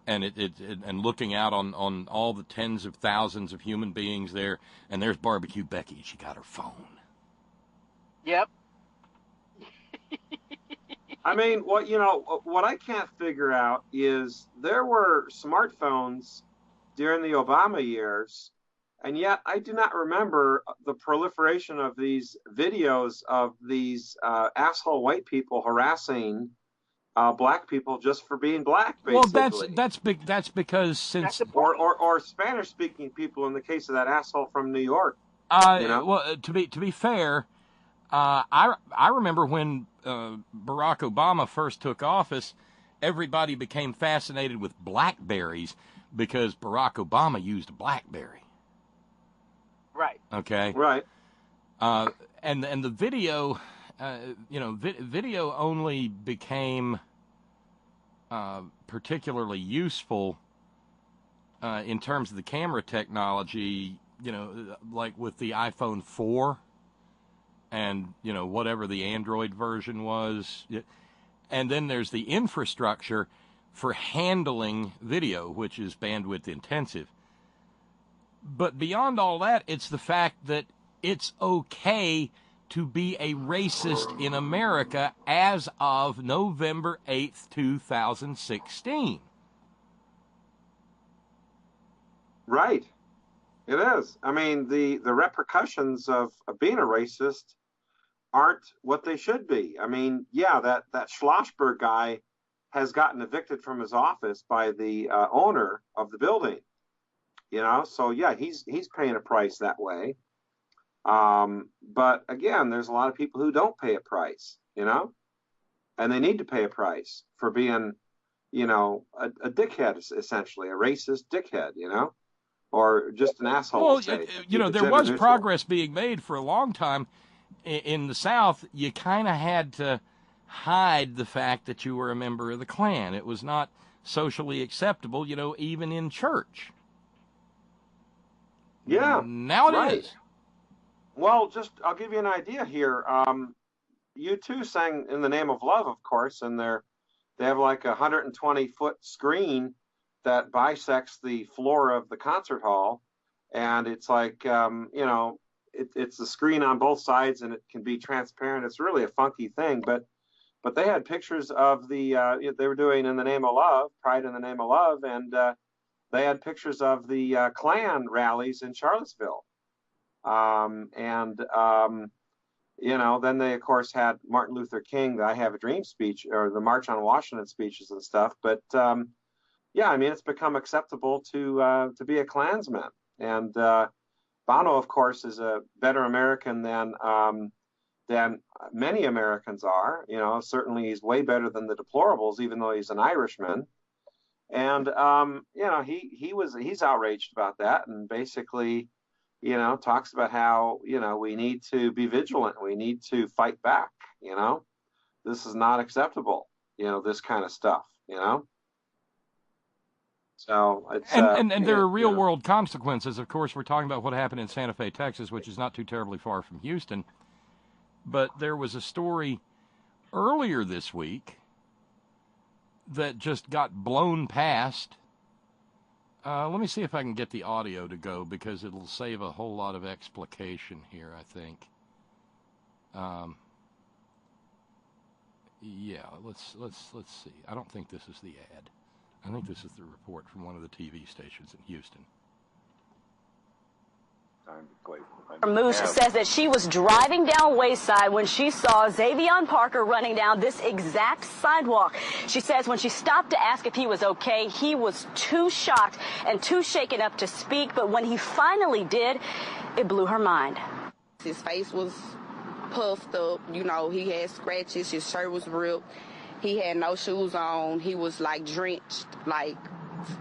and and looking out on all the tens of thousands of human beings there. And there's Barbecue Becky. She got her phone. Yep. I mean, what I can't figure out is there were smartphones during the Obama years, and yet I do not remember the proliferation of these videos of these asshole white people harassing black people just for being black, basically. Well, that's because since or Spanish-speaking people in the case of that asshole from New York. Well, to be fair, I remember when Barack Obama first took office, everybody became fascinated with BlackBerries because Barack Obama used a BlackBerry. Right. Okay. Right. And the video, video only became particularly useful in terms of the camera technology, like with the iPhone 4 and, whatever the Android version was. And then there's the infrastructure for handling video, which is bandwidth intensive. But beyond all that, it's the fact that it's okay to be a racist in America as of November 8th, 2016. Right. It is. I mean, the repercussions of being a racist aren't what they should be. I mean, yeah, that Schlossberg guy has gotten evicted from his office by the owner of the building. So yeah, he's paying a price that way. But again, there's a lot of people who don't pay a price, and they need to pay a price for being, a dickhead, essentially, a racist dickhead, or just an asshole. Well, there was progress being made for a long time in the South. You kind of had to hide the fact that you were a member of the Klan. It was not socially acceptable, even in church. Yeah. Now it is. Well, I'll give you an idea here. U2 sang "In the Name of Love," of course, and they have like a 120-foot screen that bisects the floor of the concert hall, and it's like it's a screen on both sides, and it can be transparent. It's really a funky thing, but they had pictures of they were doing "In the Name of Love," Pride in the Name of Love, and they had pictures of the Klan rallies in Charlottesville. Then they, of course, had Martin Luther King, the I Have a Dream speech, or the March on Washington speeches and stuff. But, yeah, I mean, it's become acceptable to be a Klansman. And Bono, of course, is a better American than many Americans are. Certainly he's way better than the deplorables, even though he's an Irishman. And, he's outraged about that and basically, talks about how, we need to be vigilant. We need to fight back. This is not acceptable, this kind of stuff, So it's, and there are real world consequences. Of course, we're talking about what happened in Santa Fe, Texas, which is not too terribly far from Houston. But there was a story earlier this week that just got blown past. Let me see if I can get the audio to go, because it'll save a whole lot of explication here, I think. Yeah, let's see. I don't think this is the ad. I think this is the report from one of the TV stations in Houston. Moose says that she was driving down Wayside when she saw Xavion Parker running down this exact sidewalk. She says when she stopped to ask if he was okay, he was too shocked and too shaken up to speak. But when he finally did, it blew her mind. His face was puffed up. He had scratches. His shirt was ripped. He had no shoes on. He was drenched,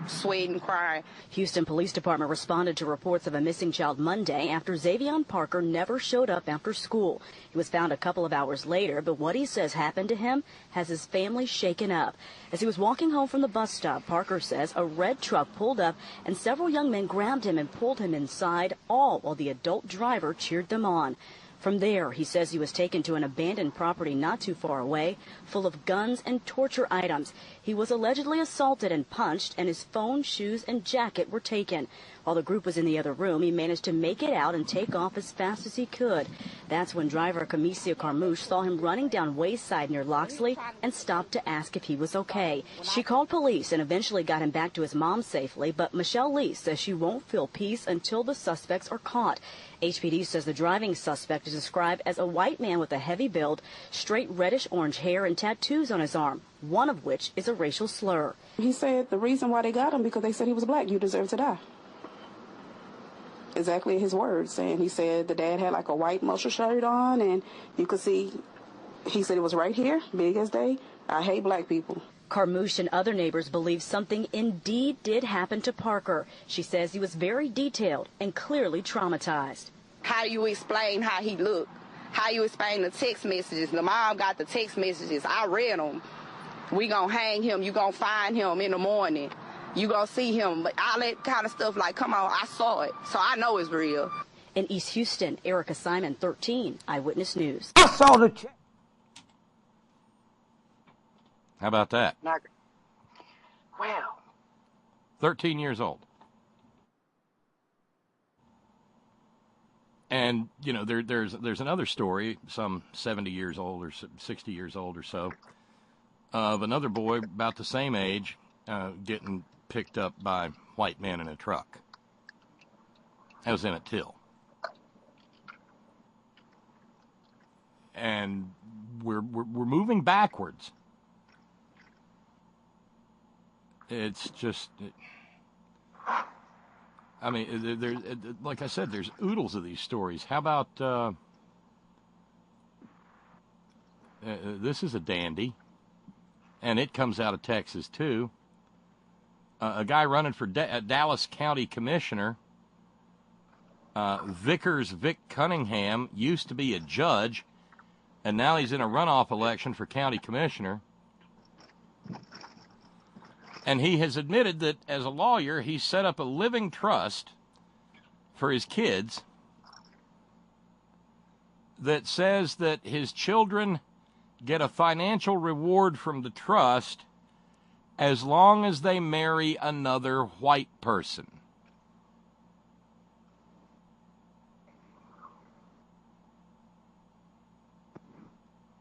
sweating, crying. Houston Police Department responded to reports of a missing child Monday after Xavion Parker never showed up after school. He was found a couple of hours later, but what he says happened to him has his family shaken up. As he was walking home from the bus stop, Parker says a red truck pulled up and several young men grabbed him and pulled him inside, all while the adult driver cheered them on. From there, he says he was taken to an abandoned property not too far away, full of guns and torture items. He was allegedly assaulted and punched, and his phone, shoes, and jacket were taken. While the group was in the other room, he managed to make it out and take off as fast as he could. That's when driver Camisio Carmouche saw him running down Wayside near Loxley and stopped to ask if he was okay. She called police and eventually got him back to his mom safely, but Michelle Lee says she won't feel peace until the suspects are caught. HPD says the driving suspect is described as a white man with a heavy build, straight reddish-orange hair, and tattoos on his arm, one of which is a racial slur. He said the reason why they got him because they said he was black. You deserve to die. Exactly his words. And he said the dad had like a white muscle shirt on, and you could see, he said it was right here, big as day. I hate black people. Carmouche and other neighbors believe something indeed did happen to Parker. She says he was very detailed and clearly traumatized. How do you explain how he looked? How you explain the text messages? The mom got the text messages. I read them. We gonna hang him. You gonna find him in the morning. You gonna see him. But all that kind of stuff, like, come on, I saw it. So I know it's real. In East Houston, Erica Simon, 13, Eyewitness News. I saw the check. How about that? Wow. 13 years old. And, you know, there's another story, some 70 years old or 60 years old or so, of another boy about the same age getting picked up by white men in a truck. That was Emmett Till. And we're moving backwards. It's just, I mean, there, like I said, there's oodles of these stories. How about, this is a dandy, and it comes out of Texas, too. A guy running for Dallas County Commissioner, Vickers Vic Cunningham, used to be a judge, and now he's in a runoff election for county commissioner. And he has admitted that as a lawyer, he set up a living trust for his kids that says that his children get a financial reward from the trust as long as they marry another white person.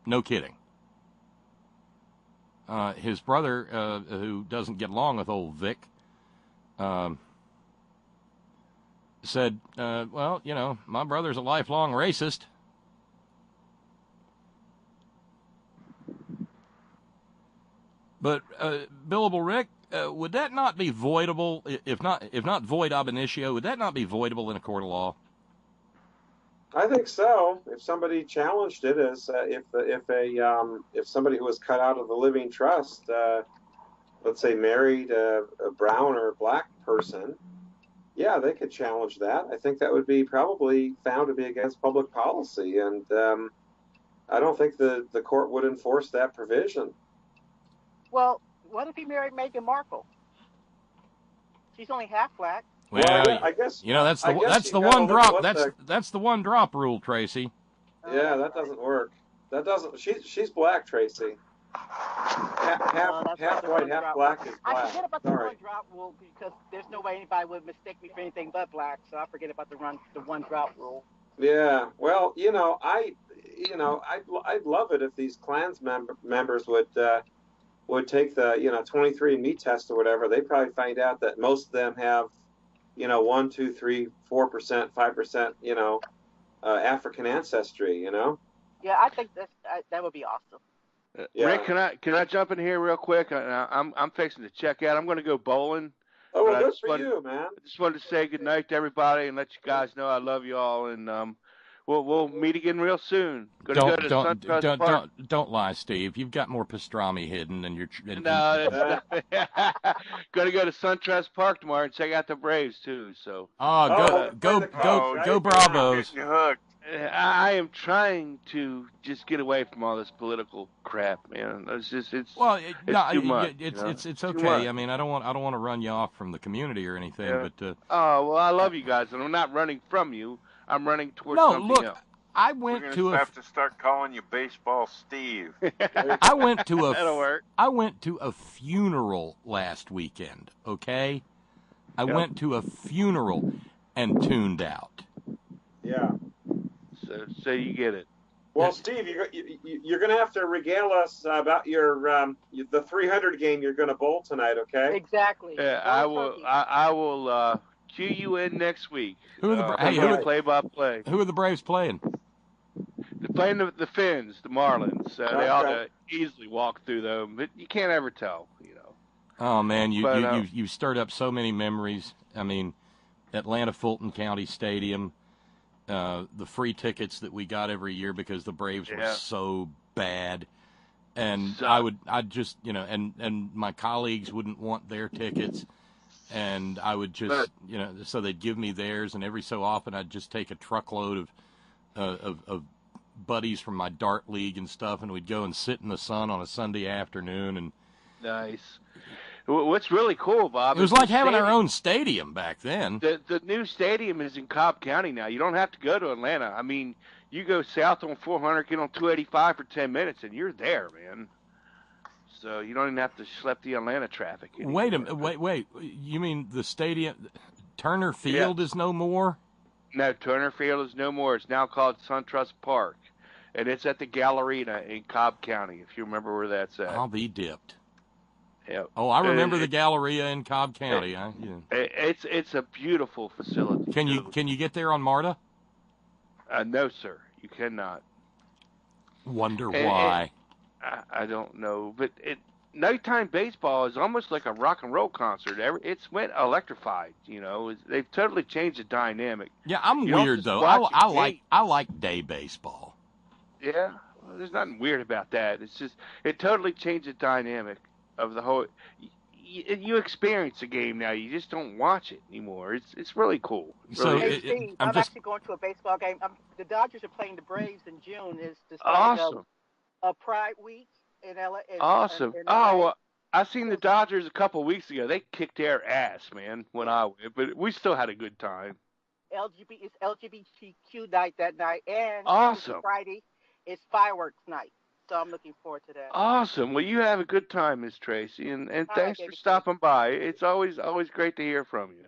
No kidding. His brother, who doesn't get along with old Vic, said, well, you know, my brother's a lifelong racist. But, Billable Rick, would that not be voidable, if not void ab initio, would that not be voidable in a court of law? I think so. If somebody challenged it as if somebody who was cut out of the living trust, let's say married a brown or black person, yeah, they could challenge that. I think that would be probably found to be against public policy, and I don't think the court would enforce that provision. Well, what if he married Meghan Markle? She's only half black. Well, I guess, you know, that's the one drop. That's the one drop rule, Tracy. Yeah, that doesn't work. That doesn't. She's black, Tracy. Half white, half black is black. I forget about the one drop rule because there's no way anybody would mistake me for anything but black. So I forget about the one drop rule. Yeah. Well, you know, I'd love it if these Klans members would take the 23andMe test or whatever. They'd probably find out that most of them have 1, 2, 3, 4%, 5%, African ancestry, Yeah, I think that would be awesome. Yeah. Rick, can I jump in here real quick? I'm fixing to check out. I'm going to go bowling. Oh, well, good for you, man. I just wanted to say good night to everybody and let you guys know I love you all, and we'll meet again real soon. Don't lie, Steve. You've got more pastrami hidden than your. No, going to go to SunTrust Park tomorrow and check out the Braves too. So. Go Bravos. I am trying to just get away from all this political crap, man. It's too much. It's okay. I mean, I don't want to run you off from the community or anything, but. Oh well, I love you guys, and I'm not running from you. I'm running towards something else. I went to have to start calling you Baseball Steve. I went to a funeral last weekend. Okay, I went to a funeral and tuned out. Yeah. So you get it. Well, Steve, you're going to have to regale us about your the 300 game you're going to bowl tonight, okay? Exactly. Yeah, I will cue you in next week. Who are the play-by-play? Who are the Braves playing? They're playing the Finns, the Marlins. They ought to easily walk through them, but you can't ever tell, you know. Oh man, you stirred up so many memories. I mean, Atlanta Fulton County Stadium, the free tickets that we got every year because the Braves were so bad, and I'd just, you know, and my colleagues wouldn't want their tickets, and I would just, you know, so they'd give me theirs, and every so often I'd just take a truckload of buddies from my dart league and stuff, and we'd go and sit in the sun on a Sunday afternoon. And nice. What's really cool, Bob, it was like having our own stadium back then. The new stadium is in Cobb County now. You don't have to go to Atlanta. I mean, you go south on 400, get on 285 for 10 minutes, and you're there, man. So you don't even have to schlep the Atlanta traffic anymore. Wait a minute. Wait. You mean the stadium, Turner Field is no more? No, Turner Field is no more. It's now called SunTrust Park, and it's at the Galleria in Cobb County, if you remember where that's at. I'll be dipped. Yeah. Oh, I remember the Galleria in Cobb County. It's a beautiful facility. Can you get there on MARTA? No, sir. You cannot. Wonder why. I don't know, but nighttime baseball is almost like a rock and roll concert. It's went electrified. You know, they've totally changed the dynamic. Yeah, I'm weird though. I like day baseball. Yeah, well, there's nothing weird about that. It's just it totally changed the dynamic of the whole. You experience a game now. You just don't watch it anymore. It's really cool. Hey, Steve, I'm actually going to a baseball game. The Dodgers are playing the Braves in June. It's the start of Pride Week in LA. Awesome. Well, I seen the Dodgers a couple of weeks ago. They kicked their ass, man, when I went, but we still had a good time. It's LGBTQ night that night, and awesome. Friday it's fireworks night. So I'm looking forward to that. Awesome. Well, you have a good time, Miss Tracy, and thanks for stopping by. It's always great to hear from you.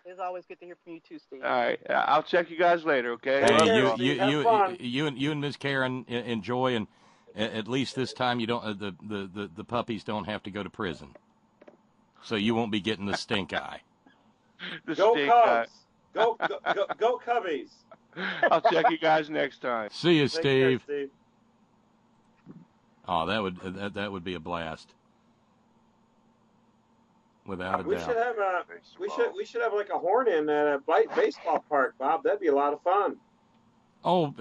It's always good to hear from you too, Steve. All right, I'll check you guys later. Okay. Hey, you and Miss Karen enjoy, and at least this time you don't the puppies don't have to go to prison, so you won't be getting the stink eye. Go Cubs! Go Cubbies! I'll check you guys next time. See you, Steve. Care, Steve. Oh, that would be a blast, without a doubt. We should have like a horn in at a baseball park, Bob. That'd be a lot of fun. Oh,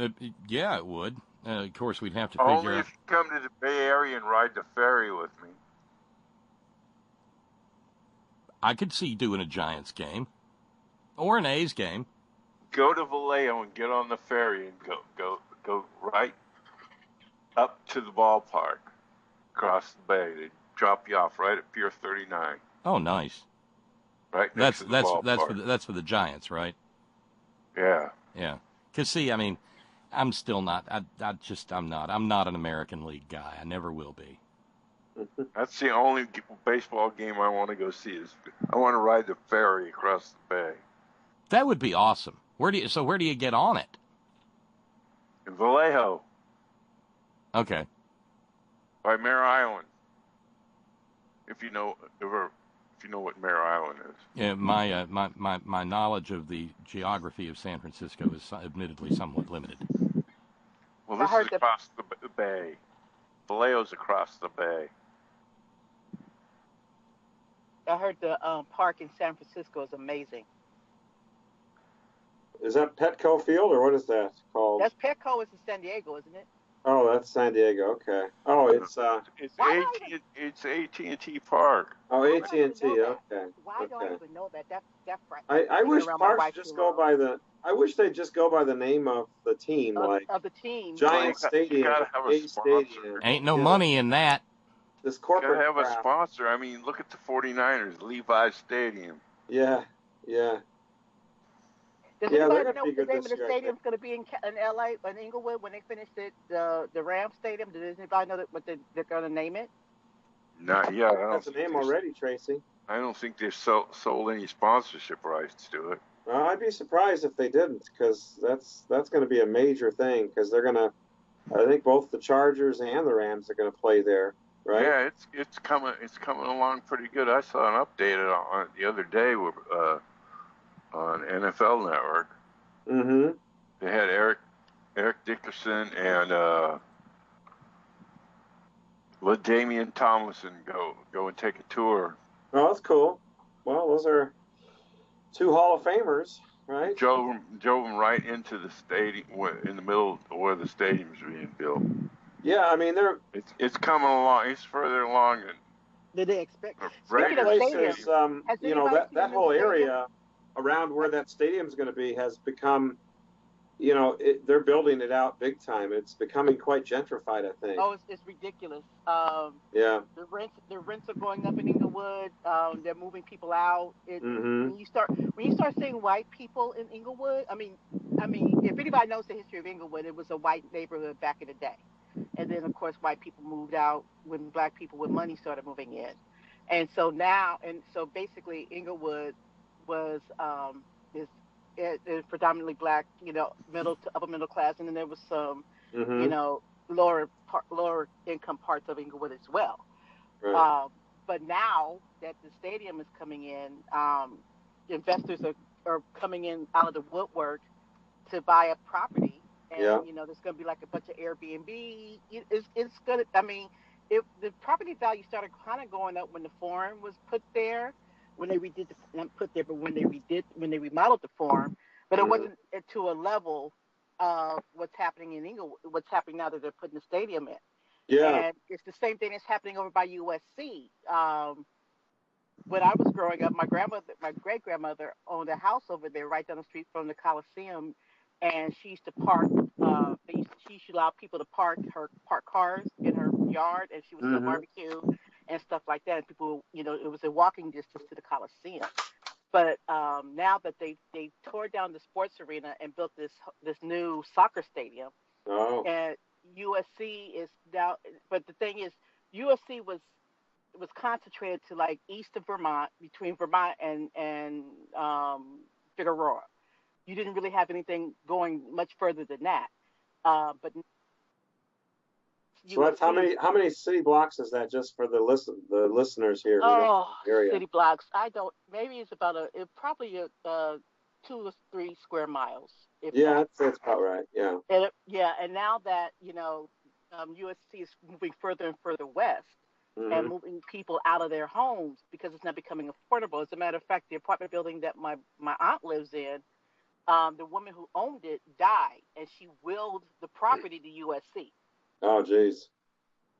yeah, it would. Of course, we'd have to figure Only out. if you come to the Bay Area and ride the ferry with me. I could see doing a Giants game, or an A's game. Go to Vallejo and get on the ferry and go right up to the ballpark, across the bay. They drop you off right at Pier 39. Oh, nice. Right next to the ballpark. That's for the Giants, right? Yeah. Yeah. Because see, I mean, I'm still not. I'm not. I'm not an American League guy. I never will be. That's the only baseball game I want to go see. I want to ride the ferry across the bay. That would be awesome. Where do you get on it? In Vallejo. Okay. By Mare Island. If you know what Mare Island is. Yeah, my knowledge of the geography of San Francisco is admittedly somewhat limited. Well, this is across the bay. Vallejo's across the bay. I heard the park in San Francisco is amazing. Is that Petco Field, or what is that called? That's Petco is in San Diego, isn't it? Oh, that's San Diego. Okay. Oh, it's AT&T Park. Oh, AT&T. Okay. Why don't I even know that? That's I wish parks just go by the. I wish they'd just go by the name of the team, of the team. Giant Stadium, You gotta have a sponsor. Ain't no money in that. This corporate. You gotta have crap. a sponsor. I mean, look at the 49ers, Levi's Stadium. Yeah. Does anybody know what the name of the stadium's going to be in LA, in Inglewood, when they finish the Rams Stadium? Does anybody know what they're going to name it? Not yet. That's a name already, Tracy. I don't think they've sold any sponsorship rights to it. I'd be surprised if they didn't, because that's going to be a major thing. Because they're going to, I think both the Chargers and the Rams are going to play there, right? Yeah, it's coming along pretty good. I saw an update on it the other day on NFL Network. Mm-hmm. They had Eric Dickerson and LaDainian Tomlinson go and take a tour. Oh, that's cool. Well, those are two Hall of Famers, right? Drove them right into the stadium, in the middle of where the stadium's being built. Yeah, I mean it's coming along. It's further along than Did they expect? Speaking of places, has you know, anybody that seen whole the stadium? area around where that stadium's going to be has become, you know, they're building it out big time. It's becoming quite gentrified, I think. Oh, it's ridiculous. Yeah. The rents are going up in Inglewood. They're moving people out. Mm-hmm. When you start seeing white people in Inglewood, I mean, if anybody knows the history of Inglewood, it was a white neighborhood back in the day, and then of course white people moved out when black people with money started moving in, and so basically Inglewood was is predominantly black, you know, middle to upper middle class, and then there was some, Mm-hmm. you know, lower income parts of Inglewood as well. Right. But now that the stadium is coming in, investors are coming in out of the woodwork to buy a property, and you know there's going to be like a bunch of Airbnb. It's going to. I mean, the property value started kind of going up when the Forum was put there, when they remodeled the Forum, but it wasn't to a level of what's happening in Inglewood, what's happening now that they're putting the stadium in. Yeah. And it's the same thing that's happening over by USC. When I was growing up, my great grandmother owned a house over there right down the street from the Coliseum, and she used to park. She used to allow people to park cars in her yard, and she would sell barbecue and stuff like that. And people, you know, it was a walking distance to the Coliseum. But now that they tore down the sports arena and built this new soccer stadium, and USC is now. But the thing is, USC was concentrated to like east of Vermont, between Vermont and Figueroa. You didn't really have anything going much further than that. But so that's how many city blocks is that, just for the listeners here? Area. City blocks. Maybe it's about probably 2 or 3 square miles. That's about right. Yeah. And now that, you know, USC is moving further and further west, and moving people out of their homes because it's not becoming affordable. As a matter of fact, the apartment building that my aunt lives in, the woman who owned it died, and she willed the property to USC. Oh, geez.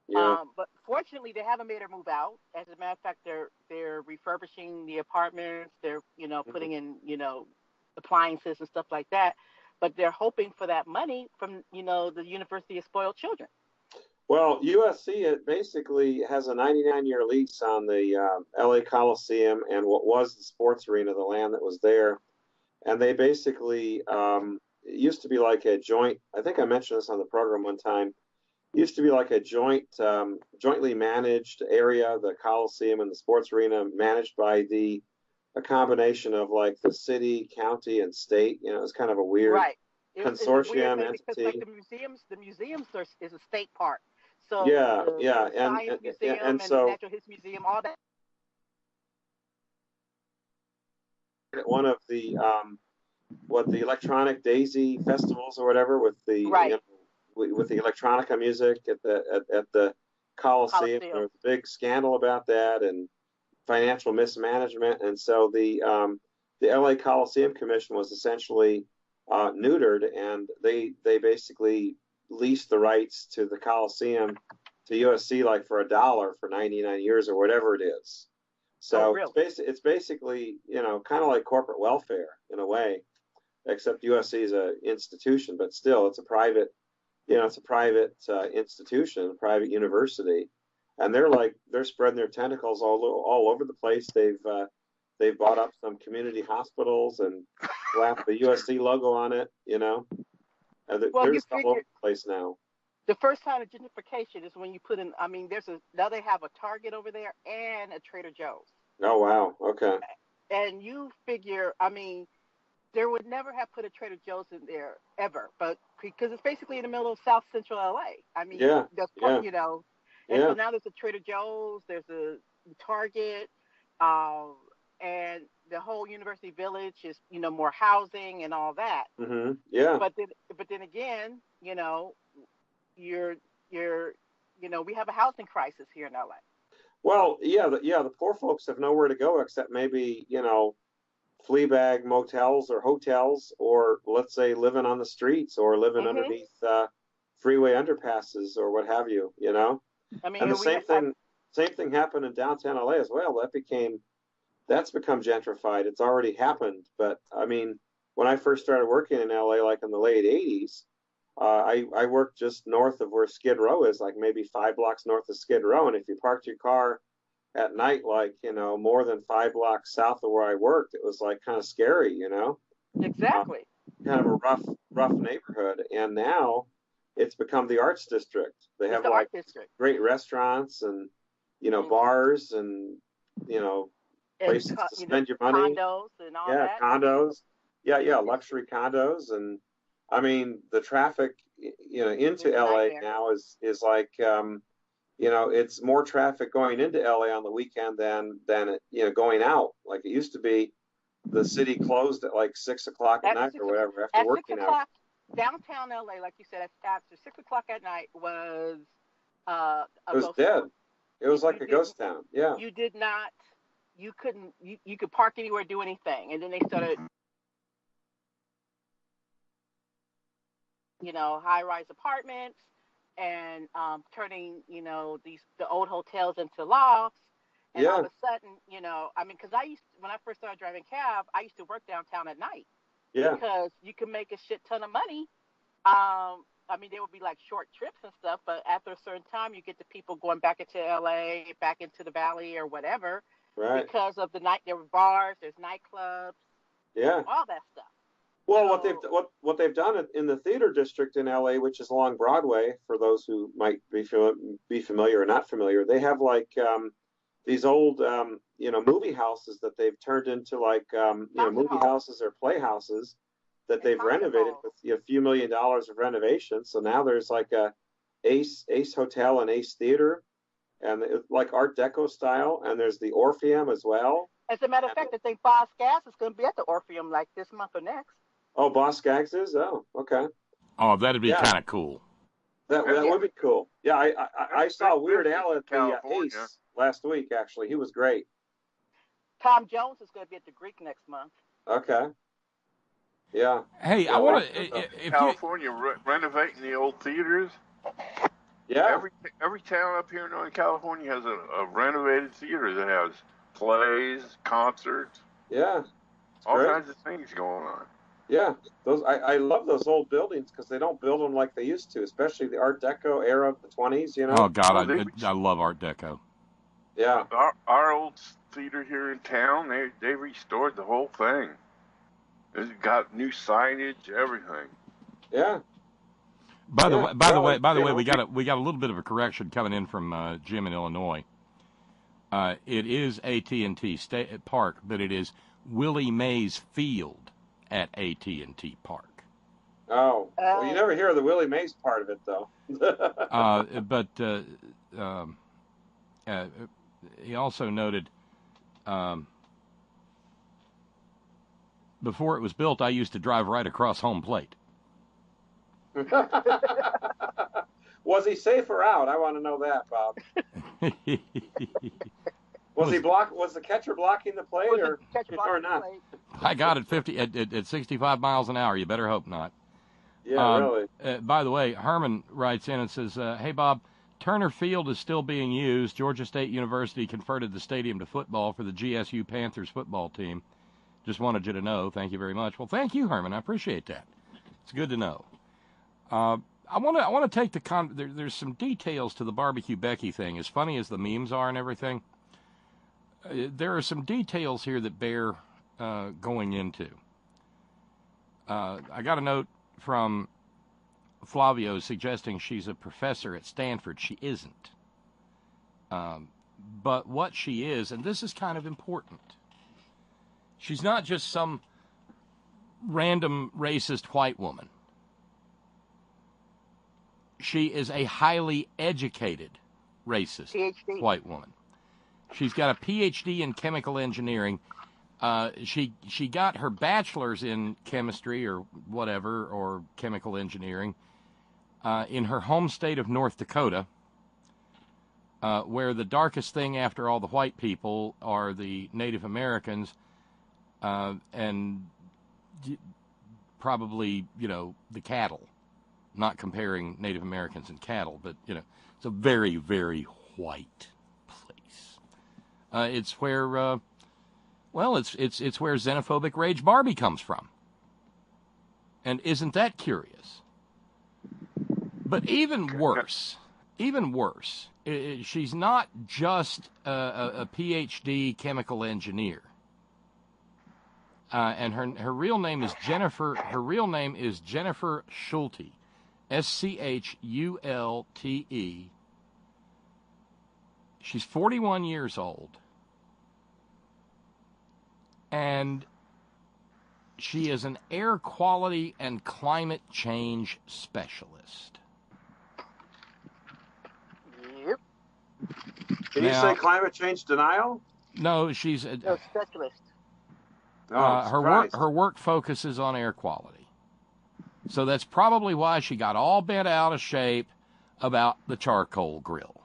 Yeah. But fortunately, they haven't made her move out. As a matter of fact, they're refurbishing the apartments. They're, you know, putting in, you know, appliances and stuff like that. But they're hoping for that money from, you know, the University of Spoiled Children. Well, USC it basically has a 99-year lease on the LA Coliseum and what was the sports arena, the land that was there. And they basically, it used to be like a joint, I think I mentioned this on the program one time, it used to be like a jointly managed area, the Coliseum and the sports arena, managed by a combination of like the city, county, and state. You know, it's kind of a weird consortium entity. Because like the museums is a state park. So the Science Museum and so, the Natural History Museum, all that. One of the the electronic Daisy festivals or whatever with the you know, with the electronica music at the Coliseum. There was a big scandal about that and financial mismanagement, and so the LA Coliseum Commission was essentially neutered, and they basically leased the rights to the Coliseum to USC like for $1 for 99 years or whatever it is. So it's basically, you know, kind of like corporate welfare in a way, except USC is an institution, but still it's a private, you know, institution, a private university, and they're spreading their tentacles all over the place. They've bought up some community hospitals and slapped the USC logo on it, you know. They're just all over the place now. The first sign of gentrification is when you put in. I mean, now they have a Target over there and a Trader Joe's. Oh, wow. Okay. And you figure, I mean, there would never have put a Trader Joe's in there ever, but because it's basically in the middle of South Central LA. I mean, Yeah. Yeah. you know, and so Yeah. now there's a Trader Joe's, there's a Target, um, and the whole University Village is, more housing and all that. Mm-hmm. Yeah. But then again, you're, we have a housing crisis here in LA. Well, yeah, the poor folks have nowhere to go except maybe, flea bag motels or hotels, or let's say living on the streets or living underneath freeway underpasses or what have you, I mean, And the same thing happened in downtown LA as well. That's become gentrified. It's already happened. But I mean, when I first started working in LA, like in the late 80s, I worked just north of where Skid Row is, like maybe 5 blocks north of Skid Row. And if you parked your car at night, like, more than 5 blocks south of where I worked, it was like kind of scary, Exactly. Kind of a rough neighborhood. And now it's become the arts district. They have like great restaurants and, bars and, places to spend your money. Condos and all yeah, that. condos. Yeah, luxury condos. And I mean, the traffic, into LA now is like, it's more traffic going into LA on the weekend than going out. Like it used to be, the city closed at like 6 o'clock at night or whatever after working out. Downtown LA, like you said, after 6 o'clock at night was it was dead. Town. It was like a ghost town. Yeah. You did not. You couldn't. You could park anywhere, do anything, and then they started. High-rise apartments and turning, the old hotels into lofts. And all of a sudden, because when I first started driving cab, I used to work downtown at night. Yeah. Because you can make a shit ton of money. There would be like short trips and stuff, but after a certain time, you get the people going back into LA, back into the Valley or whatever. Right. Because of the night, there were bars, there's nightclubs. Yeah. All that stuff. Well, what they've done in the theater district in LA, which is along Broadway, for those who might be familiar or not familiar, they have like these old movie houses that they've turned into like movie houses or playhouses that they've renovated with a few $1 million of renovation. So now there's like a Ace Hotel and Ace Theater, and it's like Art Deco style, and there's the Orpheum as well. As a matter of fact, I think Boss Gas is going to be at the Orpheum like this month or next. Oh, Boss Skaggs is? Oh, okay. Oh, that'd be kind of cool. That would be cool. Yeah, I saw Weird Al at the Ace last week, actually. He was great. Tom Jones is going to be at the Greek next month. Okay. Yeah. Hey, I want to... California renovating the old theaters. Yeah. Every town up here in Northern California has a renovated theater that has plays, concerts. Yeah. All kinds of things going on. Yeah, I love those old buildings because they don't build them like they used to, especially the Art Deco era of the 20s, Oh, God, I love Art Deco. Yeah. Our old theater here in town, they restored the whole thing. It's got new signage, everything. Yeah. By the way, we got a little bit of a correction coming in from Jim in Illinois. It is AT&T Park, but it is Willie Mays Field at AT&T Park. Oh, well, you never hear the Willie Mays part of it, though. But he also noted, before it was built, I used to drive right across home plate. Was he safe or out? I want to know that, Bob. Was the catcher blocking the plate or not? I got it at 65 miles an hour. You better hope not. Yeah, really. By the way, Herman writes in and says, "Hey Bob, Turner Field is still being used. Georgia State University converted the stadium to football for the GSU Panthers football team. Just wanted you to know. Thank you very much." Well, thank you, Herman. I appreciate that. It's good to know. I want to take there's some details to the Barbecue Becky thing. As funny as the memes are and everything, there are some details here that bear going into. I got a note from Flavio suggesting she's a professor at Stanford. She isn't. But what she is, and this is kind of important, she's not just some random racist white woman. She is a highly educated racist PhD. white woman. She's got a PhD in chemical engineering. She got her bachelor's in chemistry or whatever, or chemical engineering, in her home state of North Dakota, where the darkest thing after all the white people are the Native Americans, and probably, the cattle. Not comparing Native Americans and cattle, but, it's a very, very white place. It's where, it's where xenophobic Rage Barbie comes from. And isn't that curious? But even worse, she's not just a PhD chemical engineer. And her real name is Jennifer. Her real name is Jennifer Schulte, Schulte. She's 41 years old, and she is an air quality and climate change specialist. Yep. Can you say climate change denial? No, she's a specialist. her work focuses on air quality. So that's probably why she got all bent out of shape about the charcoal grill.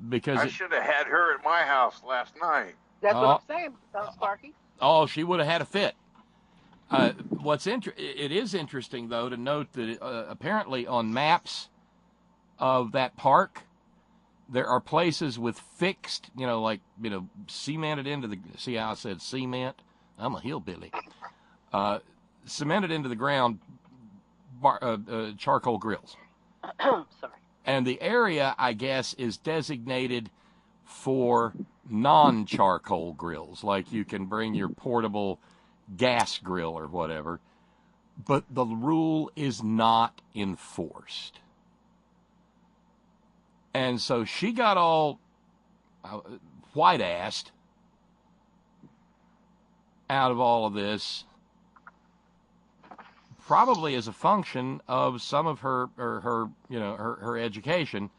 Because I should have had her at my house last night. That's what I'm saying, Sparky. Oh, she would have had a fit. It is interesting, though, to note that apparently on maps of that park, there are places with fixed, cemented into the, see how I said cement? I'm a hillbilly. Cemented into the ground charcoal grills. Sorry. And the area, I guess, is designated for non-charcoal grills, like you can bring your portable gas grill or whatever, but the rule is not enforced. And so she got all white-assed out of all of this, probably as a function of some of her education,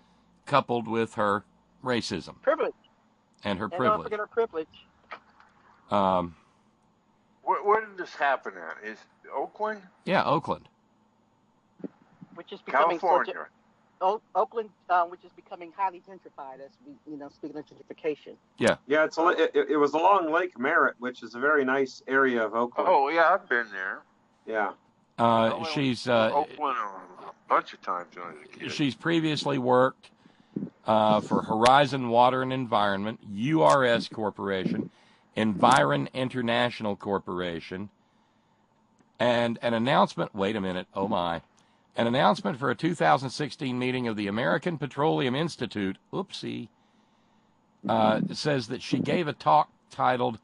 coupled with her racism. Privilege. And her and privilege. Don't forget her privilege. Where did this happen at? Is it Oakland? Yeah, Oakland. Which is becoming California. Oakland, which is becoming highly gentrified, as we, speaking of gentrification. Yeah. Yeah, it was along Lake Merritt, which is a very nice area of Oakland. Oh yeah, I've been there. Yeah. She's Oakland a bunch of times when I was a kid. She's previously worked for Horizon Water and Environment, URS Corporation, Environ International Corporation, and an announcement. Wait a minute. Oh my. An announcement for a 2016 meeting of the American Petroleum Institute, says that she gave a talk titled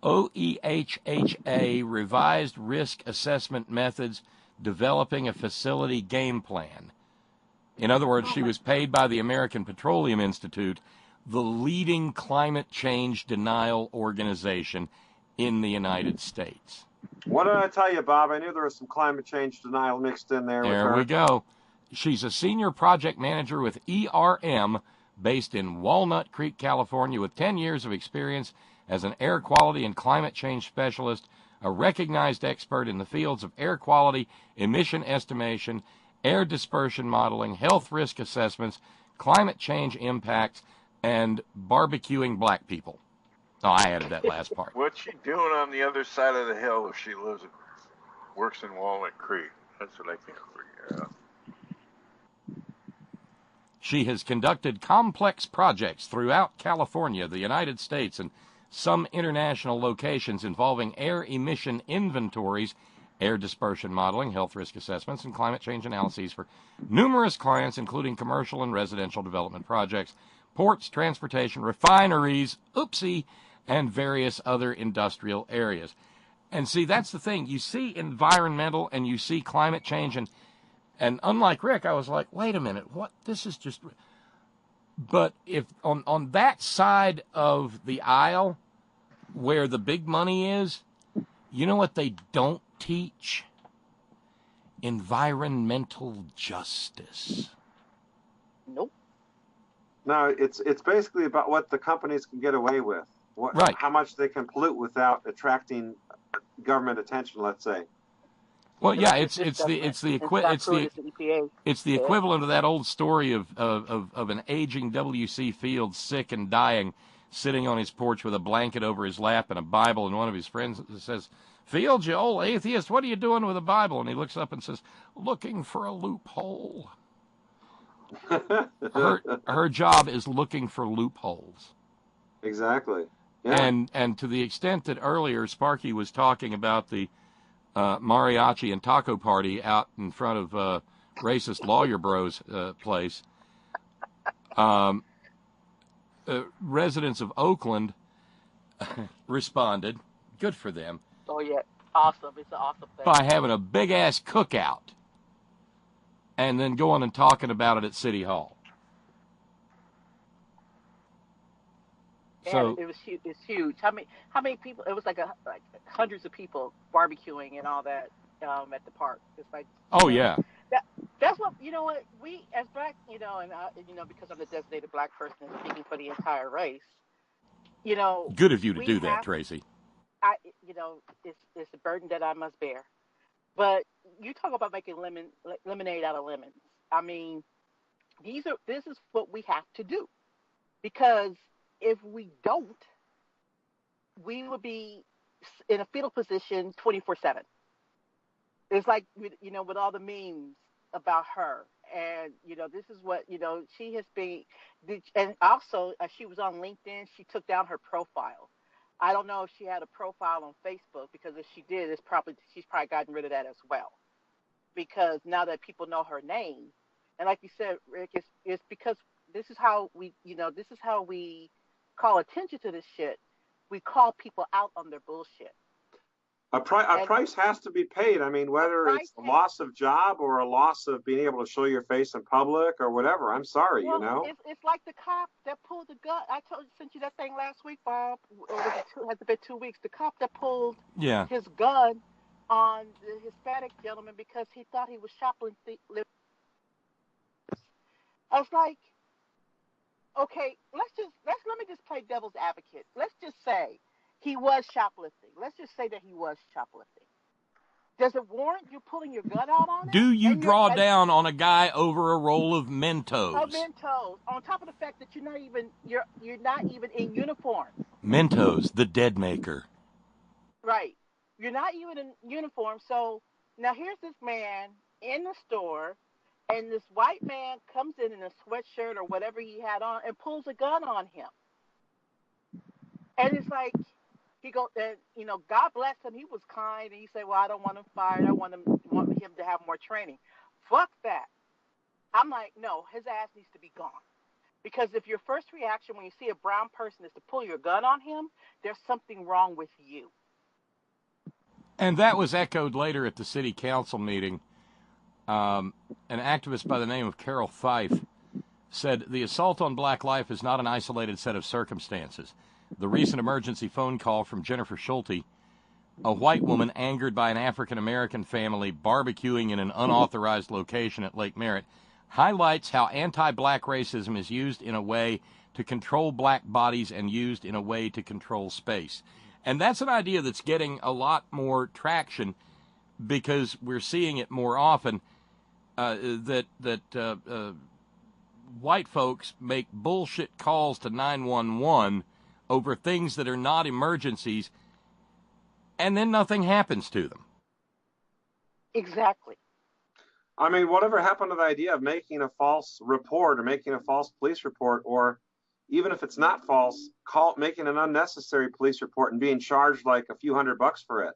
OEHHA Revised Risk Assessment Methods, Developing a Facility Game Plan. In other words, she was paid by the American Petroleum Institute, the leading climate change denial organization in the United States. What did I tell you, Bob? I knew there was some climate change denial mixed in there. There we go. She's a senior project manager with ERM, based in Walnut Creek, California, with 10 years of experience as an air quality and climate change specialist, a recognized expert in the fields of air quality, emission estimation, air dispersion modeling, health risk assessments, climate change impacts, and barbecuing black people. Oh, I added that last part. What's she doing on the other side of the hill if she works in Walnut Creek? That's what I can't figure out. She has conducted complex projects throughout California, the United States, and some international locations involving air emission inventories, air dispersion modeling, health risk assessments, and climate change analyses for numerous clients, including commercial and residential development projects, ports, transportation, refineries, and various other industrial areas. And see, that's the thing. You see environmental and you see climate change, and unlike Rick, I was like, wait a minute, what? This is just... But if on that side of the aisle where the big money is, you know what they don't teach? Environmental justice. Nope. No, it's basically about what the companies can get away with. Right. How much they can pollute without attracting government attention, let's say. Well, yeah, it's the equivalent of that old story of an aging W.C. Fields, sick and dying, sitting on his porch with a blanket over his lap and a Bible, and one of his friends says, "Fields, you old atheist, what are you doing with a Bible?" And he looks up and says, "Looking for a loophole." Her job is looking for loopholes. Exactly. Yeah. And to the extent that earlier Sparky was talking about the mariachi and taco party out in front of racist lawyer bro's place, residents of Oakland responded, good for them, Oh yeah, awesome! It's an awesome thing. by having a big ass cookout and then going and talking about it at City Hall. So And it was huge. It's huge. How many people? It was like hundreds of people barbecuing and all that at the park. It's like, oh yeah, that's what, you know what, we as black, and I, because I'm the designated black person speaking for the entire race, good of you to do that, have, Tracy. It's a burden that I must bear. But you talk about making lemonade out of lemons. I mean, this is what we have to do, because if we don't, we would be in a fetal position 24/7. It's like, with all the memes about her. And, this is what, she has been. And also, she was on LinkedIn. She took down her profile. I don't know if she had a profile on Facebook, because if she did, she's probably gotten rid of that as well. Because now that people know her name, and like you said, Rick, it's because this is how we call attention to this shit. We call people out on their bullshit. A price has to be paid. I mean, whether it's a loss of job or a loss of being able to show your face in public or whatever. I'm sorry, It's like the cop that pulled the gun. Sent you that thing last week, Bob. Or has it been 2 weeks? The cop that pulled his gun on the Hispanic gentleman because he thought he was shoplifting. I was like, okay, let me just play devil's advocate. Let's just say he was shoplifting. Let's just say that he was shoplifting. Does it warrant you pulling your gun out on him? Do you draw down on a guy over a roll of Mentos? Of Mentos, on top of the fact that you're not even in uniform. Mentos, the dead maker. Right. You're not even in uniform. So now here's this man in the store, and this white man comes in a sweatshirt or whatever he had on and pulls a gun on him. And it's like, he goes, and God bless him. He was kind, and he said, "Well, I don't want him fired. I want him to have more training." Fuck that. I'm like, no, his ass needs to be gone. Because if your first reaction when you see a brown person is to pull your gun on him, there's something wrong with you. And that was echoed later at the city council meeting. An activist by the name of Carol Fife said, "The assault on black life is not an isolated set of circumstances. The recent emergency phone call from Jennifer Schulte, a white woman angered by an African-American family barbecuing in an unauthorized location at Lake Merritt, highlights how anti-black racism is used in a way to control black bodies and used in a way to control space." And that's an idea that's getting a lot more traction because we're seeing it more often, that white folks make bullshit calls to 911 over things that are not emergencies, and then nothing happens to them. Exactly. I mean, whatever happened to the idea of making a false report or making a false police report, or even if it's not false, making an unnecessary police report and being charged like a few $100 for it,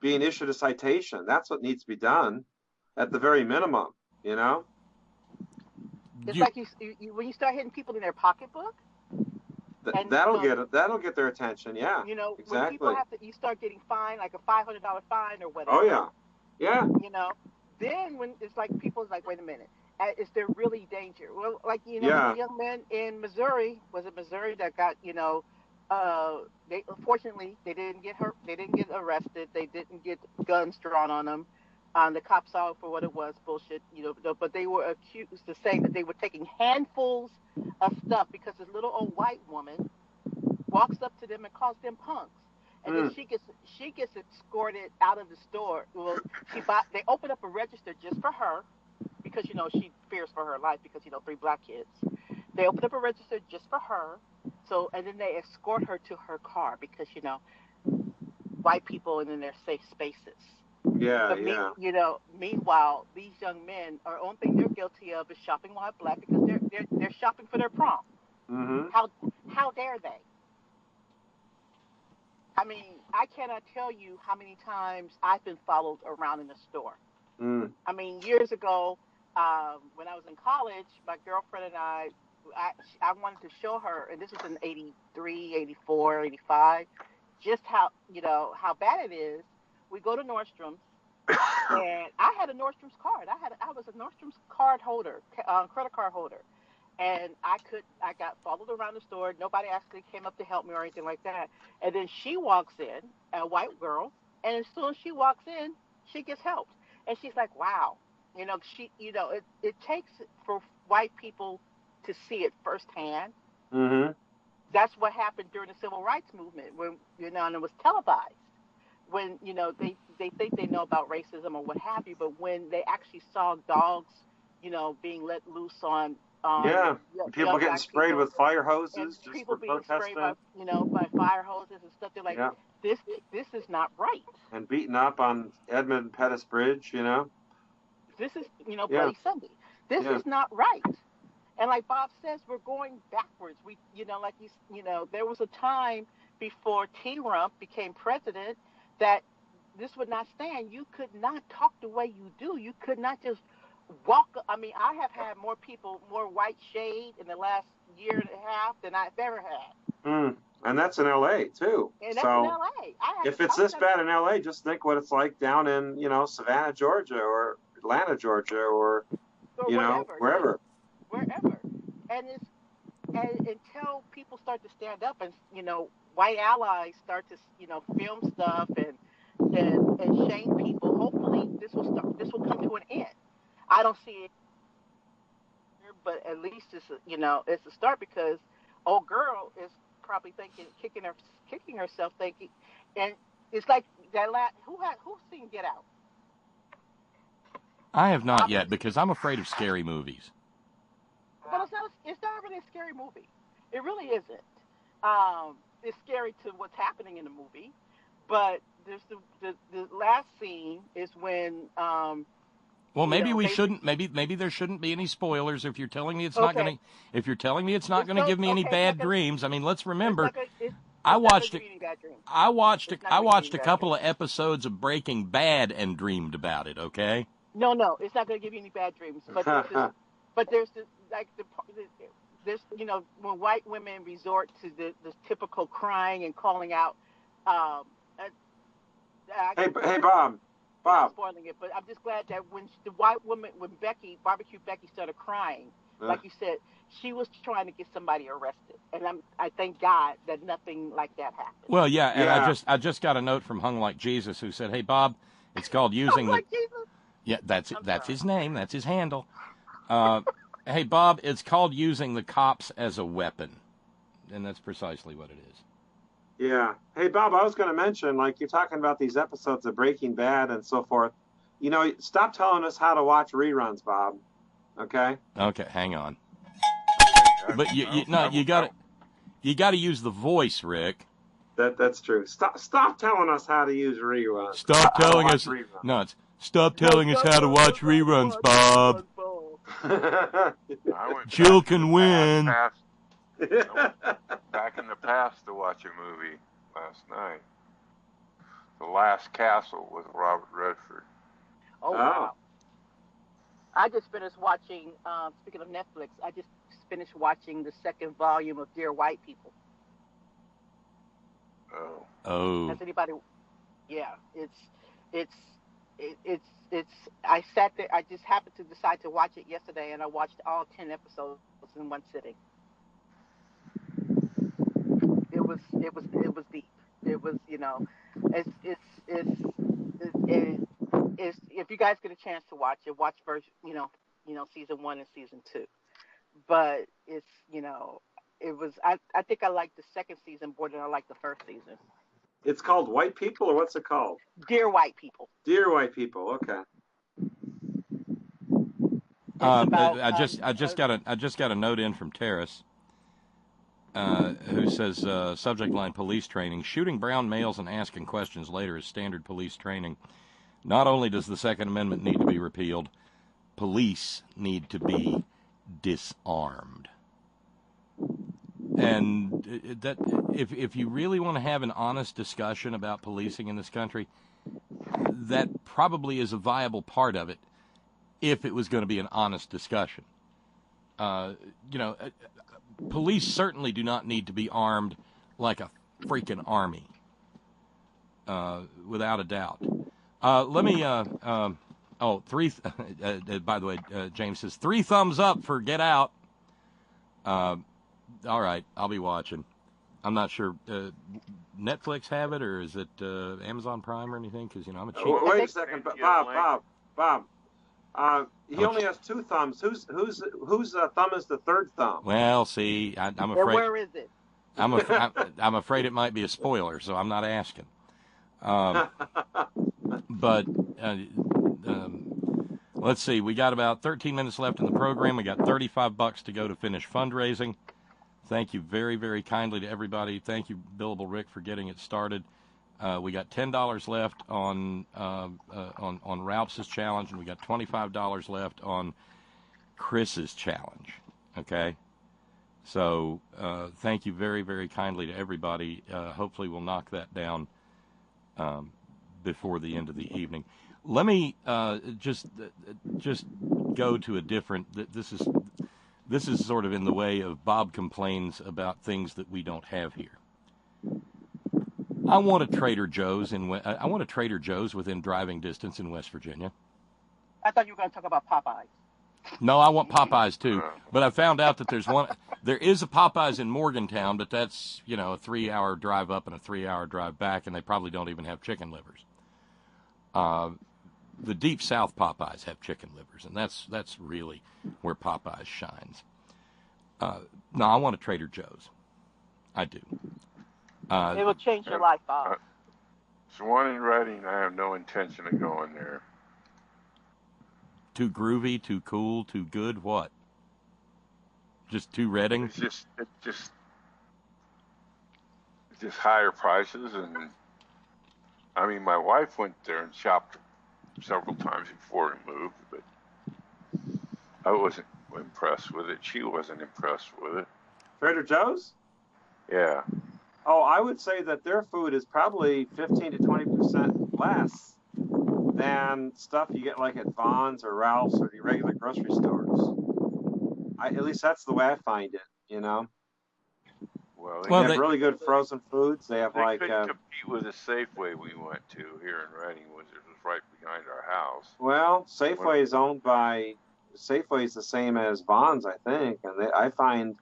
being issued a citation? That's what needs to be done at the very minimum, It's like you when you start hitting people in their pocketbook. That'll get their attention. Yeah. Exactly. When people you start getting fined, like a $500 fine or whatever. Oh yeah. Yeah. Then when it's like people's like, wait a minute, there really danger? Well, like Yeah. the young men in Missouri, was it Missouri that got they unfortunately they didn't get hurt, they didn't get arrested, they didn't get guns drawn on them. The cops saw it for what it was, bullshit, but they were accused of saying that they were taking handfuls of stuff because this little old white woman walks up to them and calls them punks. And then she gets escorted out of the store. Well, they open up a register just for her because she fears for her life because 3 black kids. They open up a register just for her. So and then they escort her to her car because white people and in their safe spaces. Yeah, but meanwhile, these young men are only thing they're guilty of is shopping while black because they're shopping for their prom. Mm-hmm. How dare they? I mean, I cannot tell you how many times I've been followed around in the store. Mm. I mean, years ago, when I was in college, my girlfriend and I wanted to show her, and this was in 83, 84, 85, just how bad it is. We go to Nordstrom's, and I had a Nordstrom's card. I was a Nordstrom's card holder, credit card holder. And I got followed around the store. Nobody actually came up to help me or anything like that. And then she walks in, a white girl, and as soon as she walks in, she gets helped. And she's like, wow. It takes for white people to see it firsthand. Mm-hmm. That's what happened during the Civil Rights Movement when, and it was televised. When, they think they know about racism or what have you, but when they actually saw dogs, being let loose on people getting sprayed with fire hoses just people for being protesting. sprayed by fire hoses and stuff. They're like, this is not right. And beaten up on Edmund Pettus Bridge, This is, Bloody Sunday. This is not right. And like Bob says, we're going backwards. We, there was a time before T-Rump became president that this would not stand. You could not talk the way you do. You could not just walk. I mean, I have had more white shade in the last year and a half than I've ever had. And that's in L.A. too. And that's in L.A. If it's this bad in L.A., just think what it's like down in, Savannah, Georgia, or Atlanta, Georgia, or wherever. And until people start to stand up and, white allies start to, film stuff and shame people, hopefully this will come to an end. I don't see it, but at least it's a start because old girl is probably thinking, kicking herself, thinking, and it's like that. Who's seen Get Out? I have not yet because I'm afraid of scary movies. But it's not really a scary movie. It really isn't. It's scary to what's happening in the movie, but there's the last scene is when. Well, maybe we shouldn't. Maybe there shouldn't be any spoilers. If you're telling me it's not going to, if you're telling me it's not going to give me any bad dreams, I mean, let's remember. I watched a couple of episodes of Breaking Bad and dreamed about it. Okay. No, it's not going to give you any bad dreams. But there's when white women resort to the typical crying and calling out. Hey, Bob. I'm spoiling it, but I'm just glad that when the white woman, when Barbecue Becky started crying, like you said, she was trying to get somebody arrested, and I thank God that nothing like that happened. Well, yeah, and I just got a note from Hung Like Jesus who said, "Hey, Bob, it's called using Hung Like Jesus." Yeah, that's his name, that's his handle. Hey, Bob, it's called using the cops as a weapon, and that's precisely what it is. Yeah. Hey, Bob, I was going to mention, like, you're talking about these episodes of Breaking Bad and so forth. Stop telling us how to watch reruns, Bob. Okay? Okay, hang on. But you got to use the voice, Rick. That's true. Stop telling us how to use reruns. Stop telling us how to watch reruns, Bob. Jill can win. Back in the past to watch a movie last night. The Last Castle with Robert Redford. Oh, wow. I just finished watching, speaking of Netflix, I just finished watching the second volume of Dear White People. Oh. Has anybody? Yeah, it's I sat there. I just happened to decide to watch it yesterday, and I watched all 10 episodes in one sitting. It was deep. It was, it's if you guys get a chance to watch it, watch first, season 1 and season 2. But it's, it was. I think I liked the second season more than I liked the first season. It's called White People, or what's it called? Dear White People. Dear White People. Okay. I just got a note in from Terrace, who says subject line police training: shooting brown males and asking questions later is standard police training. Not only does the Second Amendment need to be repealed, police need to be disarmed. And that if you really want to have an honest discussion about policing in this country, that probably is a viable part of it. If it was going to be an honest discussion, police certainly do not need to be armed like a freaking army, without a doubt. Let me. By the way, James says 3 thumbs up for Get Out. All right, I'll be watching. I'm not sure. Netflix have it, or is it Amazon Prime or anything? Because I'm a cheap. Wait a second, Bob. He only has 2 thumbs. Whose thumb is the third thumb? Well, see, I'm afraid. Where is it? I'm afraid it might be a spoiler, so I'm not asking. But let's see. We got about 13 minutes left in the program. We got $35 to go to finish fundraising. Thank you very, very kindly to everybody. Thank you, Billable Rick, for getting it started. We got $10 left on Ralph's challenge, and we got $25 left on Chris's challenge. Okay, so thank you very, very kindly to everybody. Hopefully, we'll knock that down before the end of the evening. Let me just go to a different. This is sort of in the way of Bob complains about things that we don't have here. I want a Trader Joe's within driving distance in West Virginia. I thought you were going to talk about Popeyes. No, I want Popeyes too. But I found out that there is a Popeyes in Morgantown, but that's, a 3-hour drive up and a 3-hour drive back, and they probably don't even have chicken livers. The Deep South Popeyes have chicken livers, and that's really where Popeyes shines. No, I want a Trader Joe's. I do. It will change your life, Bob. Swan in writing, I have no intention of going there. Too groovy, too cool, too good, what? Just too Reading? It's just higher prices, and I mean, my wife went there and shopped several times before we moved, but I wasn't impressed with it. She wasn't impressed with it. Trader Joe's? Yeah. Oh, I would say that their food is probably 15 to 20% less than stuff you get like at Vons or Ralph's or the regular grocery stores. At least that's the way I find it, Well, they have really good frozen foods. They have couldn't compete with the Safeway we went to here in Reading, which was right behind our house. Well, Safeway is the same as Vons, I think, and I find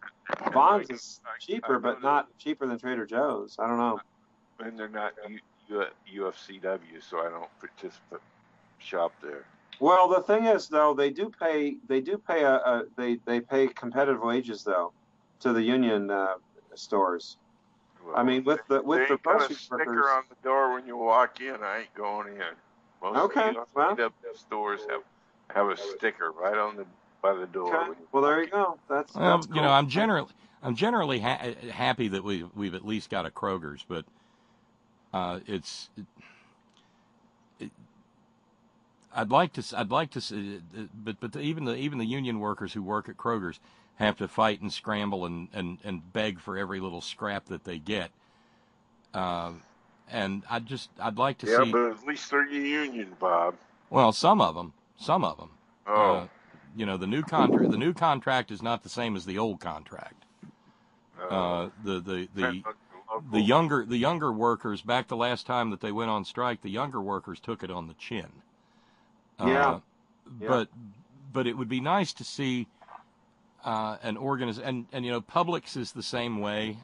Vons is cheaper, but not cheaper than Trader Joe's. I don't know. And they're not UFCW, so I don't shop there. Well, the thing is, though, they pay competitive wages though to the union stores. Well, I mean, with the grocery workers. Sticker on the door when you walk in. I ain't going in. Most UFCW stores have a sticker right by the door. Okay. Well, there you go. That's cool. I'm generally happy that we've at least got a Kroger's, but I'd like to see, but even the union workers who work at Kroger's have to fight and scramble and beg for every little scrap that they get. And I'd like to see. Yeah, but at least they're union, Bob. Well, some of them. Oh. The new contract is not the same as the old contract. The younger workers, back the last time that they went on strike, the younger workers took it on the chin. Yeah. But it would be nice to see an organization, and Publix is the same way.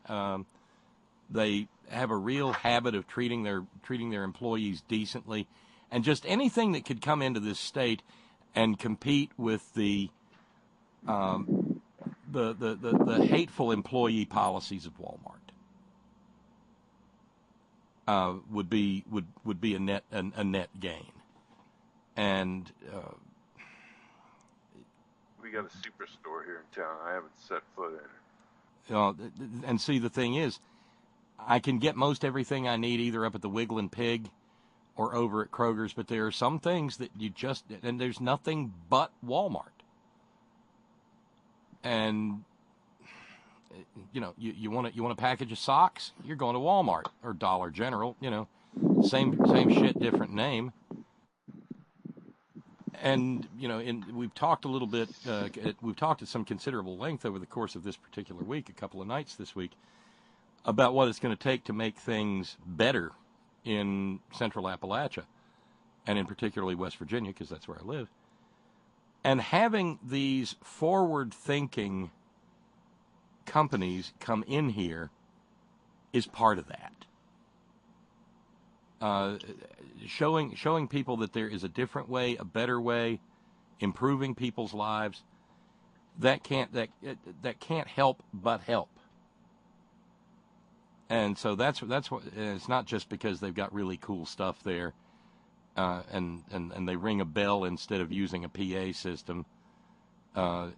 They have a real habit of treating their employees decently, and just anything that could come into this state and compete with the hateful employee policies of Walmart would be a net gain. And we got a superstore here in town. I haven't set foot in it. And see, the thing is, I can get most everything I need either up at the Wigglin' Pig or over at Kroger's, but there are some things that and there's nothing but Walmart. And you want a package of socks, you're going to Walmart or Dollar General, same shit, different name. And we've talked a little bit. We've talked at some considerable length over the course of this particular week, a couple of nights this week, about what it's going to take to make things better in Central Appalachia, and in particularly West Virginia, because that's where I live. And having these forward-thinking companies come in here is part of that. Showing people that there is a different way, a better way, improving people's lives. That can't help but help. And so that's what. It's not just because they've got really cool stuff there, and they ring a bell instead of using a PA system. And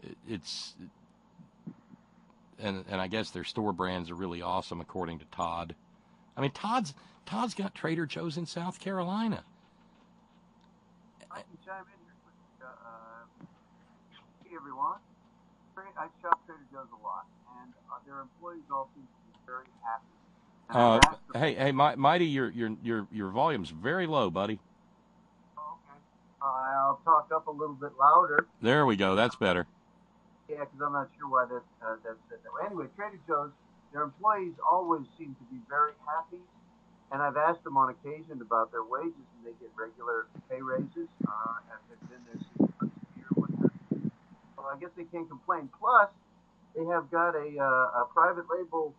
I guess their store brands are really awesome, according to Todd. I mean, Todd's got Trader Joe's in South Carolina. I can chime in here quick. Hey, everyone. I shop Trader Joe's a lot, and their employees all seem to be very happy. Hey, Mighty, your volume's very low, buddy. Okay. I'll talk up a little bit louder. There we go. That's better. Yeah, because I'm not sure why that's said that way. Anyway, Trader Joe's, their employees always seem to be very happy, and I've asked them on occasion about their wages, and they get regular pay raises, as they've been there 6 months a year, what have you. So I guess they can't complain. Plus, they have got a private label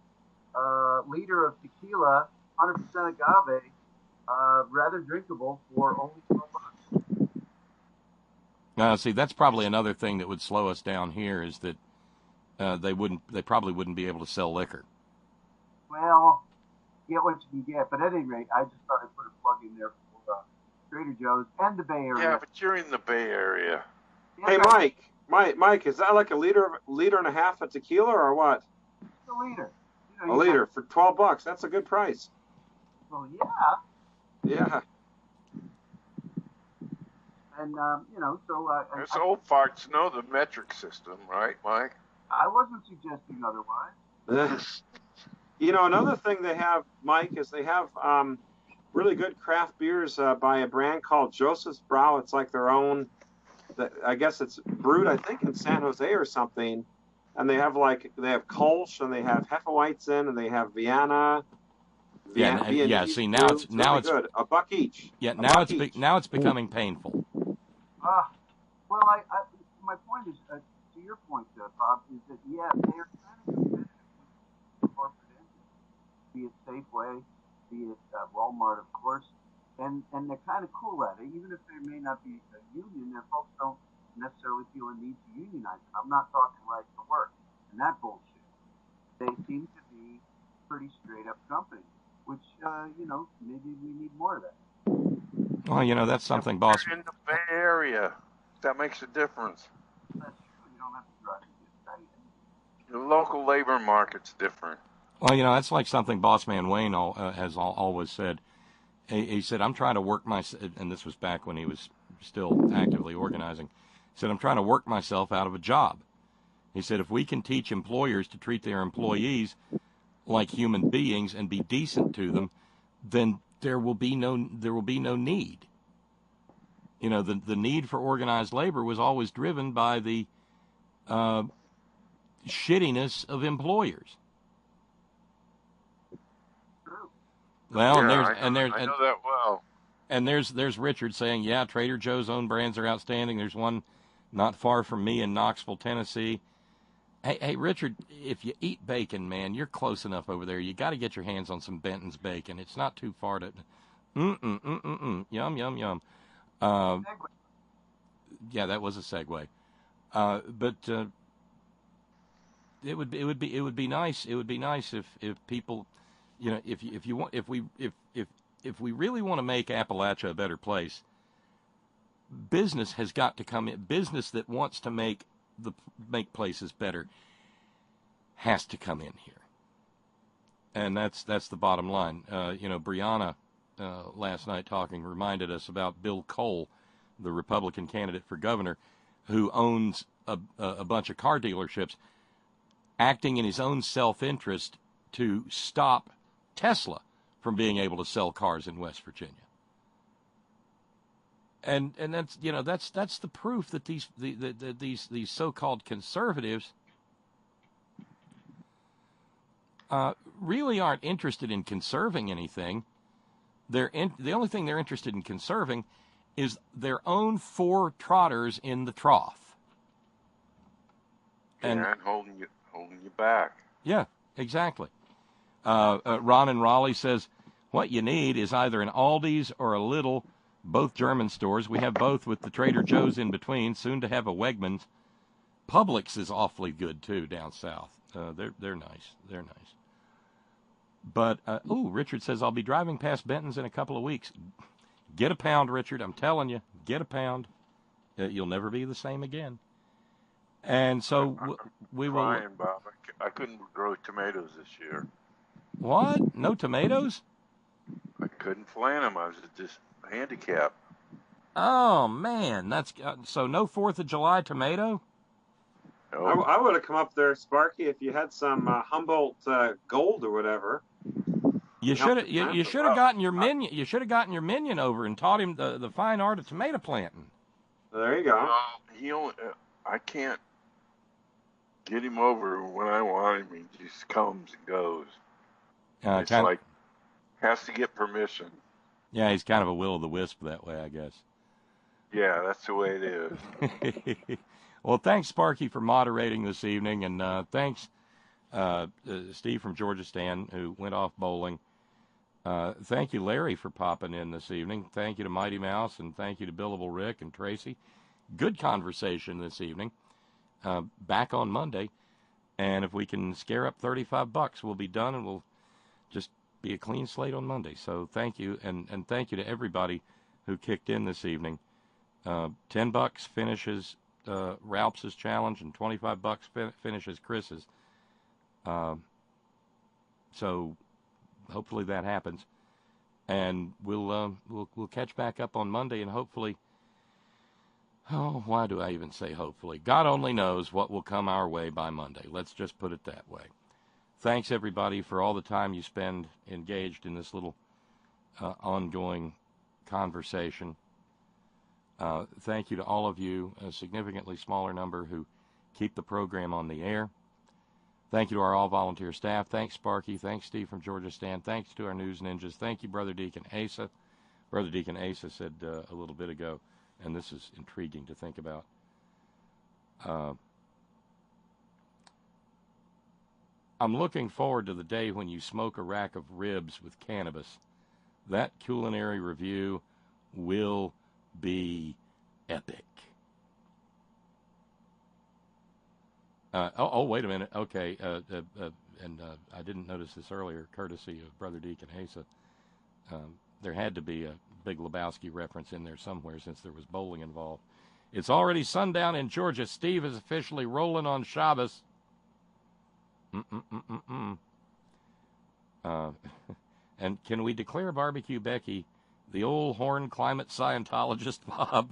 liter of tequila, 100% agave, rather drinkable, for only $12. See, that's probably another thing that would slow us down here, is that they probably wouldn't be able to sell liquor. Well, get what you can get, but at any rate, I just thought I'd put a plug in there for Trader Joe's and the Bay Area. Yeah, but you're in the Bay Area. Hey, Mike, is that like a liter and a half of tequila or what? A liter. A liter for $12. That's a good price. Well, yeah. Yeah. And so Us old farts know the metric system, right, Mike? I wasn't suggesting otherwise. Another thing they have, Mike, is they have really good craft beers by a brand called Joseph's Brow. It's like their own. I guess it's brewed, I think, in San Jose or something. And they have Kolsch, and they have Hefeweizzen, and they have Vienna. See, now it's good. $1 each. Yeah, now it's becoming painful. Well, my point is, to your point, Bob, is that they're kind of competitive with corporate entities, be it Safeway, be it Walmart, of course, and they're kind of cool at it. Even if there may not be a union, their folks don't necessarily feel a need to unionize. I'm not talking right to work and that bullshit. They seem to be pretty straight up company, which maybe we need more of that. Well, that's something, boss. You're in the Bay Area. That makes a difference. That's true. You don't have to drive to get the local labor market's different. Well, that's like something Boss Man Wayne has always said. He said, I'm trying to work and this was back when he was still actively organizing. He said, I'm trying to work myself out of a job. He said, if we can teach employers to treat their employees like human beings and be decent to them, then there will be no need. The need for organized labor was always driven by the shittiness of employers. Well, I know that well. And there's Richard saying, yeah, Trader Joe's own brands are outstanding. There's one not far from me in Knoxville, Tennessee. Hey, Richard, if you eat bacon, man, you're close enough over there. You got to get your hands on some Benton's bacon. It's not too far to. Yum, yum, yum. Yeah, that was a segue. But it would be nice. It would be nice if people, if we really want to make Appalachia a better place, business has got to come in. Business that wants to make places better has to come in here, and that's the bottom line. Brianna last night talking reminded us about Bill Cole, the Republican candidate for governor, who owns a bunch of car dealerships, acting in his own self-interest to stop Tesla from being able to sell cars in West Virginia. And that's the proof that these so-called conservatives really aren't interested in conserving anything. The only thing they're interested in conserving is their own four trotters in the trough. And holding you back. Yeah, exactly. Ron in Raleigh says, what you need is either an Aldi's or a Lidl, both German stores. We have both with the Trader Joe's in between, soon to have a Wegmans. Publix is awfully good, too, down south. They're nice. They're nice. But, Richard says, I'll be driving past Benton's in a couple of weeks. Get a pound, Richard. I'm telling you, get a pound. You'll never be the same again. And so we will. Crying, Bob. I couldn't grow tomatoes this year. What? No tomatoes? I couldn't plant them. I was just handicapped. Oh man, that's so no 4th of July tomato. No. I would have come up there, Sparky, if you had some Humboldt Gold or whatever. You should have gotten your minion. You should have gotten your minion over and taught him the fine art of tomato planting. There you go. I can't get him over when I want him. He just comes and goes. It's like has to get permission. Yeah, he's kind of a will-o'-the-wisp that way, I guess. Yeah, that's the way it is. Well, thanks, Sparky, for moderating this evening, and thanks, Steve from Georgia Stan, who went off bowling. Thank you, Larry, for popping in this evening. Thank you to Mighty Mouse, and thank you to Billable Rick and Tracy. Good conversation this evening. Back on Monday, and if we can scare up $35, we'll be done, and we'll just be a clean slate on Monday. So thank you, and thank you to everybody who kicked in this evening. $10 finishes Ralph's challenge, and $25 finishes Chris's. So hopefully that happens, and we'll catch back up on Monday, and hopefully. Oh, why do I even say hopefully? God only knows what will come our way by Monday. Let's just put it that way. Thanks, everybody, for all the time you spend engaged in this little ongoing conversation. Thank you to all of you, a significantly smaller number, who keep the program on the air. Thank you to our all-volunteer staff. Thanks, Sparky. Thanks, Steve from Georgia Stan. Thanks to our news ninjas. Thank you, Brother Deacon Asa. Brother Deacon Asa said a little bit ago, and this is intriguing to think about. I'm looking forward to the day when you smoke a rack of ribs with cannabis. That culinary review will be epic. Wait a minute. Okay, and I didn't notice this earlier, courtesy of Brother Deacon Asa. There had to be a Big Lebowski reference in there somewhere since there was bowling involved. It's already sundown in Georgia. Steve is officially rolling on Shabbos. And can we declare Barbecue Becky the old horn climate Scientologist, Bob?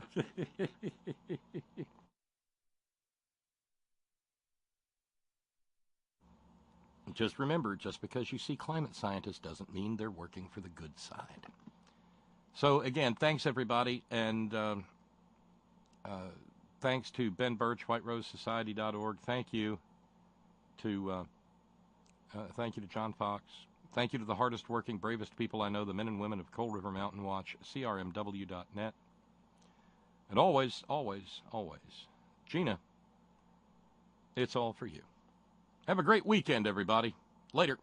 Just remember, just because you see climate scientists doesn't mean they're working for the good side. So, again, thanks, everybody, and thanks to Ben Birch, WhiteRoseSociety.org. Thank you to John Fox, Thank you to the hardest working, bravest people I know, the men and women of Coal River Mountain Watch, crmw.net. And always, always, always, Gina, it's all for you. Have a great weekend, everybody. Later.